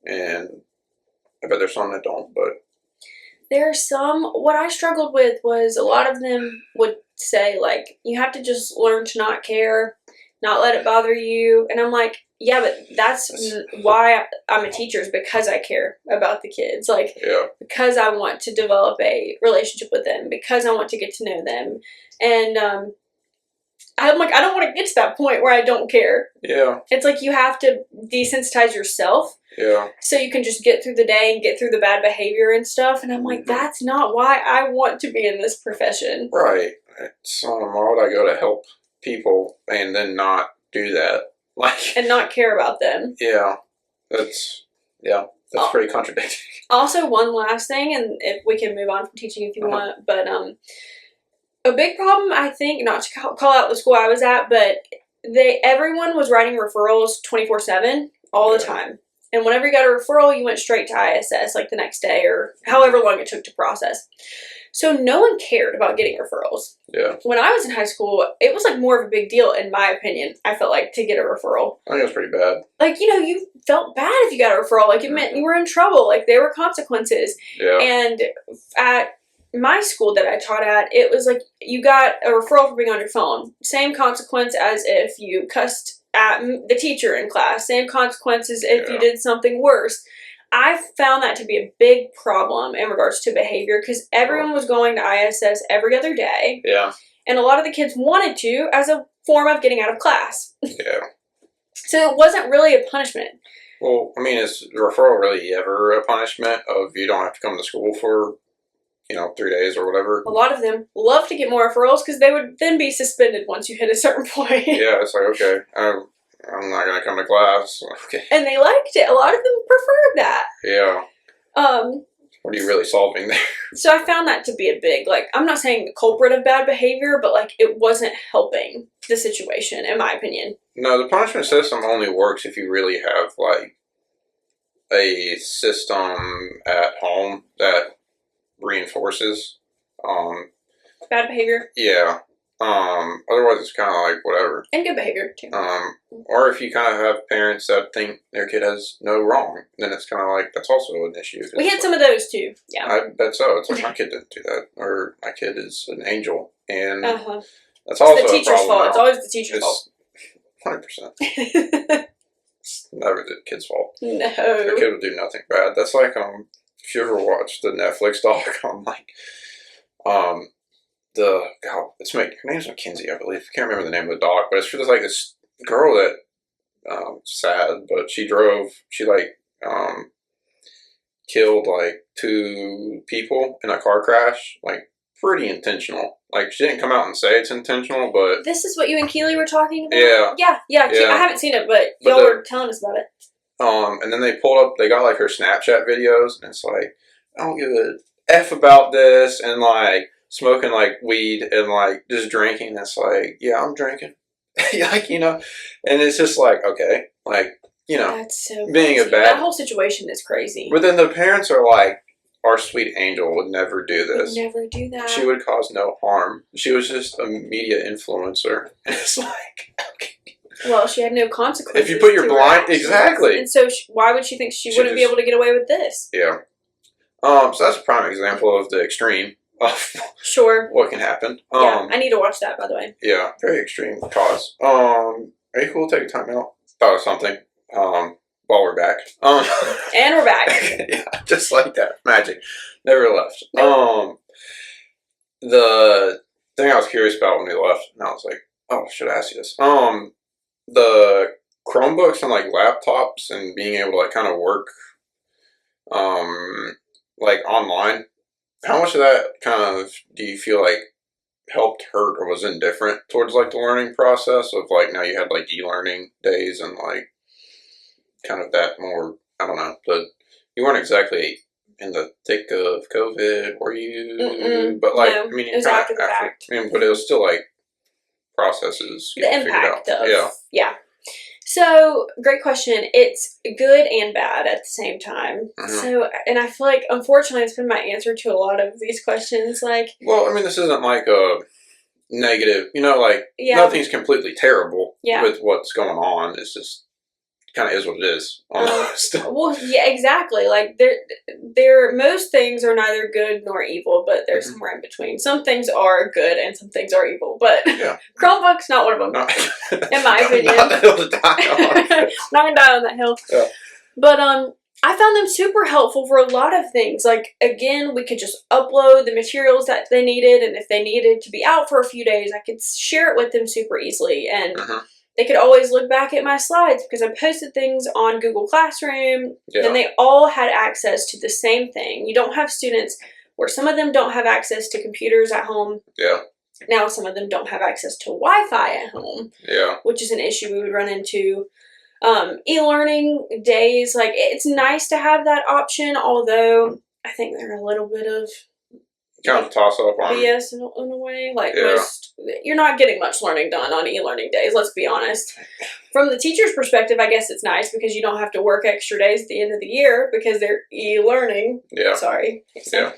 And I bet there's some that don't, but. There are some. What I struggled with was a lot of them would say, like, you have to just learn to not care, not let it bother you. And I'm like, yeah, but that's why I'm a teacher, is because I care about the kids. Like, because I want to develop a relationship with them, because I want to get to know them. And I'm like, I don't want to get to that point where I don't care. Yeah. It's like you have to desensitize yourself. Yeah. So you can just get through the day and get through the bad behavior and stuff. And I'm like, that's not why I want to be in this profession. Right. So why would I go to help people and then not do that? And not care about them. Yeah. That's pretty contradicting. Also, one last thing, and if we can move on from teaching if you want, but a big problem, I think, not to call out the school I was at, but everyone was writing referrals 24/7 all the time. And whenever you got a referral, you went straight to ISS, like the next day or however long it took to process. So no one cared about getting referrals. Yeah. When I was in high school, it was like more of a big deal, in my opinion, I felt like, to get a referral. I think it was pretty bad. Like, you felt bad if you got a referral. Like, it meant you were in trouble. Like, there were consequences. Yeah. And at my school that I taught at, it was like you got a referral for being on your phone. Same consequence as if you cussed at the teacher in class. Same consequences if you did something worse. I found that to be a big problem in regards to behavior because everyone was going to ISS every other day. Yeah. And a lot of the kids wanted to as a form of getting out of class. Yeah. So it wasn't really a punishment. Well, I mean, is referral really ever a punishment of you don't have to come to school for 3 days or whatever? A lot of them love to get more referrals because they would then be suspended once you hit a certain point. Yeah, it's like, okay, I'm not going to come to class. Okay. And they liked it. A lot of them preferred that. Yeah. What are you really solving there? So I found that to be a big, I'm not saying the culprit of bad behavior, but, it wasn't helping the situation, in my opinion. No, the punishment system only works if you really have, a system at home that reinforces bad behavior. Yeah, Otherwise, it's kind of like whatever. And good behavior, too. Or if you kind of have parents that think their kid has no wrong, then it's kind of like, that's also an issue. We had some of those, too. Yeah. I bet so. It's like, my kid didn't do that. Or my kid is an angel. And that's it's also the teacher's fault. It's always the teacher's fault. 100%. It's never the kid's fault. No. Their kid would do nothing bad. That's like, if you ever watched the Netflix doc on, like, her name's Mackenzie, I believe. I can't remember the name of the doc, but it's for this girl that, sad, but she killed, like, 2 people in a car crash, like, pretty intentional. Like, she didn't come out and say it's intentional, but... This is what you and Keely were talking about? Yeah. Yeah. I haven't seen it, but y'all were telling us about it. And then they got, like, her Snapchat videos, and it's like, I don't give a F about this, and, like, smoking, like, weed, and, like, just drinking. It's like, yeah, I'm drinking. Like, you know, and it's just like, okay, like, you know, that's so being crazy. a bad... That whole situation is crazy. But then the parents are like, our sweet angel would never do this. Would never do that. She would cause no harm. She was just a media influencer. And it's like, okay. Well, she had no consequences. If you put your blind... Exactly. And so why would she think she wouldn't be able to get away with this? Yeah. So that's a prime example of the extreme of what can happen. Yeah, I need to watch that, by the way. Yeah, very extreme cause. Are you cool to take a time out? Thought of something. While we're back. And we're back. Yeah, just like that. Magic. Never left. Nope. The thing I was curious about when we left, and I was like, oh, I should ask you this. The Chromebooks and, like, laptops and being able to, like, kind of work, like, online, how much of that kind of do you feel like helped, hurt, or was indifferent towards, like, the learning process of, like, now you had, like, e-learning days and, like, kind of that more, I don't know, you weren't exactly in the thick of COVID, were you? Mm-mm. But, like, No, I mean, it was after the fact. I mean, but it was still, like, processes. The impact of, yeah. So, great question. It's good and bad at the same time. Mm-hmm. So, and I feel like, unfortunately, it's been my answer to a lot of these questions. Like, well, I mean, this isn't like a negative, you know, like, nothing's completely terrible with what's going on. It's just kind of is what it is. Well, yeah, exactly. Like, most things are neither good nor evil, but there's somewhere in between. Some things are good and some things are evil, but Chromebooks, not one of them, in my opinion. Not the hill to die on. Not gonna die on that hill. Yeah. But I found them super helpful for a lot of things. Like, again, we could just upload the materials that they needed, and if they needed to be out for a few days, I could share it with them super easily, and they could always look back at my slides because I posted things on Google Classroom, and they all had access to the same thing. You don't have students where some of them don't have access to computers at home. Yeah. Now some of them don't have access to Wi-Fi at home. Yeah. Which is an issue we would run into. E-learning days, like, it's nice to have that option, although I think they're a little bit of kind of toss up on BS in a way. Like, you're not getting much learning done on e-learning days, let's be honest. From the teacher's perspective, I guess it's nice because you don't have to work extra days at the end of the year because they're e-learning. Yeah. Sorry. Yeah.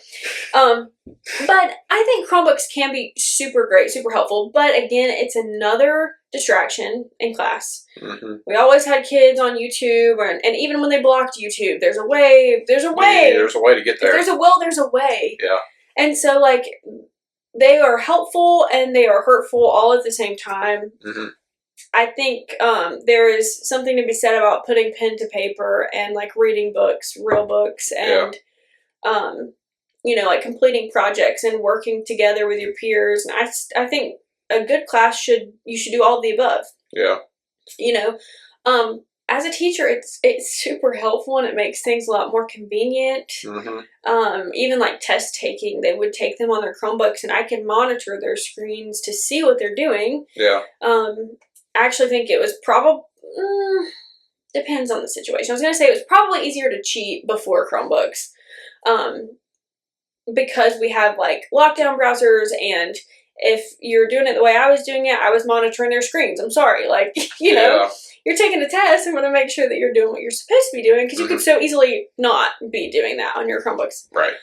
But I think Chromebooks can be super great, super helpful. But again, it's another distraction in class. Mm-hmm. We always had kids on YouTube, and even when they blocked YouTube, there's a way. There's a way. Yeah, there's a way to get there. If there's a will, there's a way. Yeah. And so, like, they are helpful and they are hurtful all at the same time. Mm-hmm. I think there is something to be said about putting pen to paper and, like, reading books, real books, and, you know, like, completing projects and working together with your peers. And I think a good class you should do all of the above. Yeah. You know, as a teacher, it's super helpful and it makes things a lot more convenient. Mm-hmm. Even like test taking, they would take them on their Chromebooks and I can monitor their screens to see what they're doing. Yeah. I actually think it was probably, depends on the situation. I was going to say it was probably easier to cheat before Chromebooks. Because we have like lockdown browsers, and if you're doing it the way I was doing it, I was monitoring their screens. I'm sorry. Like, you know, you're taking a test. I'm going to make sure that you're doing what you're supposed to be doing, because you could so easily not be doing that on your Chromebooks. Right.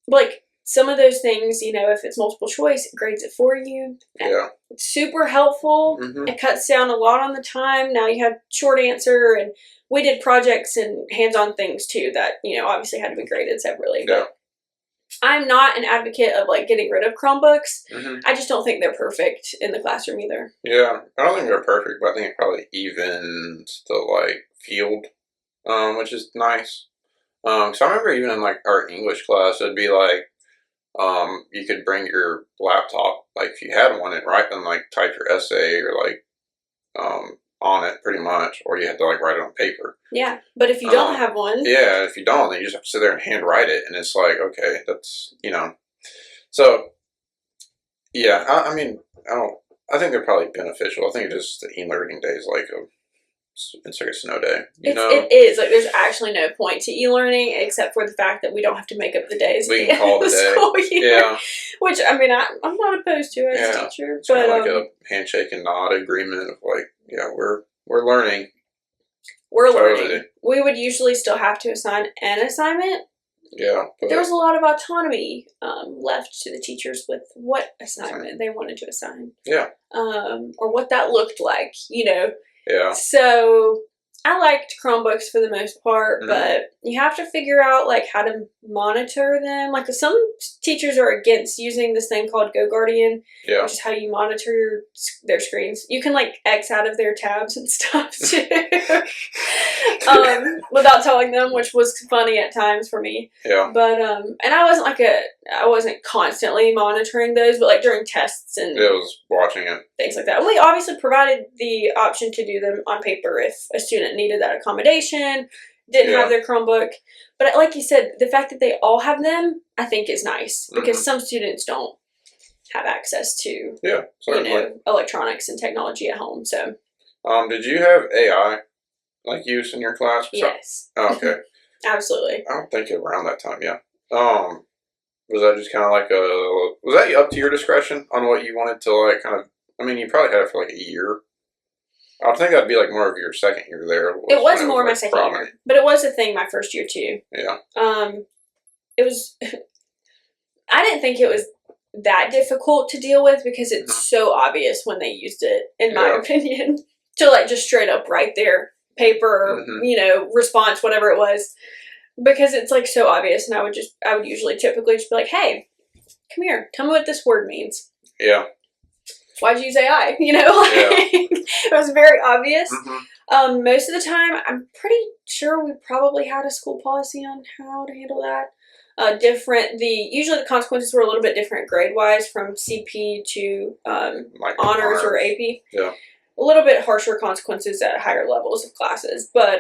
Like, some of those things, you know, if it's multiple choice, it grades it for you. Yeah. It's super helpful. Mm-hmm. It cuts down a lot on the time. Now you have short answer, and we did projects and hands-on things too that, you know, obviously had to be graded separately. Yeah. But I'm not an advocate of like getting rid of Chromebooks. Mm-hmm. I just don't think they're perfect in the classroom either. Yeah, I don't think they're perfect, but I think it probably evens the like field, which is nice. So I remember even in like our English class, it'd be like, you could bring your laptop, like if you had one, and write and like type your essay or like, on it pretty much, or you had to like write it on paper. Yeah, but if you don't have one, yeah, if you don't, then you just have to sit there and hand write it, and it's like, okay, that's, you know, so yeah, I mean, I think they're probably beneficial. I think it's just the e-learning day is like it's like a snow day, you know? It is. Like, there's actually no point to e-learning except for the fact that we don't have to make up the days. We can call the day. Yeah. Which, I mean, I'm not opposed to as a teacher. It's kind of like a handshake and nod agreement of like, yeah, we're learning. We're learning. We would usually still have to assign an assignment. Yeah. There was a lot of autonomy left to the teachers with what assignment they wanted to assign. Yeah. Or what that looked like, you know. Yeah. So I liked Chromebooks for the most part, but you have to figure out like how to monitor them. Like some teachers are against using this thing called GoGuardian, which is how you monitor their screens. You can like X out of their tabs and stuff too, without telling them, which was funny at times for me. Yeah. But and I wasn't constantly monitoring those, but like during tests and I was watching it, things like that. And we obviously provided the option to do them on paper if a student needed that accommodation, didn't have their Chromebook. But like you said, the fact that they all have them, I think is nice because some students don't have access to, you know, electronics and technology at home. So, did you have AI like use in your class? Yes. Oh, okay. Absolutely. I don't think around that time. Yeah. Was that just kind of like was that up to your discretion on what you wanted to like kind of? I mean, you probably had it for like a year. I think that'd be like more of your second year there. It was more my second year, but it was a thing my first year too. Yeah. It was. I didn't think it was that difficult to deal with because it's so obvious when they used it, in my opinion, to like just straight up write their paper, you know, response, whatever it was, because it's like so obvious. And I would usually typically just be like, hey, come here, tell me what this word means. Yeah. Why'd you use AI? You know, like, it was very obvious. Most of the time, I'm pretty sure we probably had a school policy on how to handle that. Usually the consequences were a little bit different grade-wise from CP to like honors or AP. Yeah. A little bit harsher consequences at higher levels of classes, but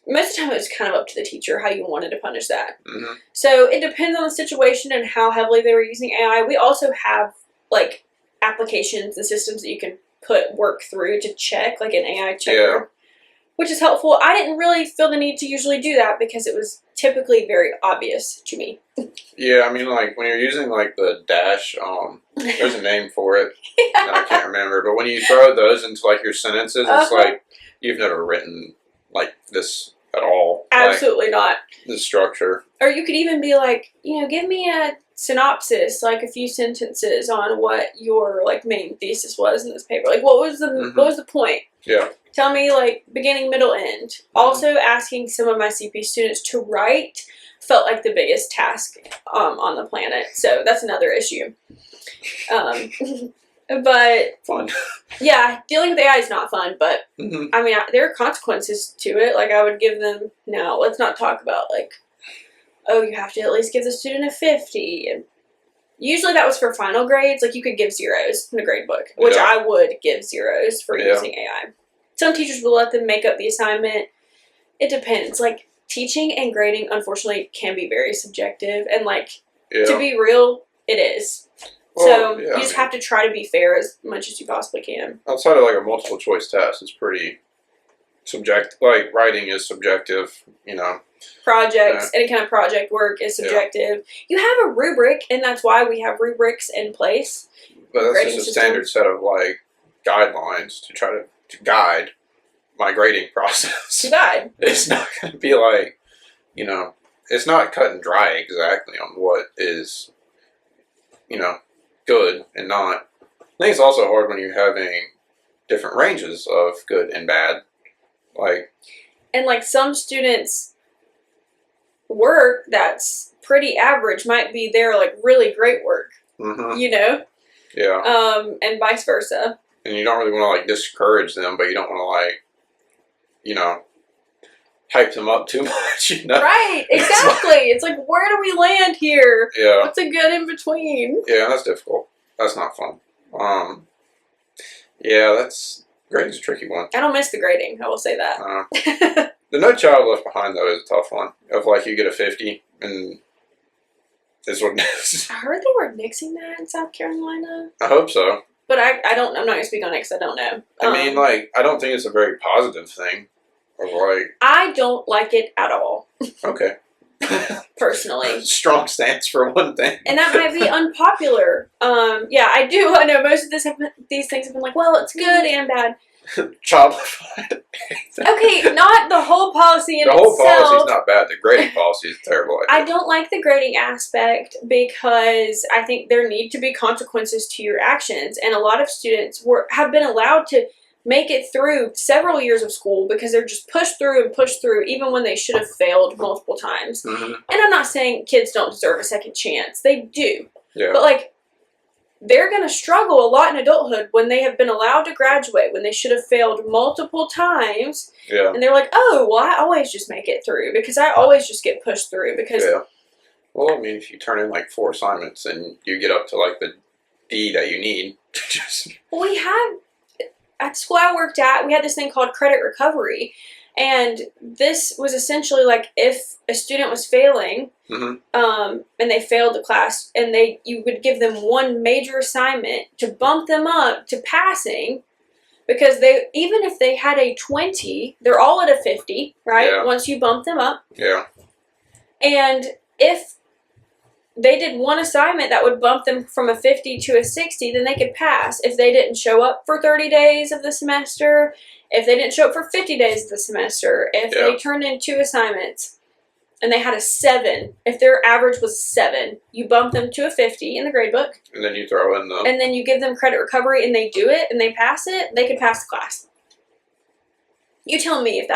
most of the time it was kind of up to the teacher how you wanted to punish that. So it depends on the situation and how heavily they were using AI. We also have like applications and systems that you can work through to check, like an AI checker, which is helpful. I didn't really feel the need to usually do that because it was typically very obvious to me. Yeah, I mean, like when you're using like the dash, there's a name for it. I can't remember, but when you throw those into like your sentences, it's like you've never written like this at all. Absolutely not. The structure. Or you could even be like, you know, give me a synopsis, like a few sentences on what your like main thesis was in this paper. Like, what was the point? Yeah. Tell me like beginning, middle, end. Also, asking some of my CP students to write felt like the biggest task on the planet. So that's another issue. But fun. Yeah, dealing with AI is not fun, but I mean, there are consequences to it. Like I would give them, no, let's not talk about like, oh, you have to at least give the student a 50. And usually that was for final grades. Like you could give zeros in a grade book, which I would give zeros for using AI. Some teachers will let them make up the assignment. It depends. Like teaching and grading, unfortunately, can be very subjective. And like, to be real, it is. Well, so you just have to try to be fair as much as you possibly can. Outside of like a multiple choice test, it's pretty subjective. Like writing is subjective, you know. Projects, any kind of project work is subjective. You have a rubric, and that's why we have rubrics in place. But that's just a standard set of like guidelines to try to guide my grading process. To guide. It's not going to be like, you know, it's not cut and dry exactly on what is, good and not. I think it's also hard when you're having different ranges of good and bad. And some students' work that's pretty average might be their really great work. Mm-hmm. Yeah. And vice versa. And you don't really want to discourage them, but you don't want to hype them up too much. Right. Exactly. It's where do we land here? Yeah. What's a good in between? Yeah, that's difficult. That's not fun. Yeah, grading's a tricky one. I don't miss the grading. I will say that. The No Child Left Behind, though, is a tough one. Of you get a 50, and it's what it is. I heard they were nixing that in South Carolina. I hope so. But I'm not going to speak on it because I don't know. I mean, I don't think it's a very positive thing. I don't like it at all. Okay. Personally. Strong stance for one thing. And that might be unpopular. Yeah, I do. I know most of these things have been well, it's good and bad. Child Left Behind. Okay, not the whole policy in itself. The whole policy's not bad. The grading policy is terrible. I don't like the grading aspect because I think there need to be consequences to your actions. And a lot of students have been allowed to make it through several years of school because they're just pushed through even when they should have failed multiple times. Mm-hmm. And I'm not saying kids don't deserve a second chance. They do. Yeah. But they're going to struggle a lot in adulthood when they have been allowed to graduate, when they should have failed multiple times. Yeah. And they're oh, well, I always just make it through because I always just get pushed through because... Yeah. Well, I mean, if you turn in 4 assignments and you get up to the D that you need to just... Well, we had... At the school I worked at, we had this thing called credit recovery. And this was essentially if a student was failing, mm-hmm. And they failed the class, and you would give them one major assignment to bump them up to passing, because even if they had a 20, they're all at a 50, right? Yeah. Once you bump them up. Yeah. And if they did one assignment that would bump them from a 50 to a 60, then they could pass. If they didn't show up for 30 days of the semester, if they didn't show up for 50 days of the semester, if they turned in 2 assignments and they had a 7, if their average was 7, you bump them to a 50 in the grade book. And then you throw in and then you give them credit recovery and they do it and they pass it, they can pass the class. You tell me if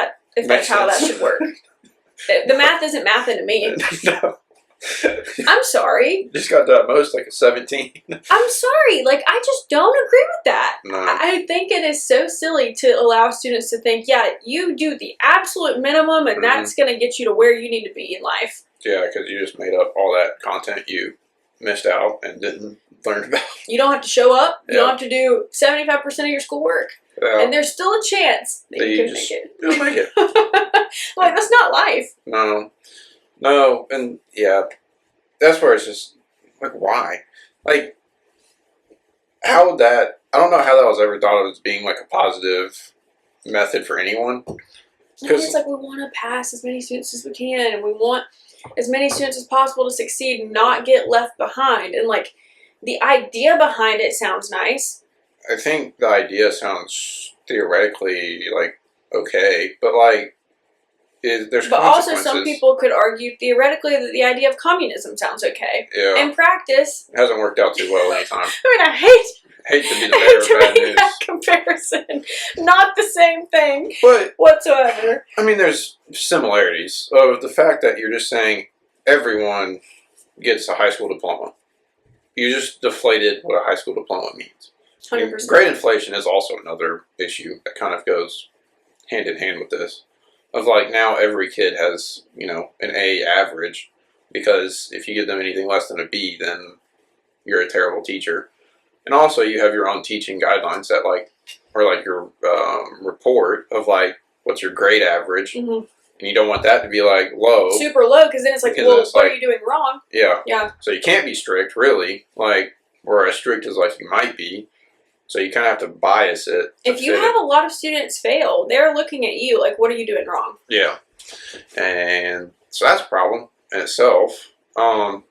that's how that should work. The math isn't mathing to me. No. I'm sorry. You just got to at most a 17. I'm sorry. I just don't agree with that. No. I think it is so silly to allow students to think, yeah, you do the absolute minimum and that's going to get you to where you need to be in life. Yeah, because you just made up all that content you missed out and didn't learn about. You don't have to show up. You don't have to do 75% of your schoolwork. Yeah. And there's still a chance that you can make it. You'll make it. That's not life. No, and yeah, that's where it's just, why? How would that, I don't know how that was ever thought of as being a positive method for anyone. Because it's we want to pass as many students as we can, and we want as many students as possible to succeed and not get left behind. And the idea behind it sounds nice. I think the idea sounds theoretically okay, but there's but also some people could argue theoretically that the idea of communism sounds okay. Yeah. In practice, it hasn't worked out too well anytime. I hate to be the bearer of bad news. That comparison. Not the same thing, but whatsoever. I mean, there's similarities of the fact that you're just saying everyone gets a high school diploma. You just deflated what a high school diploma means. 100%. Grade inflation is also another issue that kind of goes hand in hand with this. Of now every kid has, an A average, because if you give them anything less than a B, then you're a terrible teacher. And also you have your own teaching guidelines that or your report of what's your grade average. Mm-hmm. And you don't want that to be low. Super low, because then it's what are you doing wrong? Yeah. Yeah. So you can't be strict, really, or as strict as you might be. So you kind of have to bias it. If you have a lot of students fail, they're looking at you what are you doing wrong? Yeah. And so that's a problem in itself. But,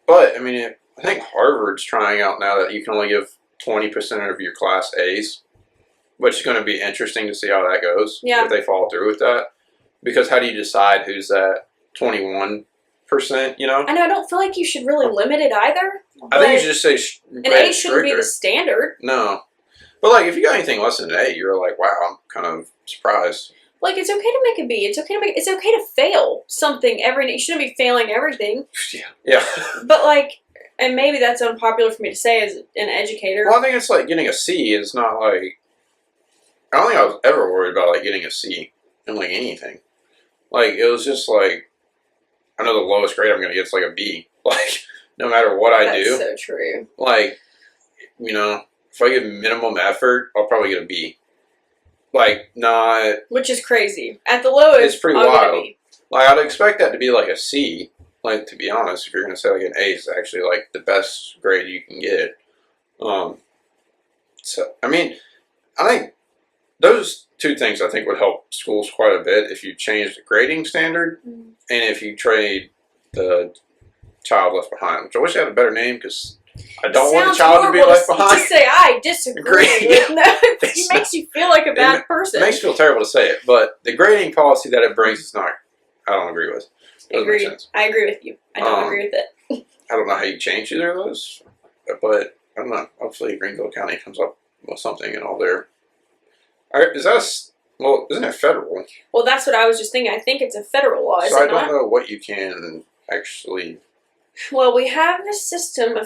I mean, I think Harvard's trying out now that you can only give 20% of your class A's, which is going to be interesting to see how that goes. Yeah. If they follow through with that. Because how do you decide who's that 21%, you know? I know, I don't feel like you should really limit it either. I think you should just say an A shouldn't be the standard. No. But, like, if you got anything less than an A, you're like, wow, I'm kind of surprised. Like, it's okay to make a B. It's okay to fail something every day. You shouldn't be failing everything. Yeah. But, like, and maybe that's unpopular for me to say as an educator. Well, I think it's like getting a C is not like... I don't think I was ever worried about, like, getting a C in, like, anything. Like, it was just like... I know the lowest grade I'm going to get is, like, a B. Like, no matter what I do. That's so true. Like, you know, if I give minimum effort, I'll probably get a B. Like, not... Which is crazy. At the lowest, it's pretty wild. Like, I'd expect that to be like a C. Like, to be honest, if you're going to say like an A is actually like the best grade you can get. So, I mean, I think those two things I think would help schools quite a bit if you change the grading standard and if you trade the child left behind, which I wish I had a better name because I don't want the child to be left behind. Just say I disagree. It makes you feel like a bad person. It makes you feel terrible to say it, but the grading policy that it brings is not. I don't agree with. Agreed. I agree with you. I don't agree with it. I don't know how you change either of those, but I don't know. Hopefully, Greenville County comes up with something in all their. Is that well? Isn't it federal? Well, that's what I was just thinking. I think it's a federal law. So I don't know what you can actually. Well, we have a system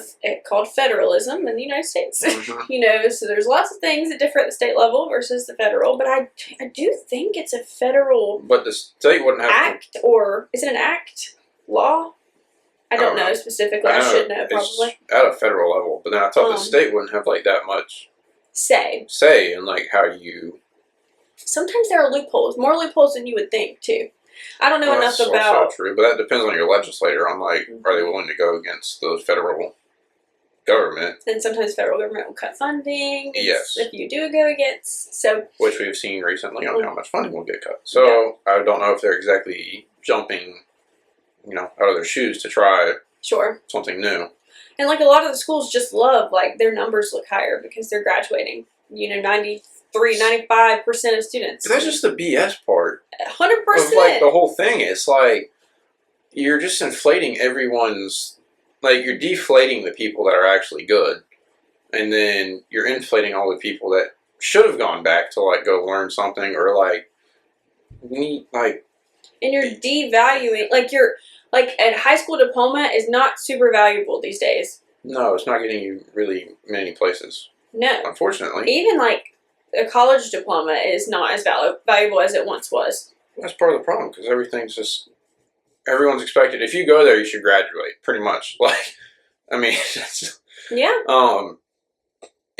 called federalism in the United States. You know, so there's lots of things that differ at the state level versus the federal. But I do think it's a federal. But the state wouldn't have act, or is it an act law? I don't know specifically. I should know probably at a federal level. But then I thought the state wouldn't have like that much say in like how you. Sometimes there are loopholes, more loopholes than you would think too. I don't know enough about. That's also true, but that depends on your legislator. On like, are they willing to go against the federal government? And sometimes federal government will cut funding. Yes, if you do go against, so which we've seen recently on how much funding will get cut. So I don't know if they're exactly jumping, you know, out of their shoes to try something new. And like a lot of the schools just love like their numbers look higher because they're graduating. You know, 95% of students. But that's just the BS part. 100%. Of like the whole thing. It's like you're just inflating everyone's. Like you're deflating the people that are actually good, and then you're inflating all the people that should have gone back to like go learn something or like need like. And you're devaluing like a high school diploma is not super valuable these days. No, it's not getting you really many places. No. Unfortunately. Even like a college diploma is not as valuable as it once was. That's part of the problem because everyone's expected. If you go there, you should graduate. Pretty much. Like, I mean, yeah.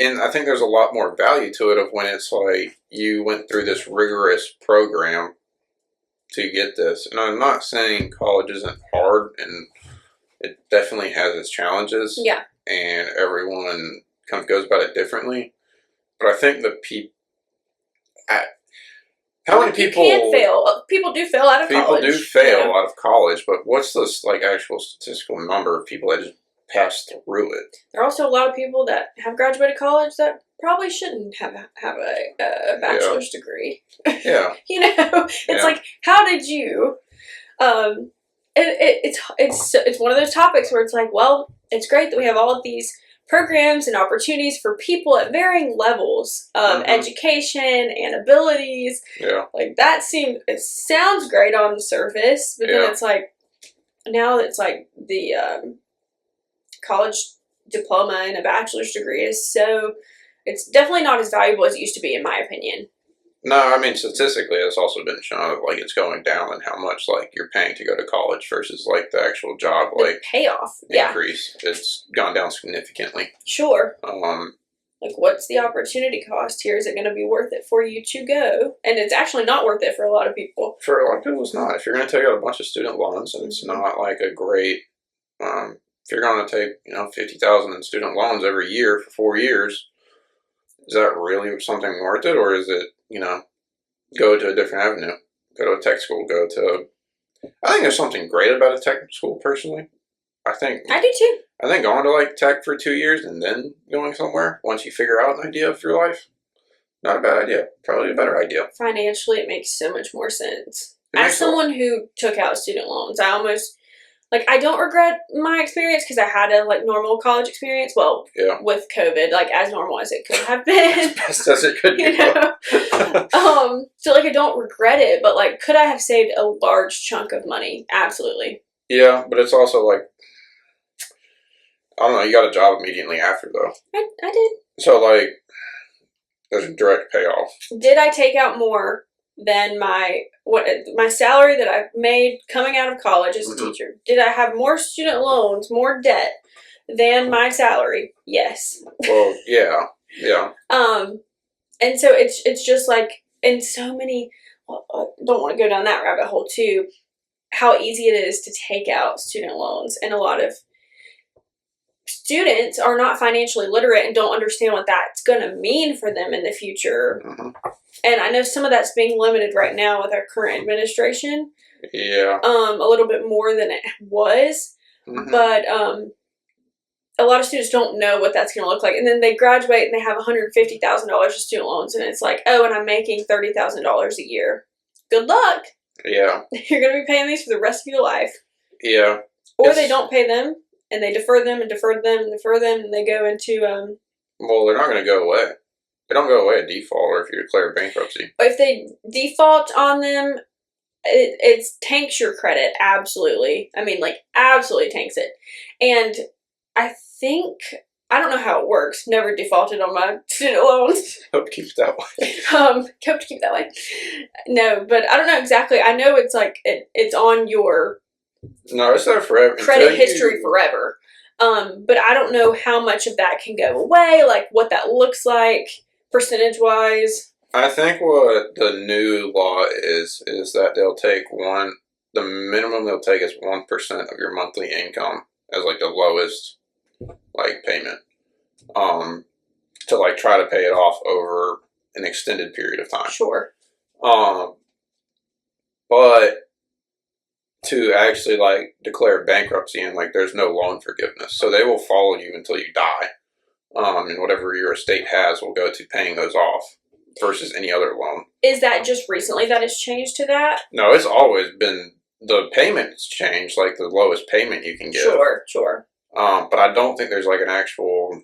And I think there's a lot more value to it of when it's like you went through this rigorous program to get this. And I'm not saying college isn't hard, and it definitely has its challenges. Yeah. And everyone kind of goes about it differently. But I think the how many people can fail? People do fail out of college. People do fail out of college, but what's this like actual statistical number of people that just pass through it? There are also a lot of people that have graduated college that probably shouldn't have a bachelor's degree. Yeah. You know, it's like, how did you? It's one of those topics where it's like, well, it's great that we have all of these programs and opportunities for people at varying levels of education and abilities. Yeah. Like it sounds great on the surface, but then it's like, now it's like the college diploma and a bachelor's degree it's definitely not as valuable as it used to be, in my opinion. No, I mean, statistically, it's also been shown like it's going down and how much like you're paying to go to college versus like the actual job the payoff increase. Yeah. It's gone down significantly. Sure. Like, what's the opportunity cost here? Is it going to be worth it for you to go? And it's actually not worth it for a lot of people. For a lot of people, it's not. If you're going to take out a bunch of student loans, and it's not like a great. If you're going to take $50,000 in student loans every year for 4 years, is that really something worth it, or is it go to a different avenue, go to a tech school, I think there's something great about a tech school personally. I do too. I think going to like tech for 2 years and then going somewhere once you figure out an idea of your life, not a bad idea. Probably a better idea. Financially, it makes so much more sense. As someone who took out student loans, I almost, like, I don't regret my experience because I had a, like, normal college experience. Well, with COVID, like, as normal as it could have been. As best as it could be. So, like, I don't regret it, but, like, could I have saved a large chunk of money? Absolutely. Yeah, but it's also, like, I don't know, you got a job immediately after, though. I did. So, like, there's a direct payoff. Did I take out more than my salary that I made coming out of college as a teacher? Did I have more student loans, more debt than my salary? Yes. Well, yeah. And so it's just like, in so many, I don't want to go down that rabbit hole too, how easy it is to take out student loans, and a lot of students are not financially literate and don't understand what that's going to mean for them in the future. And I know some of that's being limited right now with our current administration. Yeah. A little bit more than it was. But a lot of students don't know what that's going to look like. And then they graduate and they have $150,000 of student loans. And it's like, oh, and I'm making $30,000 a year. Good luck. Yeah. You're going to be paying these for the rest of your life. Yeah. Or they don't pay them, and they defer them and defer them and defer them, and they go into... well, they're not going to go away. They don't go away at default or if you declare bankruptcy. If they default on them, it tanks your credit, absolutely. I mean, like, absolutely tanks it. And I think... I don't know how it works. Never defaulted on my student loans. Hope to keep it that way. Hope to keep it that way. No, but I don't know exactly. I know it's like it's on your it's there forever. Credit history forever. But I don't know how much of that can go away, like what that looks like percentage wise. I think what the new law is that they'll take the minimum they'll take is 1% of your monthly income as like the lowest like payment, to like try to pay it off over an extended period of time. Sure. But to actually like declare bankruptcy and like there's no loan forgiveness, so they will follow you until you die, and whatever your estate has will go to paying those off versus any other loan. Is that just recently that it's changed to that? No, it's always been the payment's changed, like the lowest payment you can get. Sure. But I don't think there's like an actual...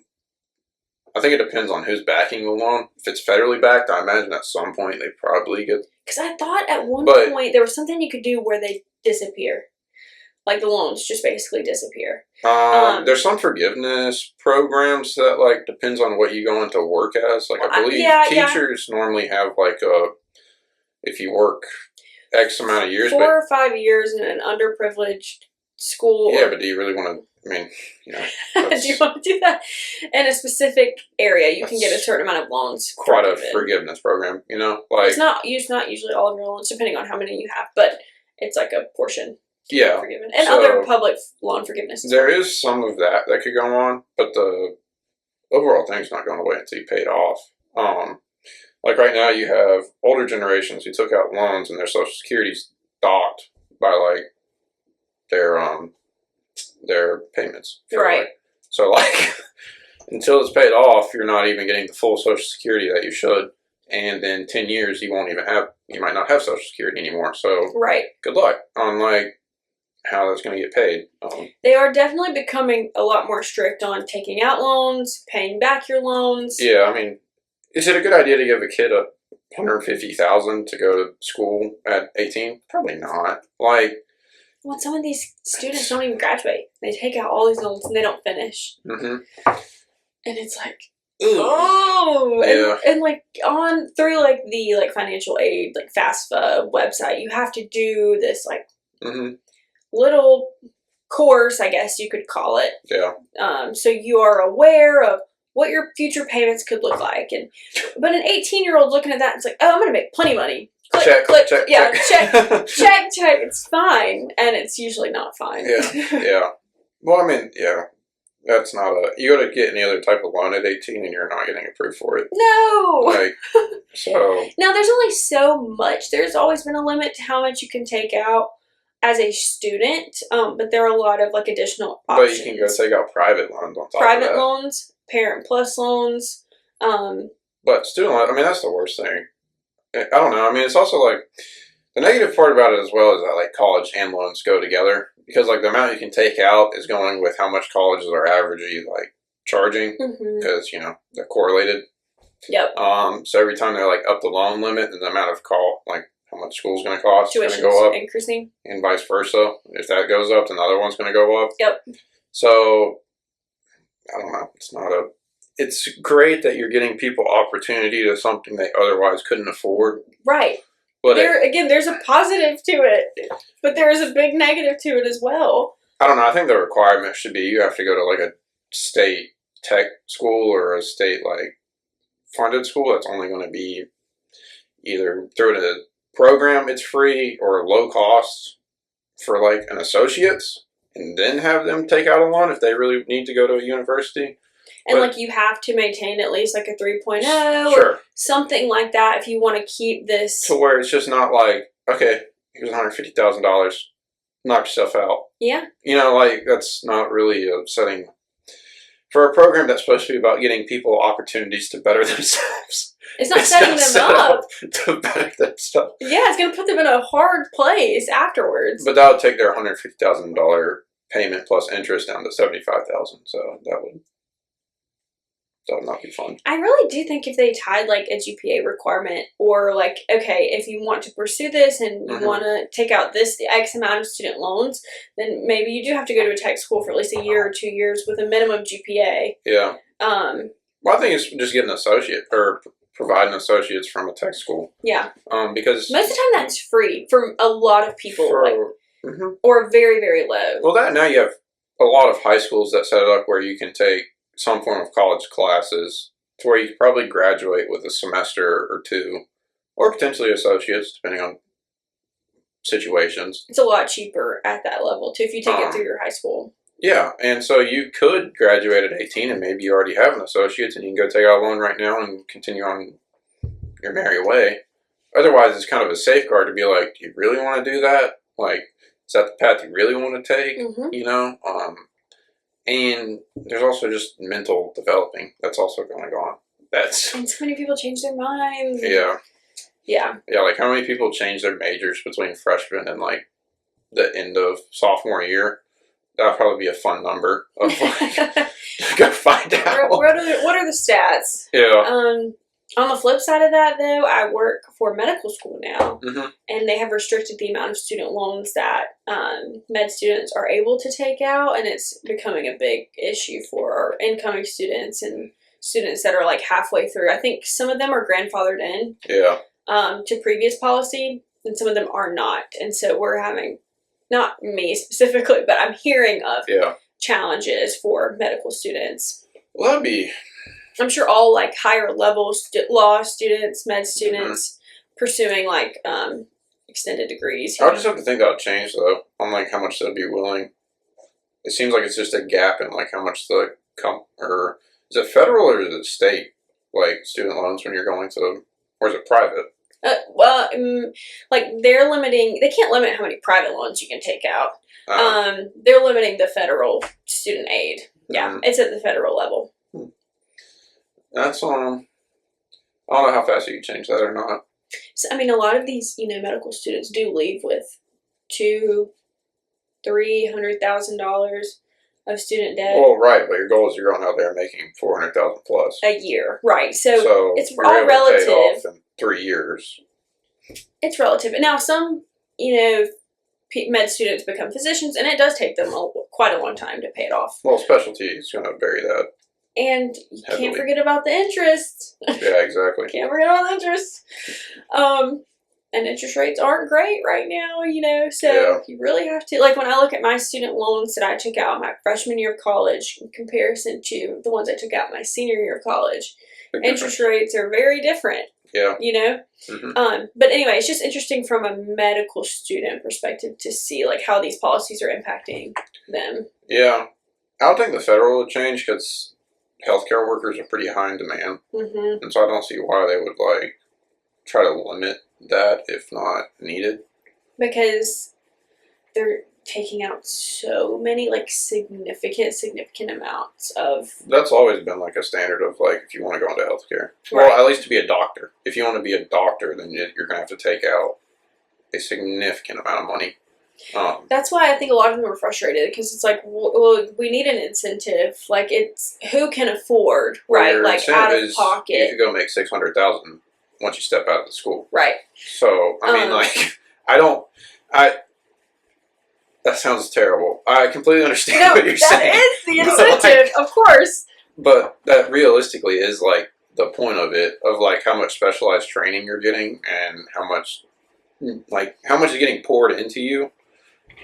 I think it depends on who's backing the loan. If it's federally backed, I imagine at some point they probably get... Because I thought at one point there was something you could do where they disappear. Like the loans just basically disappear. There's some forgiveness programs that like depends on what you go into work as. Like I believe teachers normally have like if you work X amount of years. 4 or 5 years in an underprivileged school. Yeah, but do you really want to... I mean, you know... do you want to do that? In a specific area, you can get a certain amount of loans. Quite a forgiveness program, you know? Like, it's not usually all of your loans, depending on how many you have, but it's like a portion. Yeah. Forgiven. And other public loan forgiveness. There is some of that could go on, but the overall thing's not going away until you pay it off. Like right now, you have older generations who took out loans and their Social Security's docked by like their payments. Right. Like, so like until it's paid off, you're not even getting the full Social Security that you should. And then 10 years, you might not have Social Security anymore. So good luck on like how that's going to get paid. They are definitely becoming a lot more strict on taking out loans, paying back your loans. Yeah, I mean, is it a good idea to give a kid $150,000 to go to school at 18? Probably not. Like, well, some of these students don't even graduate. They take out all these loans and they don't finish. And it's like, and like on through like the like financial aid, like FAFSA website, you have to do this like little course, I guess you could call it. Yeah. So you are aware of what your future payments could look like, but an 18-year-old looking at that, it's like, oh, I'm gonna make plenty of money. Click, check. It's fine, and it's usually not fine. Yeah. Well, I mean, yeah, that's not you go to get any other type of loan at 18, and you're not getting approved for it. No. Like, so. Now, there's only so much. There's always been a limit to how much you can take out as a student, but there are a lot of like additional options. But you can go take out private loans on top of that. Private loans, Parent Plus loans. But student loans, I mean, that's the worst thing. I don't know. I mean, it's also like The negative part about it as well is that like college and loans go together because like the amount you can take out is going with how much colleges are averagely like charging because they're correlated. Yep. So every time they're like up the loan limit, then the amount of like how much school's going to cost is going to Tuition's go up, increasing, and vice versa. If that goes up, then the other one's going to go up. Yep. So I don't know. It's great that you're getting people opportunity to something they otherwise couldn't afford. Right. But there's a positive to it, but there is a big negative to it as well. I don't know. I think the requirement should be you have to go to like a state tech school or a state like funded school that's only going to be either through the program it's free or low cost for like an associate's, and then have them take out a loan if they really need to go to a university. And like you have to maintain at least like a 3.0 or something like that if you want to keep this to where it's just not like, okay, here's $150,000, knock yourself out. Yeah. Like that's not really a setting for a program that's supposed to be about getting people opportunities to better themselves. It's not setting them up to better themselves. Yeah, it's going to put them in a hard place afterwards. But that would take their $150,000 payment plus interest down to $75,000. So that would not be fun. I really do think if they tied like a GPA requirement or like, okay, if you want to pursue this and you want to take out this X amount of student loans, then maybe you do have to go to a tech school for at least a year or 2 years with a minimum GPA. Yeah. Well, I think it's just getting an associate or providing associates from a tech school. Yeah. Because most of the time that's free for a lot of people, or very, very low. Well, now you have a lot of high schools that set it up where you can take some form of college classes to where you could probably graduate with a semester or two, or potentially associates, depending on situations. It's a lot cheaper at that level, too, if you take it through your high school. Yeah, and so you could graduate at 18 and maybe you already have an associate's and you can go take out a loan right now and continue on your merry way. Otherwise, it's kind of a safeguard to be like, do you really want to do that? Like, is that the path you really want to take? And there's also just mental developing that's also going on. And so many people change their minds. Yeah. Yeah. Yeah, like how many people change their majors between freshman and like the end of sophomore year? That'll probably be a fun number of like go find out. What are the stats? Yeah. On the flip side of that, though, I work for medical school now, and they have restricted the amount of student loans that med students are able to take out, and it's becoming a big issue for our incoming students and students that are like halfway through. I think some of them are grandfathered in to previous policy, and some of them are not. And so we're having, not me specifically, but I'm hearing of challenges for medical students. Well, that'd be... I'm sure all like higher level law students, med students pursuing like extended degrees. I just have to think that'll change though on like how much they'll be willing. It seems like it's just a gap in like how much or is it federal or is it state like student loans when you're going to, or is it private? Like they're limiting. They can't limit how many private loans you can take out. They're limiting the federal student aid. Yeah, it's at the federal level. That's I don't know how fast you can change that or not. So, I mean, a lot of these, medical students do leave with $200,000-$300,000 of student debt. Well, right, but your goal is you're going out there making $400,000 plus a year, right? So it's all relative. To pay it off in 3 years. It's relative. Now, some med students become physicians, and it does take them quite a long time to pay it off. Well, specialty is going to vary that. And you can't forget about the interest. Yeah, exactly. Can't forget about the interest. And interest rates aren't great right now, so you really have to, like when I look at my student loans that I took out my freshman year of college in comparison to the ones I took out my senior year of college, interest rates are very different. Yeah. But anyway, it's just interesting from a medical student perspective to see like how these policies are impacting them. Yeah. I don't think the federal would change because healthcare workers are pretty high in demand. And so I don't see why they would like try to limit that if not needed. Because they're taking out so many like significant amounts of... That's always been like a standard of like if you want to go into healthcare. Right. Well, at least to be a doctor. If you want to be a doctor, then you're going to have to take out a significant amount of money. That's why I think a lot of them are frustrated, because it's like, well, we need an incentive. Like, it's who can afford, right? Like, out of pocket. You could go make $600,000 once you step out of the school, right? So I mean, like, that sounds terrible. I completely understand what you're saying. That is the incentive, of course. But that realistically is like the point of it, of like how much specialized training you're getting and how much is getting poured into you.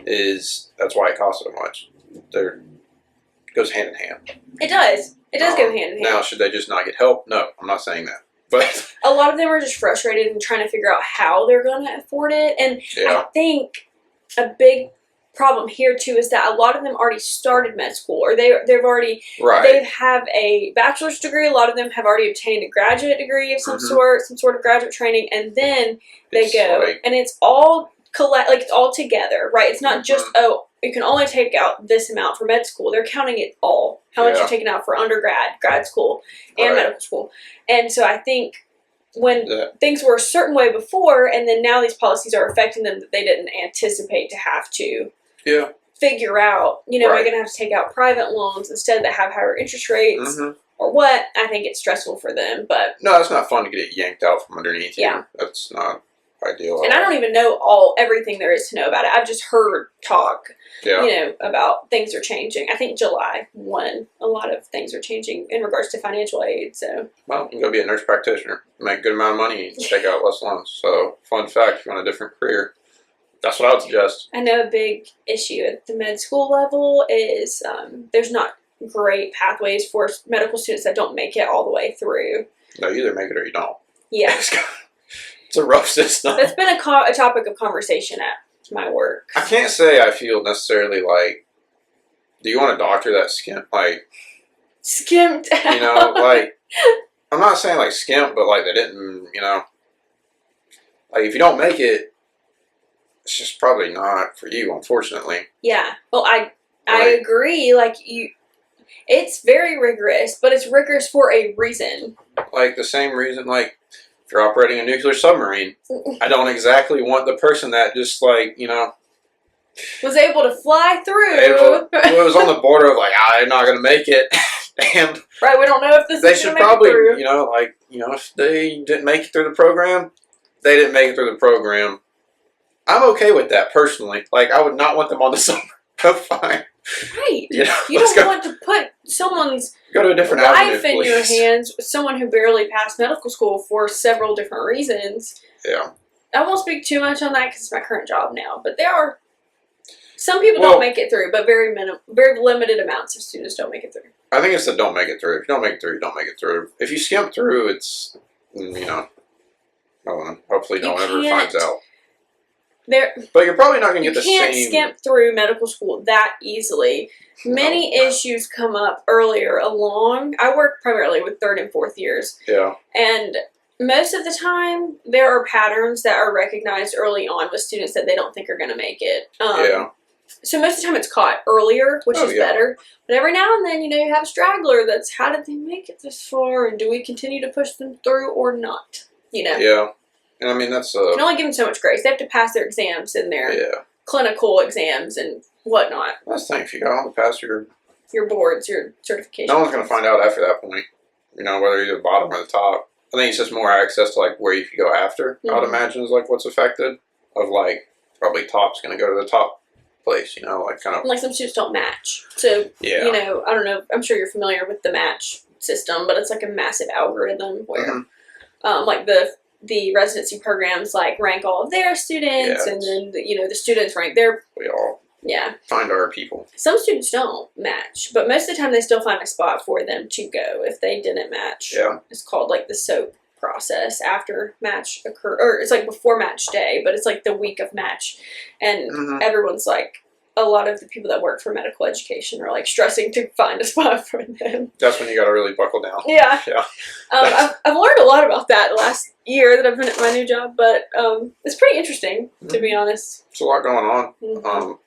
That's why it costs so much. It goes hand in hand. It does. It does go hand in hand. Now, should they just not get help? No, I'm not saying that. But a lot of them are just frustrated and trying to figure out how they're going to afford it. And I think a big problem here too is that a lot of them already started med school, or they've already they have a bachelor's degree. A lot of them have already obtained a graduate degree of some sort of graduate training, and then they go and it's all it's all together, right? It's not just, you can only take out this amount for med school. They're counting it all. How much you're taking out for undergrad, grad school, and medical school. And so I think when things were a certain way before, and then now these policies are affecting them that they didn't anticipate to have to figure out, am I going to have to take out private loans instead that have higher interest rates? Or what? I think it's stressful for them. But no, it's not fun to get it yanked out from underneath you. That's not ideal. And I don't even know everything there is to know about it. I've just heard talk, about things are changing. I think July 1, a lot of things are changing in regards to financial aid. So, well, you can go be a nurse practitioner, make a good amount of money, and take out less loans. So, fun fact, if you want a different career, that's what I would suggest. I know a big issue at the med school level is there's not great pathways for medical students that don't make it all the way through. No, you either make it or you don't. Yeah. It's a rough system. That's been a topic of conversation at my work. I can't say I feel necessarily like, do you want a doctor that's skimped out? Like, I'm not saying like skimp, but like they didn't, like if you don't make it, it's just probably not for you, unfortunately. Yeah. Well, I agree. Like it's very rigorous, but it's rigorous for a reason. Like the same reason, like, if you're operating a nuclear submarine, I don't exactly want the person that just was able to fly through. It was on the border of like, I'm not going to make it. And we don't know if they should probably, if they didn't make it through the program, they didn't make it through the program. I'm okay with that personally. Like, I would not want them on the summer. Fine. Right. You don't want to put someone's life in your hands, someone who barely passed medical school for several different reasons. Yeah. I won't speak too much on that because it's my current job now, but there are some people don't make it through, but very limited amounts of students don't make it through. I think it's the don't make it through. If you don't make it through, you don't make it through. If you skimp through, it's, hopefully no one ever finds out. But you're probably not going to get the same... You can't skimp through medical school that easily. Many issues come up earlier along. I work primarily with 3rd and 4th years. Yeah. And most of the time, there are patterns that are recognized early on with students that they don't think are going to make it. So most of the time it's caught earlier, which is better. But every now and then, you have a straggler that's, how did they make it this far? And do we continue to push them through or not? Yeah. And I mean, that's you can only give them so much grace. They have to pass their exams and their clinical exams and whatnot. That's the thing. If you got to pass your boards, your certification. No one's going to find out after that point, whether you're the bottom or the top. I think it's just more access to, like, where you can go after, I would imagine, is, like, what's affected. Of, like, probably top's going to go to the top place, like, kind of. Like, some students don't match. So, I don't know. I'm sure you're familiar with the match system, but it's, like, a massive algorithm where, like, the residency programs rank all of their students, and then the students rank their. We all find our people. Some students don't match, but most of the time they still find a spot for them to go if they didn't match. Yeah, it's called the SOAP process after match occur, or it's before match day, but it's the week of match, and everyone's a lot of the people that work for medical education are stressing to find a spot for them. That's when you got to really buckle down. Yeah. I've learned a lot about that the last year that I've been at my new job, but it's pretty interesting to be honest. There's a lot going on.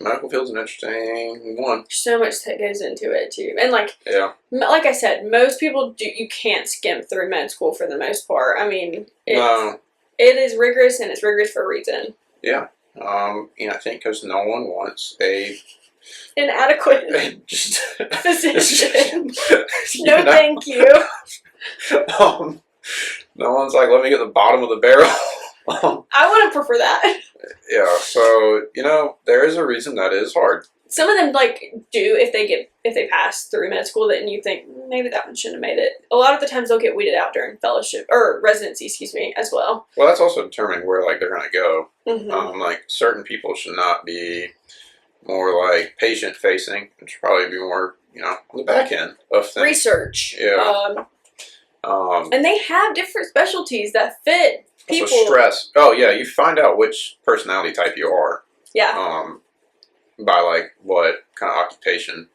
Medical field's an interesting one. So much that goes into it too, and like I said, most people you can't skimp through med school for the most part. I mean, it is rigorous, and it's rigorous for a reason. Yeah. I think because no one wants a inadequate just physician. No, thank you. No one's like, let me get the bottom of the barrel. I would prefer that. Yeah, so there is a reason that is hard. Some of them do if they pass through med school, then you think maybe that one shouldn't have made it. A lot of the times they'll get weeded out during fellowship or residency, as well. Well, that's also determining where they're going to go. Mm-hmm. Certain people should not be more patient facing. It should probably be more on the back end of things. Research. Yeah. And they have different specialties that fit people. Also stress. Oh yeah, you find out which personality type you are. Yeah. By what kind of occupation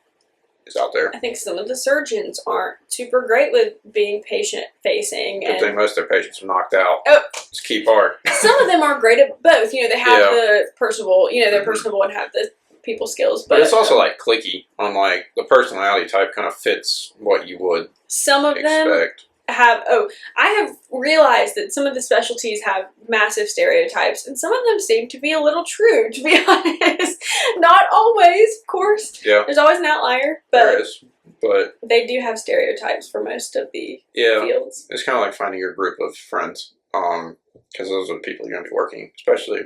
is out there. I think some of the surgeons aren't super great with being patient facing. Good thing most of their patients are knocked out. Oh, it's a key part. Some of them are great at both. They have the personable. They're personable and have the people skills. But it's also clicky on the personality type kind of fits what you would some of expect. I have realized that some of the specialties have massive stereotypes, and some of them seem to be a little true, to be honest. Not always, of course. Yeah. There's always an outlier, but there is. But they do have stereotypes for most of the fields. It's kind of like finding your group of friends, because those are the people you're going to be working, especially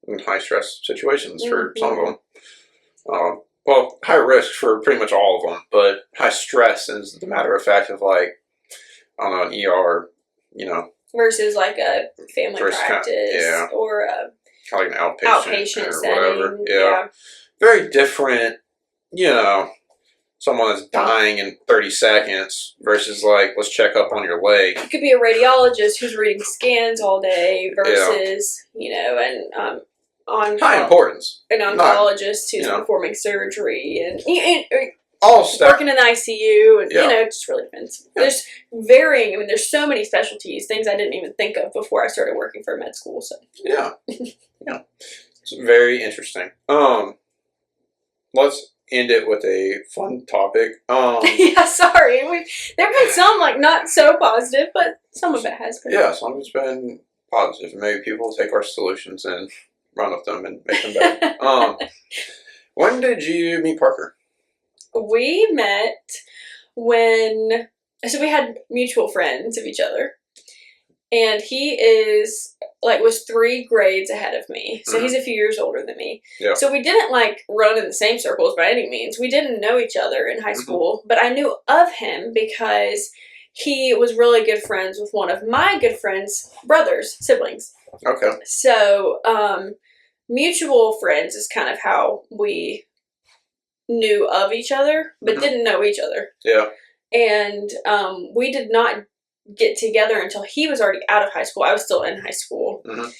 in high stress situations for some of them. Well, high risk for pretty much all of them, but high stress is the matter of fact of an ER, versus a family practice or a kind of an outpatient or setting. Whatever. Yeah. Very different, someone that's dying in 30 seconds versus let's check up on your leg. It could be a radiologist who's reading scans all day versus, and on high importance. An oncologist who's performing surgery and all stuff. Working in the ICU, and it just really depends. Yeah. There's varying. There's so many specialties, things I didn't even think of before I started working for med school. So yeah, it's very interesting. Let's end it with a fun topic. Yeah, sorry. There've been some not so positive, but some of it has been. Yeah, some of it's been positive. Maybe people will take our solutions and run with them and make them better. When did you meet Parker? We met so we had mutual friends of each other, and he was 3 grades ahead of me, so he's a few years older than me. Yeah. So we didn't run in the same circles by any means. We didn't know each other in high school, but I knew of him because he was really good friends with one of my good friends' siblings. Okay. So mutual friends is kind of how we knew of each other, but didn't know each other. Yeah. And we did not get together until he was already out of high school. I was still in high school. Mm-hmm.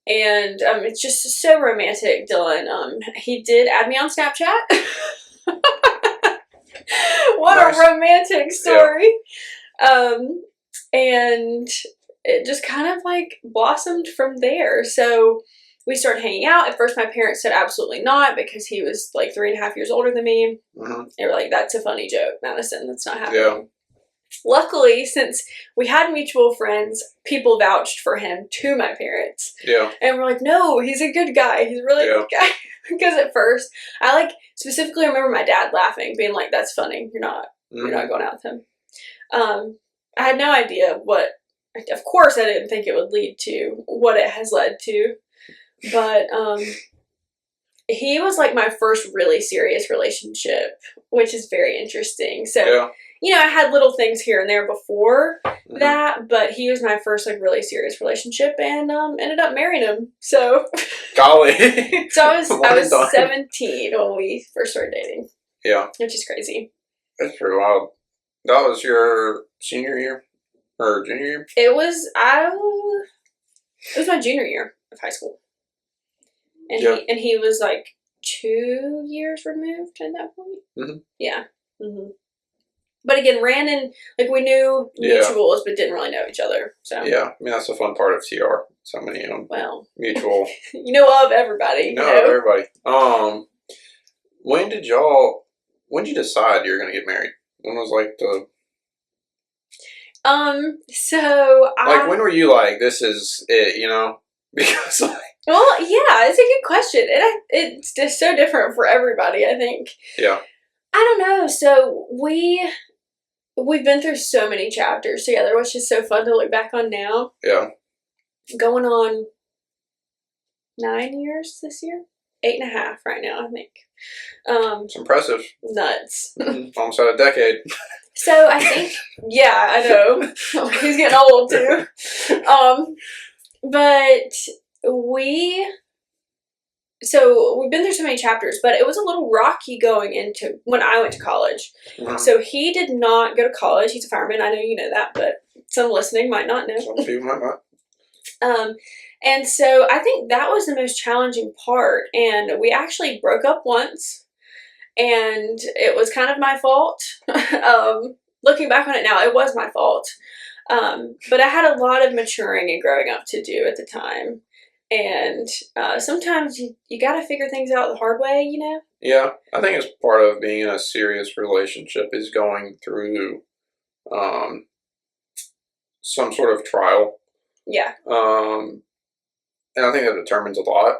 And it's just so romantic, Dylan. He did add me on Snapchat. What nice. A romantic story. Yeah. And it just kind of blossomed from there. So we started hanging out. At first, my parents said absolutely not because he was 3.5 years older than me. Mm-hmm. They were like, "That's a funny joke, Madison. That's not happening." Yeah. Luckily, since we had mutual friends, people vouched for him to my parents. Yeah. And we're like, "No, he's a good guy. He's a really good guy." Because at first, I specifically remember my dad laughing, being like, "That's funny. You're not going out with him." I had no idea what. Of course, I didn't think it would lead to what it has led to. But he was my first really serious relationship, which is very interesting. So, I had little things here and there before that, but he was my first really serious relationship, and ended up marrying him. So, golly. So I was 17 when we first started dating. Yeah, which is crazy. That's pretty wild. That was your senior year or junior year? It was my junior year of high school. And he was 2 years removed at that point. Mm-hmm. Yeah. Mm-hmm. But again, ran in we knew mutuals, but didn't really know each other. So yeah, that's the fun part of TR. So many mutual. You know of everybody. You know of everybody. When did you decide you were going to get married? When was the? So when were you this is it? Because Well, yeah, it's a good question. It's just so different for everybody, I think. Yeah. I don't know. So we've been through so many chapters together, which is so fun to look back on now. Yeah. Going on 9 years this year? 8.5 right now, I think. It's impressive. Nuts. Almost at a decade. So I think, yeah, I know. He's getting old too. But so we've been through so many chapters, but it was a little rocky going into when I went to college. Mm-hmm. So he did not go to college. He's a fireman. I know you know that, but some listening might not know. Some people might not. And so I think that was the most challenging part. And we actually broke up once, and it was kind of my fault. Looking back on it now, it was my fault. But I had a lot of maturing and growing up to do at the time. And sometimes you got to figure things out the hard way, you know? Yeah, I think it's part of being in a serious relationship is going through some sort of trial. Yeah. And I think that determines a lot.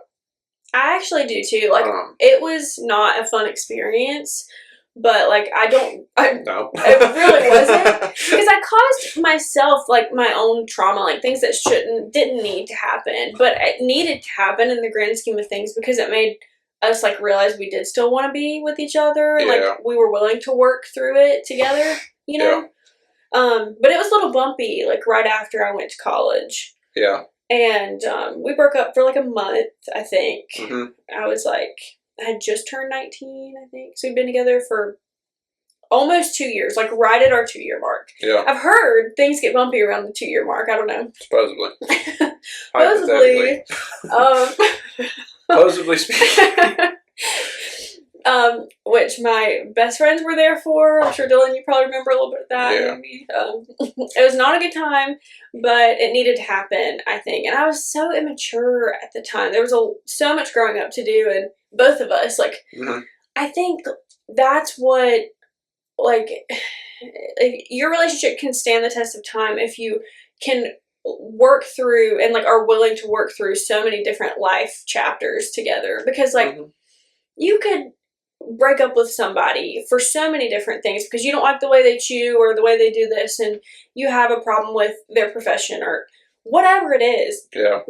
I actually do too. Like, it was not a fun experience, but like, no. It really wasn't. Because I caused myself like my own trauma, like things that didn't need to happen, but it needed to happen in the grand scheme of things because it made us like realize we did still want to be with each other. Yeah. Like, we were willing to work through it together, you know? Yeah. But it was a little bumpy, like right after I went to college. Yeah. And we broke up for like a month, I think. Mm-hmm. I had just turned 19, I think. So we've been together for almost 2 years, like right at our 2-year mark. Yeah. I've heard things get bumpy around the 2-year mark. I don't know. Supposedly. Supposedly. Supposedly speaking. Which my best friends were there for. I'm sure, Dylan, you probably remember a little bit of that. Yeah. Maybe. It was not a good time, but it needed to happen, I think. And I was so immature at the time. There was so much growing up to do, and both of us, like, mm-hmm. I think that's what, like, your relationship can stand the test of time if you can work through and, like, are willing to work through so many different life chapters together. Because, like, mm-hmm. you could break up with somebody for so many different things because you don't like the way they chew or the way they do this, and you have a problem with their profession or whatever it is. Yeah.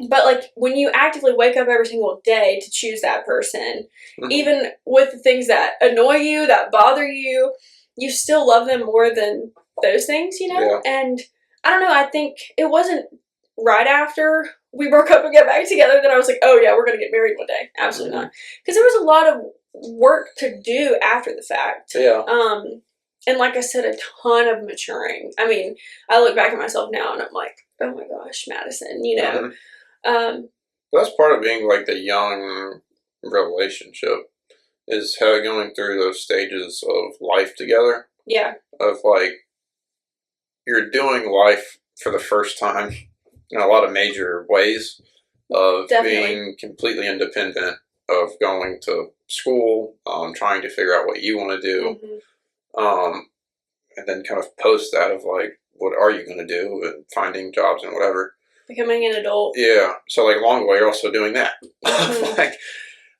But like when you actively wake up every single day to choose that person, mm-hmm. even with the things that annoy you, that bother you, you still love them more than those things, you know? Yeah. And I don't know, I think it wasn't right after we broke up and got back together that I was like, oh yeah, we're going to get married one day. Absolutely mm-hmm. not. Because there was a lot of work to do after the fact. Yeah. And like I said, a ton of maturing. I mean, I look back at myself now and I'm like, oh my gosh, Madison, you know. Mm-hmm. That's part of being like the young relationship is how going through those stages of life together. Yeah. Of like, you're doing life for the first time in a lot of major ways of Definitely. Being completely independent, of going to school, trying to figure out what you want to do, mm-hmm. And then kind of post that of like, what are you going to do, and finding jobs and whatever. Becoming an adult. Yeah. So like along the way, you're also doing that. Mm-hmm.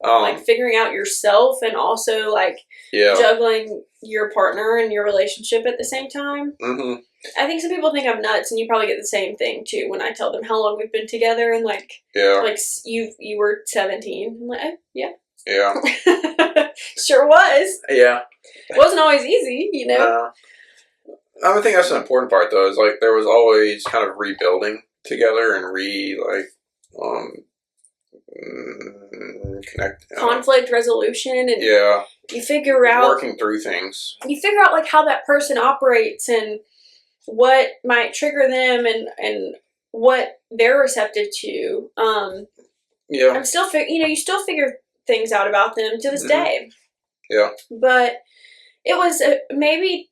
like figuring out yourself and also like juggling your partner and your relationship at the same time. Mm-hmm. I think some people think I'm nuts, and you probably get the same thing too when I tell them how long we've been together and like you were 17. I'm like, yeah. Yeah. Sure was. Yeah. It wasn't always easy, you know. I think that's an important part though. Is like there was always kind of rebuilding together and connect conflict resolution, and you figure out working through things. You figure out like how that person operates and what might trigger them and what they're receptive to. I'm still you still figure things out about them to this mm-hmm. day. Yeah. But it was maybe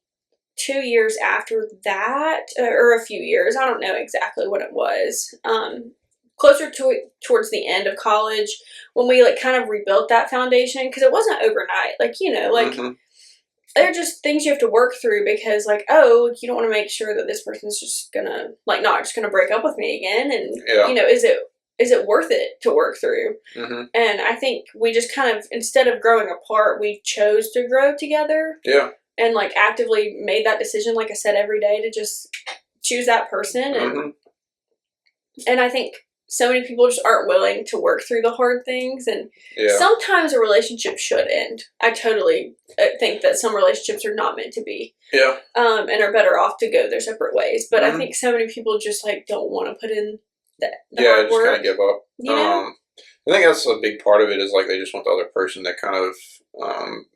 2 years after that, or a few years. I don't know exactly what it was. Closer towards the end of college when we like kind of rebuilt that foundation, because it wasn't overnight. Like, you know, like mm-hmm. they're just things you have to work through because like, oh, you don't want to make sure that this person's just gonna like not just gonna break up with me again, and you know, is it is it worth it to work through? Mm-hmm. And I think we just kind of, instead of growing apart, we chose to grow together. Yeah. And like actively made that decision, like I said, every day to just choose that person. And Mm-hmm. and I think so many people just aren't willing to work through the hard things. And Yeah. sometimes a relationship should end. I totally think that some relationships are not meant to be. Yeah. And are better off to go their separate ways. But Mm-hmm. I think so many people just like don't want to put in the Yeah, hard just work. kind of give up. You know? I think that's a big part of it is like they just want the other person to kind of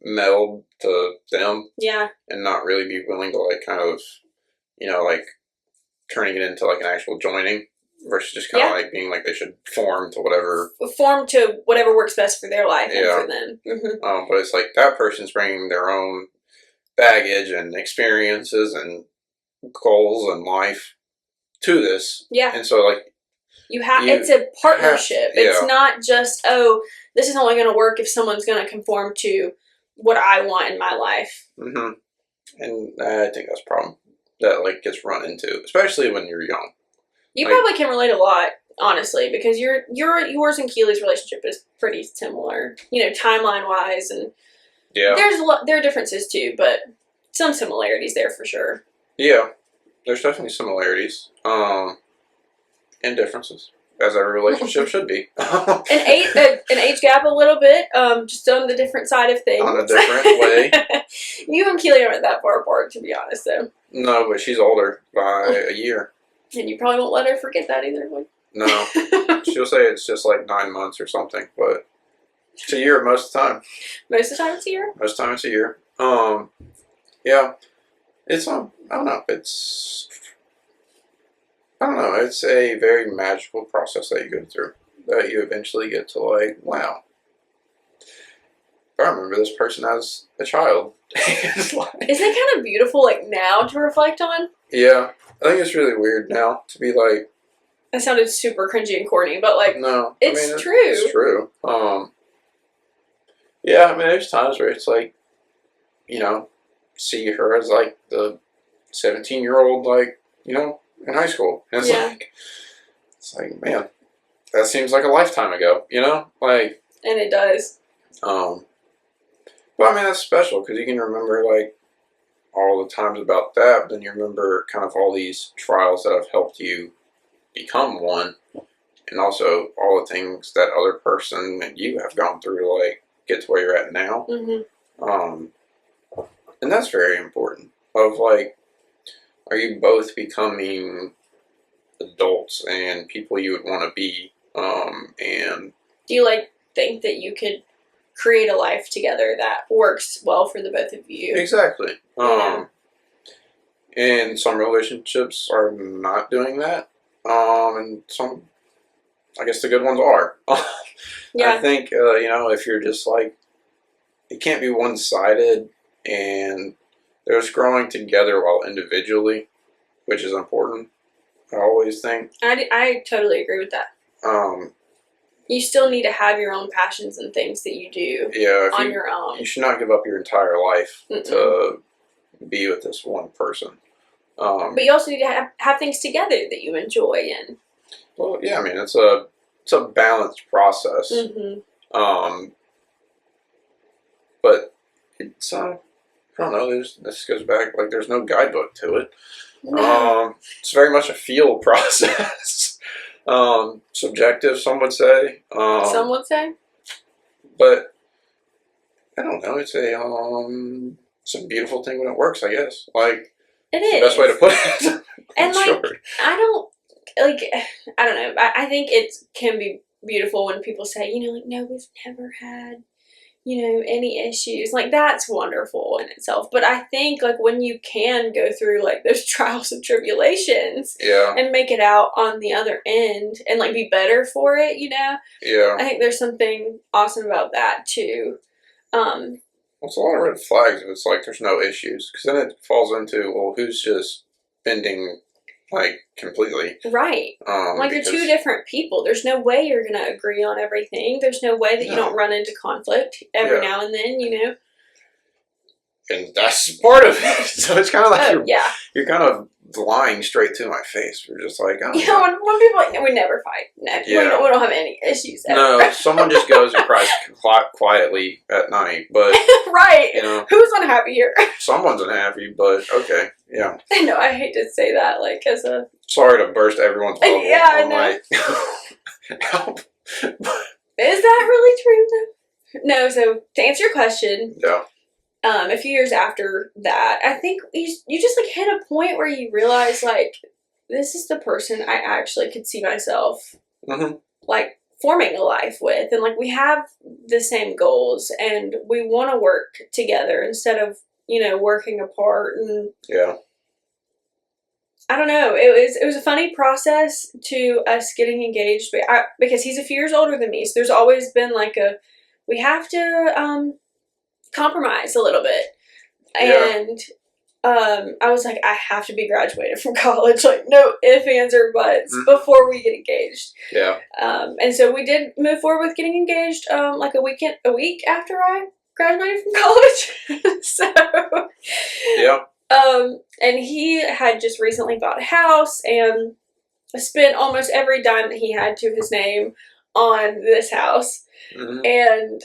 meld to them. Yeah. And not really be willing to like kind of, like turning it into like an actual joining versus just kind of like being like they should form to whatever works best for their life and for them. Mm-hmm. But it's like that person's bringing their own baggage and experiences and goals and life to this. Yeah. And so like it's a partnership. It's not just, this is only going to work if someone's going to conform to what I want in my life. Mm-hmm. And I think that's a problem that like gets run into, especially when you're young. You probably can relate a lot, honestly, because yours and Keely's relationship is pretty similar, timeline wise, and there are differences too, but some similarities there for sure. Yeah, there's definitely similarities, and differences, as every relationship should be. An age gap a little bit, just on the different side of things. On a different way. You and Keely aren't that far apart, to be honest, though. No, but she's older by a year. And you probably won't let her forget that either. No. She'll say it's just like 9 months or something, but it's a year most of the time. Most of the time it's a year? Most of the time it's a year. Yeah. It's, I don't know, it's a very magical process that you go through. That you eventually get to like, wow. I remember this person as a child. Isn't it kind of beautiful, like, now to reflect on? Yeah. I think it's really weird now to be like... That sounded super cringy and corny, but, like, no, it's true. It's true. Yeah, I mean, there's times where it's like, see her as, like, the 17-year-old, like, in high school. And it's like, man, that seems like a lifetime ago, Like... And it does. But, I mean, that's special, because you can remember, like, all the times about that, but then you remember kind of all these trials that have helped you become one, and also all the things that other person and you have gone through to, like, get to where you're at now. Mm-hmm. And that's very important. Of, like, are you both becoming adults and people you would want to be, and... Do you, like, think that you could create a life together that works well for the both of you? Exactly. And some relationships are not doing that. And some, I guess the good ones are. I think, if you're just like, it can't be one-sided, and there's growing together while individually, which is important, I always think. I totally agree with that. You still need to have your own passions and things that you do on your own. You should not give up your entire life to be with this one person. But you also need to have things together that you enjoy. And well, yeah, I mean, it's a balanced process. Mm-hmm. But it's, I don't know, this goes back, like, there's no guidebook to it. No. It's very much a feel process. Subjective, some would say. Some would say. But I don't know. It's a beautiful thing when it works, I guess. Like, it it's is the best way to put it. And like, I don't know. I think it can be beautiful when people say, no, we've never had, any issues. Like, that's wonderful in itself. But I think, like, when you can go through, like, those trials and tribulations and make it out on the other end and, like, be better for it, I think there's something awesome about that, too. It's a lot of red flags if it's like there's no issues. Because then it falls into, well, who's just bending, like, completely. Right. Like, you're two different people. There's no way you're going to agree on everything. There's no way that you don't run into conflict every now and then, And that's part of it. So it's kind of like you're kind of lying straight to my face. We're just like, oh. Yeah, when people, we never fight. No, we don't have any issues ever. No, someone just goes and cries quietly at night, but right. Who's unhappy here? Someone's unhappy, but okay, yeah. I know, I hate to say that, like, as a... Sorry to burst everyone's bubble. Yeah, I know. Help. Is that really true, though? No, so, to answer your question... Yeah. A few years after that, I think you just like hit a point where you realize like this is the person I actually could see myself like forming a life with, and like we have the same goals and we want to work together instead of working apart. And I don't know, it was a funny process to us getting engaged, but because he's a few years older than me, so there's always been like we have to compromise a little bit. And I was like, I have to be graduated from college, like no ifs, ands, or buts before we get engaged. And so we did move forward with getting engaged like a week after I graduated from college. So and he had just recently bought a house and spent almost every dime that he had to his name on this house. And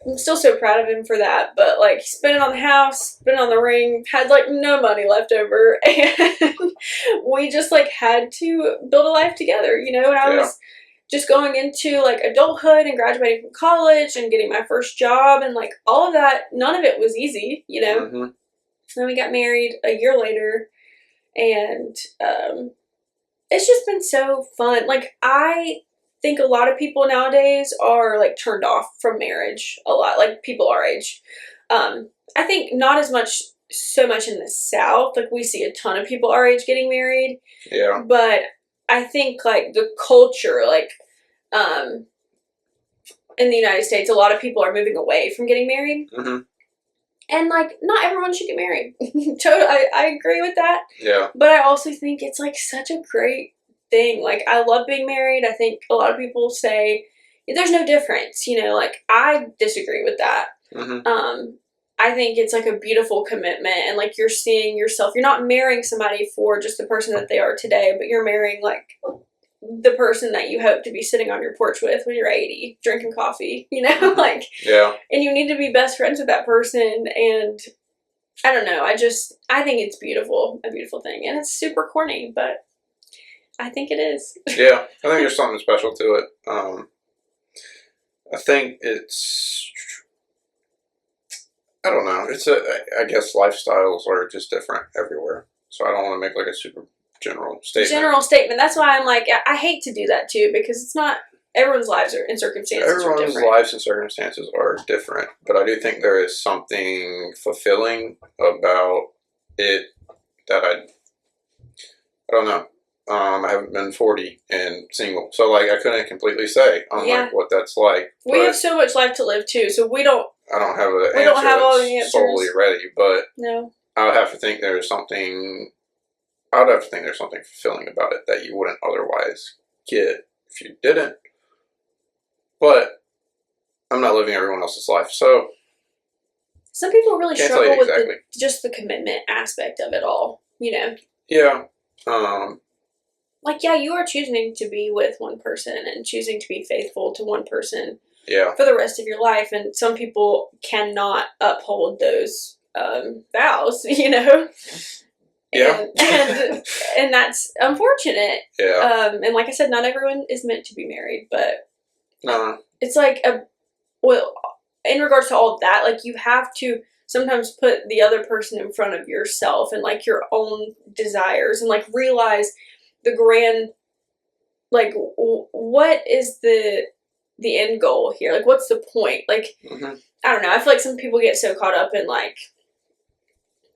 I'm still so proud of him for that, but like he spent it on the house, spent it on the ring, had like no money left over, and we just like had to build a life together, and I was just going into like adulthood and graduating from college and getting my first job and like all of that. None of it was easy, Then we got married a year later, and it's just been so fun. Like I think a lot of people nowadays are like turned off from marriage a lot, like people our age. I think not as much so much in the South, like we see a ton of people our age getting married, but I think like the culture, like in the United States, a lot of people are moving away from getting married, and like not everyone should get married. Totally, I agree with that, but I also think it's like such a great thing. Like I love being married. I think a lot of people say there's no difference, like I disagree with that. I think it's like a beautiful commitment, and like you're seeing yourself, you're not marrying somebody for just the person that they are today, but you're marrying like the person that you hope to be sitting on your porch with when you're 80 drinking coffee, like and you need to be best friends with that person. And I don't know, I think it's beautiful, a beautiful thing, and it's super corny, but I think it is. I think there's something special to it. I think it's, I don't know, I guess lifestyles are just different everywhere. So I don't want to make like a super general statement. That's why I'm like, I hate to do that too, because it's not, everyone's lives and circumstances are different. Everyone's lives and circumstances are different, but I do think there is something fulfilling about it that I don't know. I haven't been 40 and single, so like I couldn't completely say like what that's like. We have so much life to live too, so I don't have all the answers solely ready, but no, I would have to think there's something fulfilling about it that you wouldn't otherwise get if you didn't. But I'm not living everyone else's life, so some people really struggle with just the commitment aspect of it all. Like, you are choosing to be with one person and choosing to be faithful to one person for the rest of your life. And some people cannot uphold those vows, And that's unfortunate. And like I said, not everyone is meant to be married, but it's like, in regards to all of that, like you have to sometimes put the other person in front of yourself and like your own desires and like realize the grand, like what is the end goal here? Like what's the point? Like I don't know, I feel like some people get so caught up in like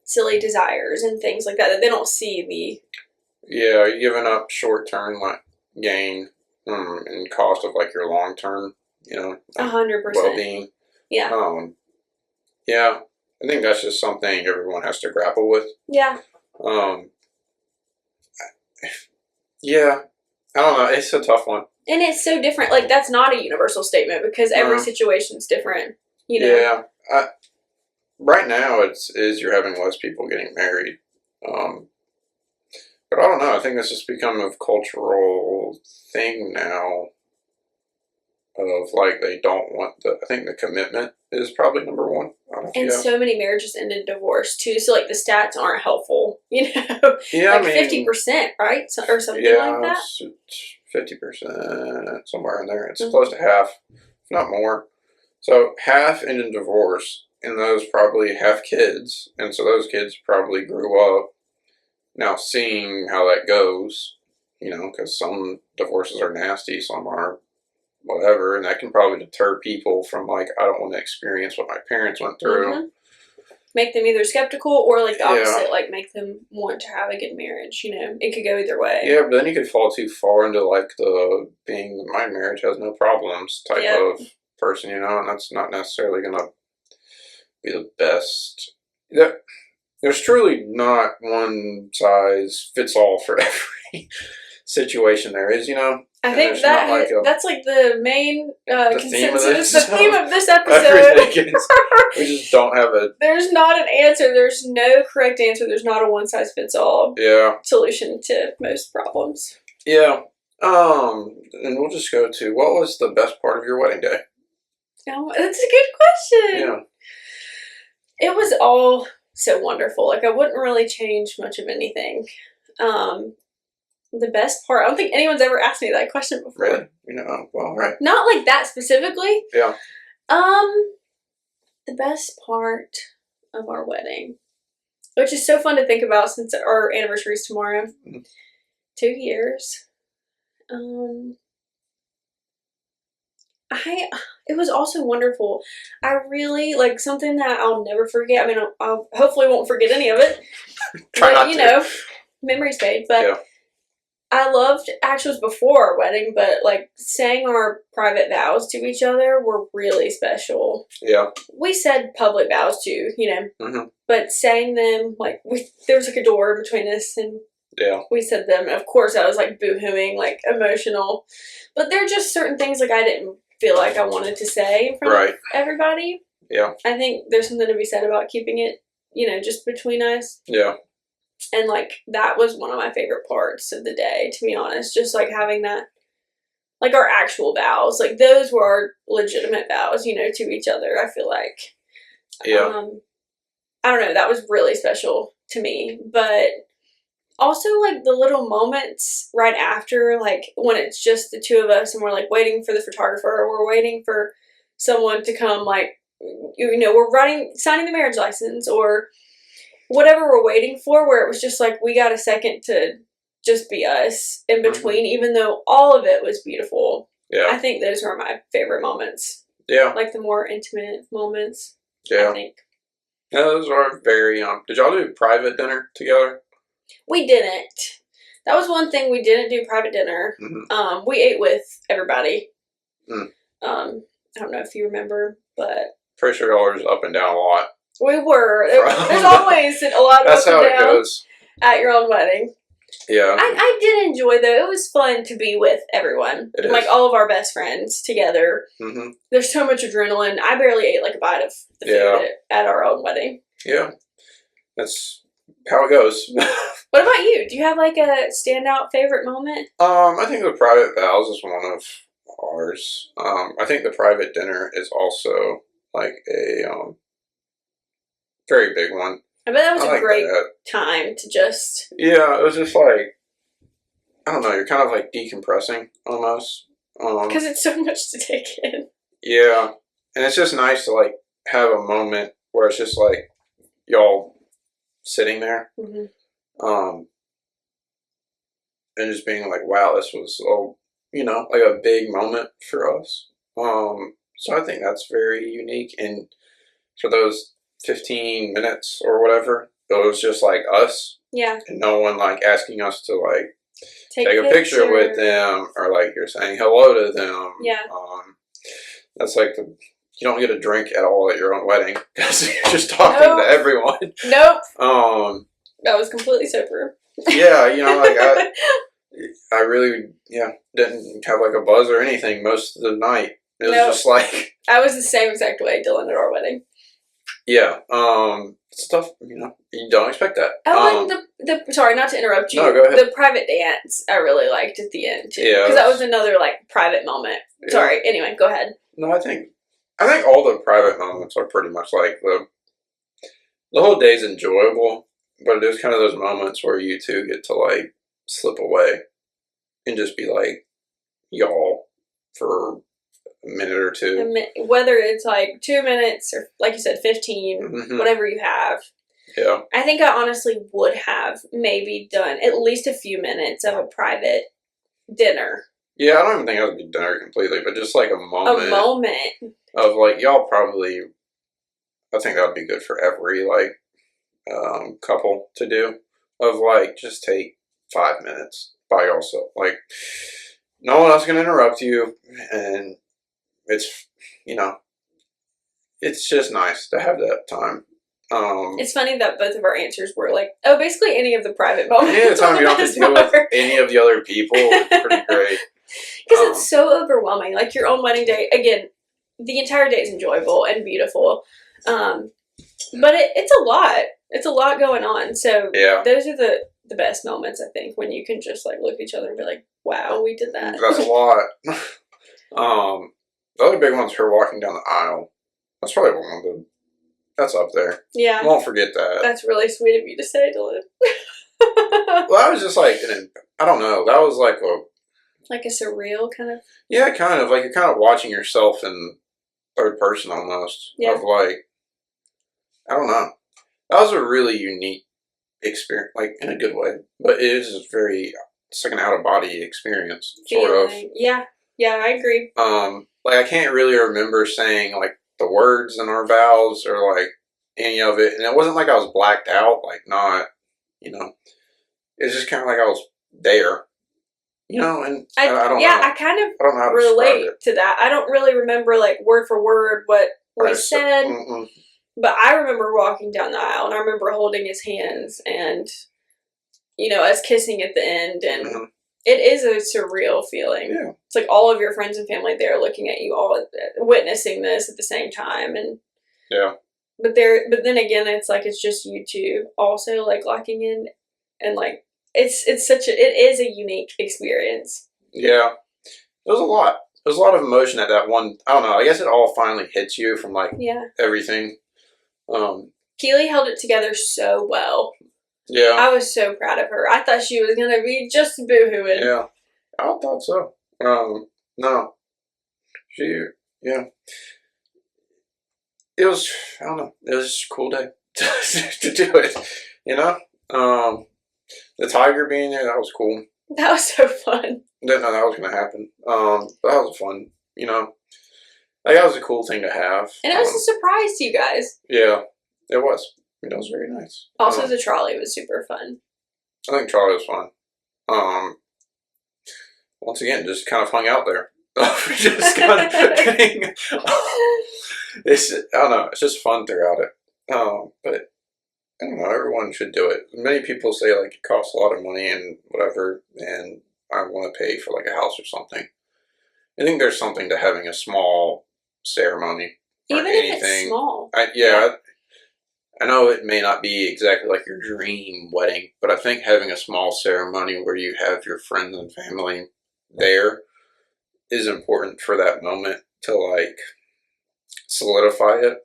silly desires and things like that they don't see you're giving up short-term like gain and cost of like your long-term 100% well-being. I think that's just something everyone has to grapple with. I don't know. It's a tough one. And it's so different. Like, that's not a universal statement because every situation's different, right now you're having less people getting married. But I don't know. I think this has become a cultural thing now of like they don't want I think the commitment is probably number one. And so many marriages end in divorce too. So like the stats aren't helpful, you know. Yeah, like 50%, right, or something like that. 50%, somewhere in there. It's close to half, if not more. So half end in divorce, and those probably have kids, and so those kids probably grew up now seeing how that goes. You know, because some divorces are nasty, some are whatever, and that can probably deter people from like, I don't want to experience what my parents went through. Make them either skeptical or like the opposite, like make them want to have a good marriage. You know, it could go either way. Yeah, but then you could fall too far into like the being my marriage has no problems type of person, you know, and that's not necessarily gonna be the best. There's truly not one size fits all for every situation there is, you know. I think that's like the main consensus. The theme of this episode. We just don't have There's not an answer. There's no correct answer. There's not a one size fits all. Solution to most problems. Yeah. And we'll just go to, what was the best part of your wedding day? Oh, that's a good question. Yeah. It was all so wonderful. Like I wouldn't really change much of anything. The best part, I don't think anyone's ever asked me that question before. Really? You know, well, right. Not like that specifically. Yeah. The best part of our wedding, which is so fun to think about since our anniversary is tomorrow. 2 years. It was also wonderful. I really, like, something that I'll never forget. I mean, I hopefully won't forget any of it. Try not to. You know, memories made. But I loved, actually it was before our wedding, but like saying our private vows to each other were really special. Yeah. We said public vows too, you know, but saying them, like, there was like a door between us and we said them. Of course, I was like boo-hooing, like emotional, but there are just certain things like I didn't feel like I wanted to say in front of everybody. Yeah. I think there's something to be said about keeping it, you know, just between us. Yeah. And, like, that was one of my favorite parts of the day, to be honest. Just, like, having that, like, our actual vows. Like, those were our legitimate vows, you know, to each other, I feel like. Yeah. I don't know. That was really special to me. But also, like, the little moments right after, like, when it's just the two of us and we're, like, waiting for the photographer or we're waiting for someone to come, like, you know, we're signing the marriage license or whatever we're waiting for, where it was just like we got a second to just be us in between, even though all of it was beautiful. Yeah. I think those were my favorite moments. Yeah. Like the more intimate moments. Yeah. I think. Yeah, those are very, did y'all do private dinner together? We didn't. That was one thing, we didn't do private dinner. We ate with everybody. I don't know if you remember, but. Pretty sure y'all was up and down a lot. We were. There's always a lot of up and down at your own wedding. Yeah. I did enjoy, though. It was fun to be with everyone. Like, all of our best friends together. There's so much adrenaline. I barely ate, like, a bite of the food at our own wedding. Yeah. That's how it goes. What about you? Do you have, like, a standout favorite moment? I think the private vows is one of ours. I think the private dinner is also, like, a very big one. I bet that was a great time to just... Yeah, it was just like, I don't know, you're kind of like decompressing almost. Because it's so much to take in. Yeah, and it's just nice to like have a moment where it's just like y'all sitting there. And just being like, wow, this was, you know, like a big moment for us. So I think that's very unique. And for those 15 minutes or whatever, it was just like us. Yeah. And no one like asking us to like take a picture with them or like you're saying hello to them. Yeah. That's like you don't get a drink at all at your own wedding because you're just talking to everyone. Nope. That was completely sober. Yeah, you know, like I really didn't have like a buzz or anything most of the night. It was just like I was the same exact way, Dylan, at our wedding. Yeah. Stuff, you don't expect that. Oh, and the sorry, not to interrupt you. No, go ahead. The private dance I really liked at the end too. Yeah. Because that was another like private moment. Yeah. Sorry. Anyway, go ahead. No, I think all the private moments are pretty much like the whole day's enjoyable, but there's kind of those moments where you two get to like slip away and just be like y'all for a minute or two. Whether it's like 2 minutes or like you said 15, whatever you have. Yeah. I think I honestly would have maybe done at least a few minutes of a private dinner. Yeah, I don't even think I would be dinner completely, but just like a moment. A moment. Of like, y'all probably, I think that would be good for every like couple to do. Of like, just take 5 minutes by yourself. Like, no one else can interrupt you, and it's, it's just nice to have that time. It's funny that both of our answers were like, oh, basically any of the private moments. Any of the time you don't have to deal with any of the other people, it's pretty great. Because it's so overwhelming. Like your own wedding day, again, the entire day is enjoyable and beautiful. But it's a lot. It's a lot going on. So those are the best moments, I think, when you can just like look at each other and be like, wow, we did that. That's a lot. The other big one's her walking down the aisle. That's probably one of the... That's up there. Yeah. I won't forget that. That's really sweet of you to say, Dylan. Well, that was just like, I don't know, that was like a... Like a surreal kind of... Yeah, kind of. Like you're kind of watching yourself in third person almost. Yeah. Of like, I don't know. That was a really unique experience, like in a good way. But it is it's like an out-of-body experience, sort of. Yeah. Yeah, I agree. Like I can't really remember saying like the words in our vows or like any of it, and it wasn't like I was blacked out, like not, it's just kind of like I was there, and I don't know. I kind of I don't know how to relate to that. I don't really remember like word for word what we said, but I remember walking down the aisle and I remember holding his hands and, us kissing at the end, and it is a surreal feeling. Yeah. It's like all of your friends and family there looking at you, all witnessing this at the same time, and But then again, it's like it's just you two also like locking in, and like it is a unique experience. Yeah, there was a lot. There's a lot of emotion at that one. I don't know. I guess it all finally hits you from like everything. Keely held it together so well. Yeah. I was so proud of her. I thought she was going to be just boo-hooing. Yeah. I thought so. No. Yeah. It was, I don't know, it was just a cool day to do it, The tiger being there, that was cool. That was so fun. Didn't know that was going to happen. But that was fun, Like, that was a cool thing to have. And it was a surprise to you guys. Yeah, it was. It was very nice. Also, the trolley was super fun. I think trolley was fun. Once again, just kind of hung out there. Just kind of getting... I don't know. It's just fun throughout it. But I don't know. Everyone should do it. Many people say like it costs a lot of money and whatever, and I want to pay for like a house or something. I think there's something to having a small ceremony. Even if it's small. I know it may not be exactly like your dream wedding, but I think having a small ceremony where you have your friends and family there is important for that moment to like solidify it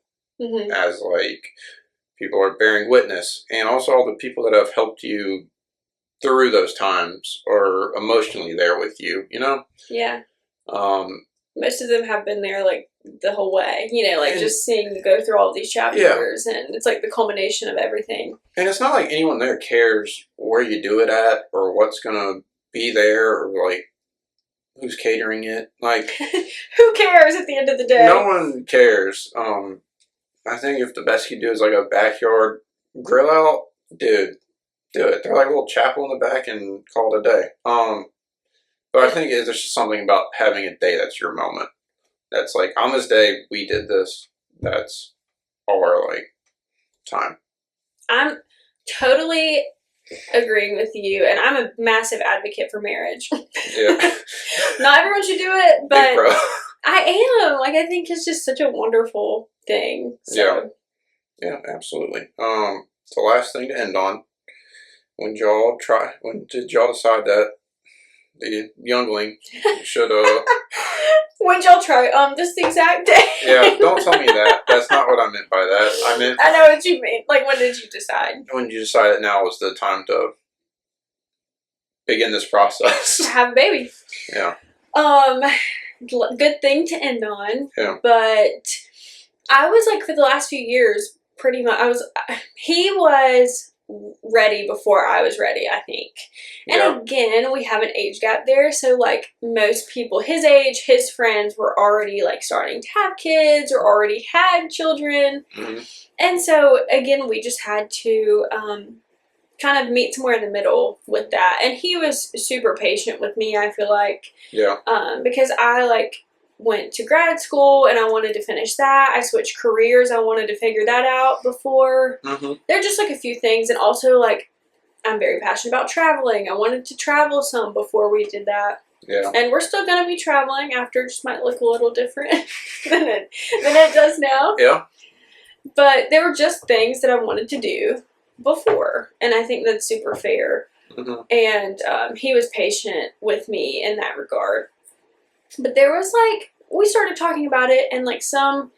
as like people are bearing witness, and also all the people that have helped you through those times are emotionally there with you, Yeah. Most of them have been there like the whole way, just seeing you go through all of these chapters, and it's like the culmination of everything. And it's not like anyone there cares where you do it at or what's gonna be there or like who's catering it. Like who cares at the end of the day? No one cares. I think if the best you do is like a backyard grill out, dude, do it. They're like a little chapel in the back and call it a day. But I think there's just something about having a day that's your moment. That's like, on this day, we did this. That's our, like, time. I'm totally agreeing with you, and I'm a massive advocate for marriage. Yeah. Not everyone should do it, but I am. Like, I think it's just such a wonderful thing. So. Yeah. Yeah, absolutely. The last thing to end on. When did y'all decide that the youngling should When y'all try this exact day? Yeah, don't tell me that. That's not what I meant by that. I know what you mean. Like, when did you decide? When you decided now was the time to begin this process. To have a baby. Yeah. Good thing to end on. Yeah. But I was like, for the last few years, pretty much, he was ready before I was ready, I think. And again, we have an age gap there, so like most people his age, his friends were already like starting to have kids or already had children. Mm-hmm. And so again, we just had to kind of meet somewhere in the middle with that. And he was super patient with me, I feel like. Yeah. Because I like went to grad school and I wanted to finish that. I switched careers. I wanted to figure that out before. Mm-hmm. There are just like a few things. And also like I'm very passionate about traveling. I wanted to travel some before we did that. Yeah. And we're still going to be traveling after. It just might look a little different than it does now. Yeah. But there were just things that I wanted to do before. And I think that's super fair. Mm-hmm. And he was patient with me in that regard. But there was like, we started talking about it, and like some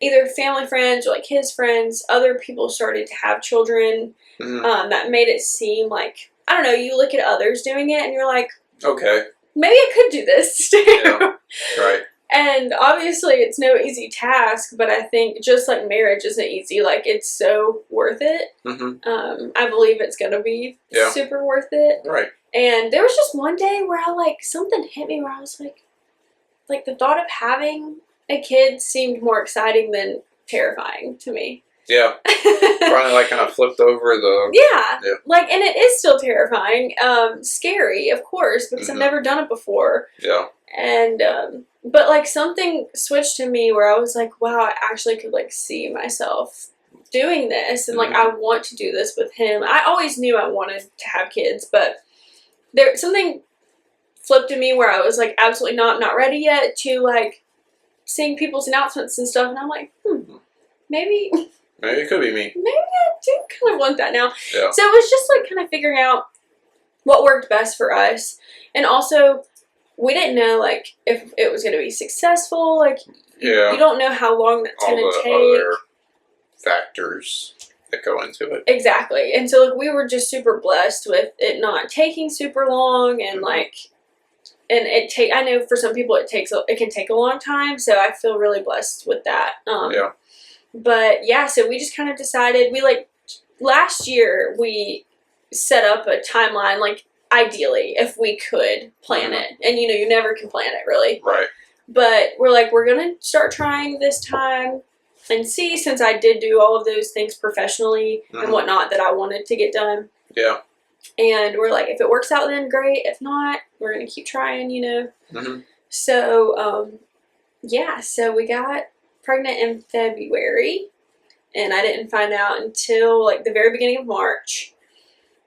either family friends or like his friends, other people started to have children. Mm-hmm. That made it seem like, I don't know, you look at others doing it and you're like, okay, maybe I could do this too. Yeah. Right. And obviously it's no easy task, but I think just like marriage isn't easy, like it's so worth it. Mm-hmm. I believe it's going to be super worth it. Right. And there was just one day where I like, something hit me where I was like the thought of having a kid seemed more exciting than terrifying to me. Yeah. Finally, like, kind of flipped over the... Yeah. Like, and it is still terrifying. Scary, of course, because I've never done it before. Yeah. And, but, like, something switched to me where I was like, wow, I actually could, like, see myself doing this. And, like, I want to do this with him. I always knew I wanted to have kids, but something flipped in me where I was, like, absolutely not ready yet to, like, seeing people's announcements and stuff. And I'm like, maybe it could be me. Maybe I do kind of want that now. Yeah. So it was just like kind of figuring out what worked best for us. And also, we didn't know like if it was going to be successful. Like, you don't know how long that's going to take. All the other factors that go into it. Exactly. And so like, we were just super blessed with it not taking super long, and like, and I know for some people it can take a long time. So I feel really blessed with that. But yeah, so we just kind of decided, last year we set up a timeline, like ideally, if we could plan it. And you never can plan it really. Right. But we're like, we're going to start trying this time and see, since I did do all of those things professionally and whatnot that I wanted to get done. Yeah. And we're like, if it works out, then great. If not, we're going to keep trying, So, yeah, so we got pregnant in February, and I didn't find out until like the very beginning of March,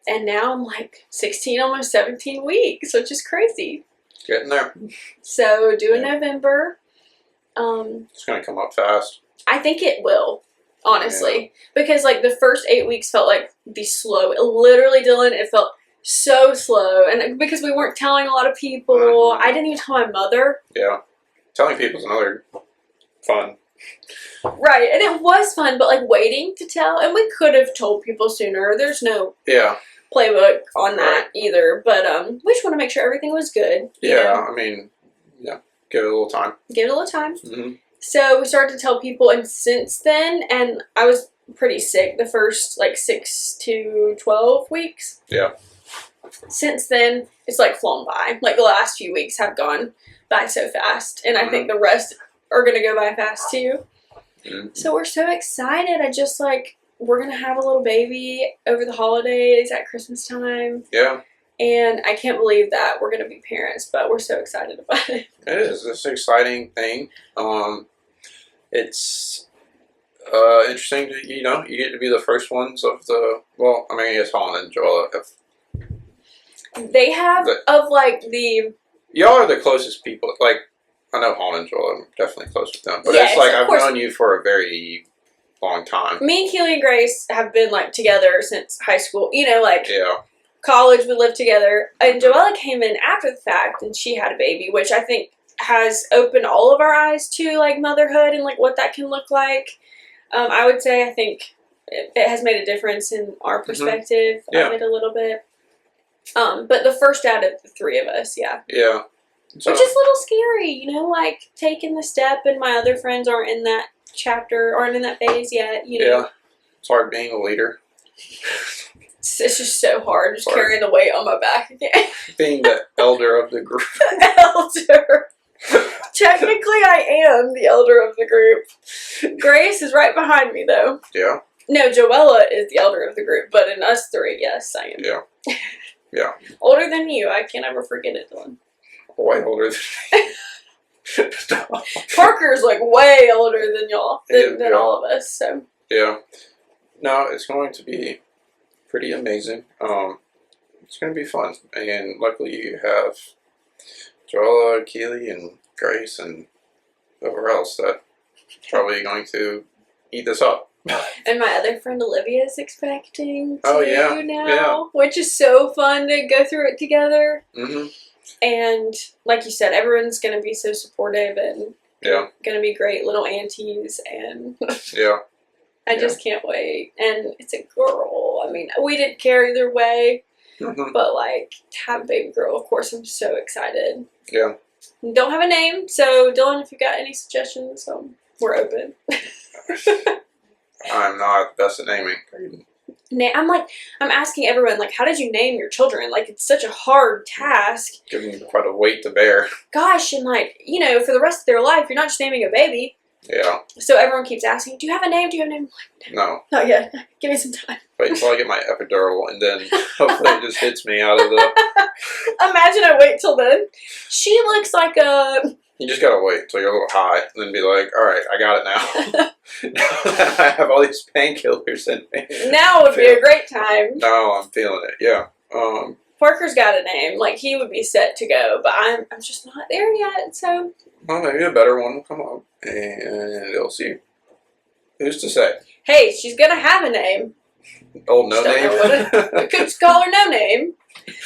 and now I'm like 16, almost 17 weeks, which is crazy. Getting there. So due in November. It's gonna come up fast. I think it will, honestly, because like the first 8 weeks felt like the slow. Literally, Dylan, it felt so slow, and because we weren't telling a lot of people, I didn't even tell my mother. Yeah, telling people's another fun. Right, and it was fun, but like waiting to tell, and we could have told people sooner. There's no playbook on that either, but we just want to make sure everything was good. I mean, give it a little time. Give it a little time. So we started to tell people, and since then, and I was pretty sick the first like 6 to 12 weeks. Yeah. Since then, it's like flown by. Like the last few weeks have gone by so fast, and I think the rest are going to go by fast too. So we're so excited. We're going to have a little baby over the holidays at Christmas time. Yeah. And I can't believe that we're going to be parents, but we're so excited about it. It is. It's an exciting thing. It's interesting to, you get to be the first ones of the, well, I mean, I guess Holland and Joella have. They have, y'all are the closest people, like, I know Holland and Joel, I'm definitely close with them. But yes, it's like I've known you for a very long time. Me and Keely and Grace have been like together since high school. You know, like Yeah. college, we lived together. And Joella came in after the fact, and she had a baby, which I think has opened all of our eyes to like motherhood and like what that can look like. I would say I think it has made a difference in our perspective of it a little bit. But the first out of the three of us, yeah. Yeah. So, which is a little scary, you know, like taking the step, and my other friends aren't in that chapter, aren't in that phase yet, you know. Yeah. It's hard being a leader. It's just so hard, just carrying the weight on my back again. Being the elder of the group. Elder. Technically, I am the elder of the group. Grace is right behind me, though. Yeah. No, Joella is the elder of the group, but in us three, yes, I am. Yeah. Yeah. Older than you. I can't ever forget it, Dylan. Way older than Parker's like way older than y'all, than all of us, so. Yeah. No, it's going to be pretty amazing. It's going to be fun. And luckily you have Joella, Keely, and Grace, and whoever else that's probably going to eat this up. And my other friend Olivia is expecting now, which is so fun to go through it together. Mm-hmm. And like you said, everyone's going to be so supportive and going to be great little aunties, and I just can't wait. And it's a girl. I mean, we didn't care either way, but like to have a baby girl, of course, I'm so excited. Yeah. Don't have a name, so Dylan, if you got any suggestions, we're open. I'm not the best at naming. I'm asking everyone, like, how did you name your children? Like, it's such a hard task. Giving you quite a weight to bear. Gosh, and like, you know, for the rest of their life, you're not just naming a baby. Yeah. So everyone keeps asking, do you have a name? Do you have a name? I'm like, no. Not yet. Give me some time. Wait until I get my epidural, and then hopefully it just hits me out of the... Imagine I wait till then. She looks like a... You just gotta wait until you're a little high, and then be like, alright, I got it now. Now that I have all these painkillers in me. Now would be a great time. No, I'm feeling it, yeah. Parker's got a name. Like, he would be set to go, but I'm just not there yet, so... Well, maybe a better one will come up, and they'll see. Who's to say? Hey, she's gonna have a name. Old no name? We could just call her no name.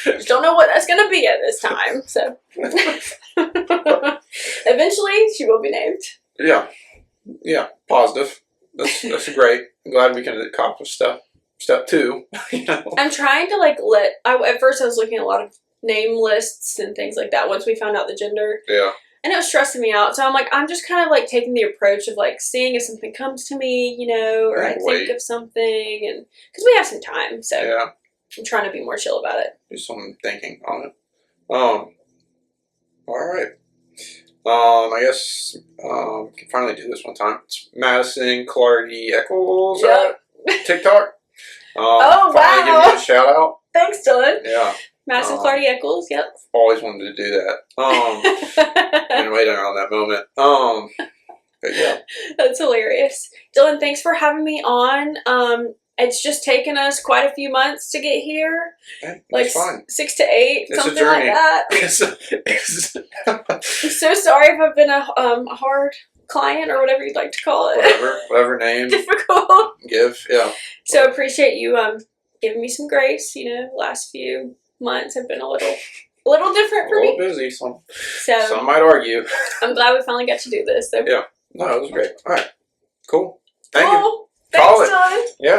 Just don't know what that's gonna be at this time, so... Eventually, she will be named. Yeah. Yeah, positive. That's great. I'm glad we can accomplish step 2. You know? I'm trying to at first I was looking at a lot of name lists and things like that once we found out the gender. Yeah. And it was stressing me out. So I'm just kind of like taking the approach of like seeing if something comes to me, you know, or I think of something, and because we have some time, so yeah. I'm trying to be more chill about it. Do some thinking on it. All right. I guess we can finally do this one time. It's Madison Echols. Yep. TikTok. Oh, wow. Finally giving you a shout out. Thanks, Dylan. Yeah. Madison Echols, yep. Always wanted to do that. And waiting on that moment. But yeah. That's hilarious. Dylan, thanks for having me on. It's just taken us quite a few months to get here. Hey, like fine. 6 to 8, it's something like that. I'm so sorry if I've been a hard client, or whatever you'd like to call it. Whatever name. Difficult. Give, yeah. So appreciate you giving me some grace. You know, last few months have been a little different for me. A little busy. Some might argue. I'm glad we finally got to do this. So. Yeah. No, it was great. All right. Cool. Thank you. Thanks, Call it. John. Yeah.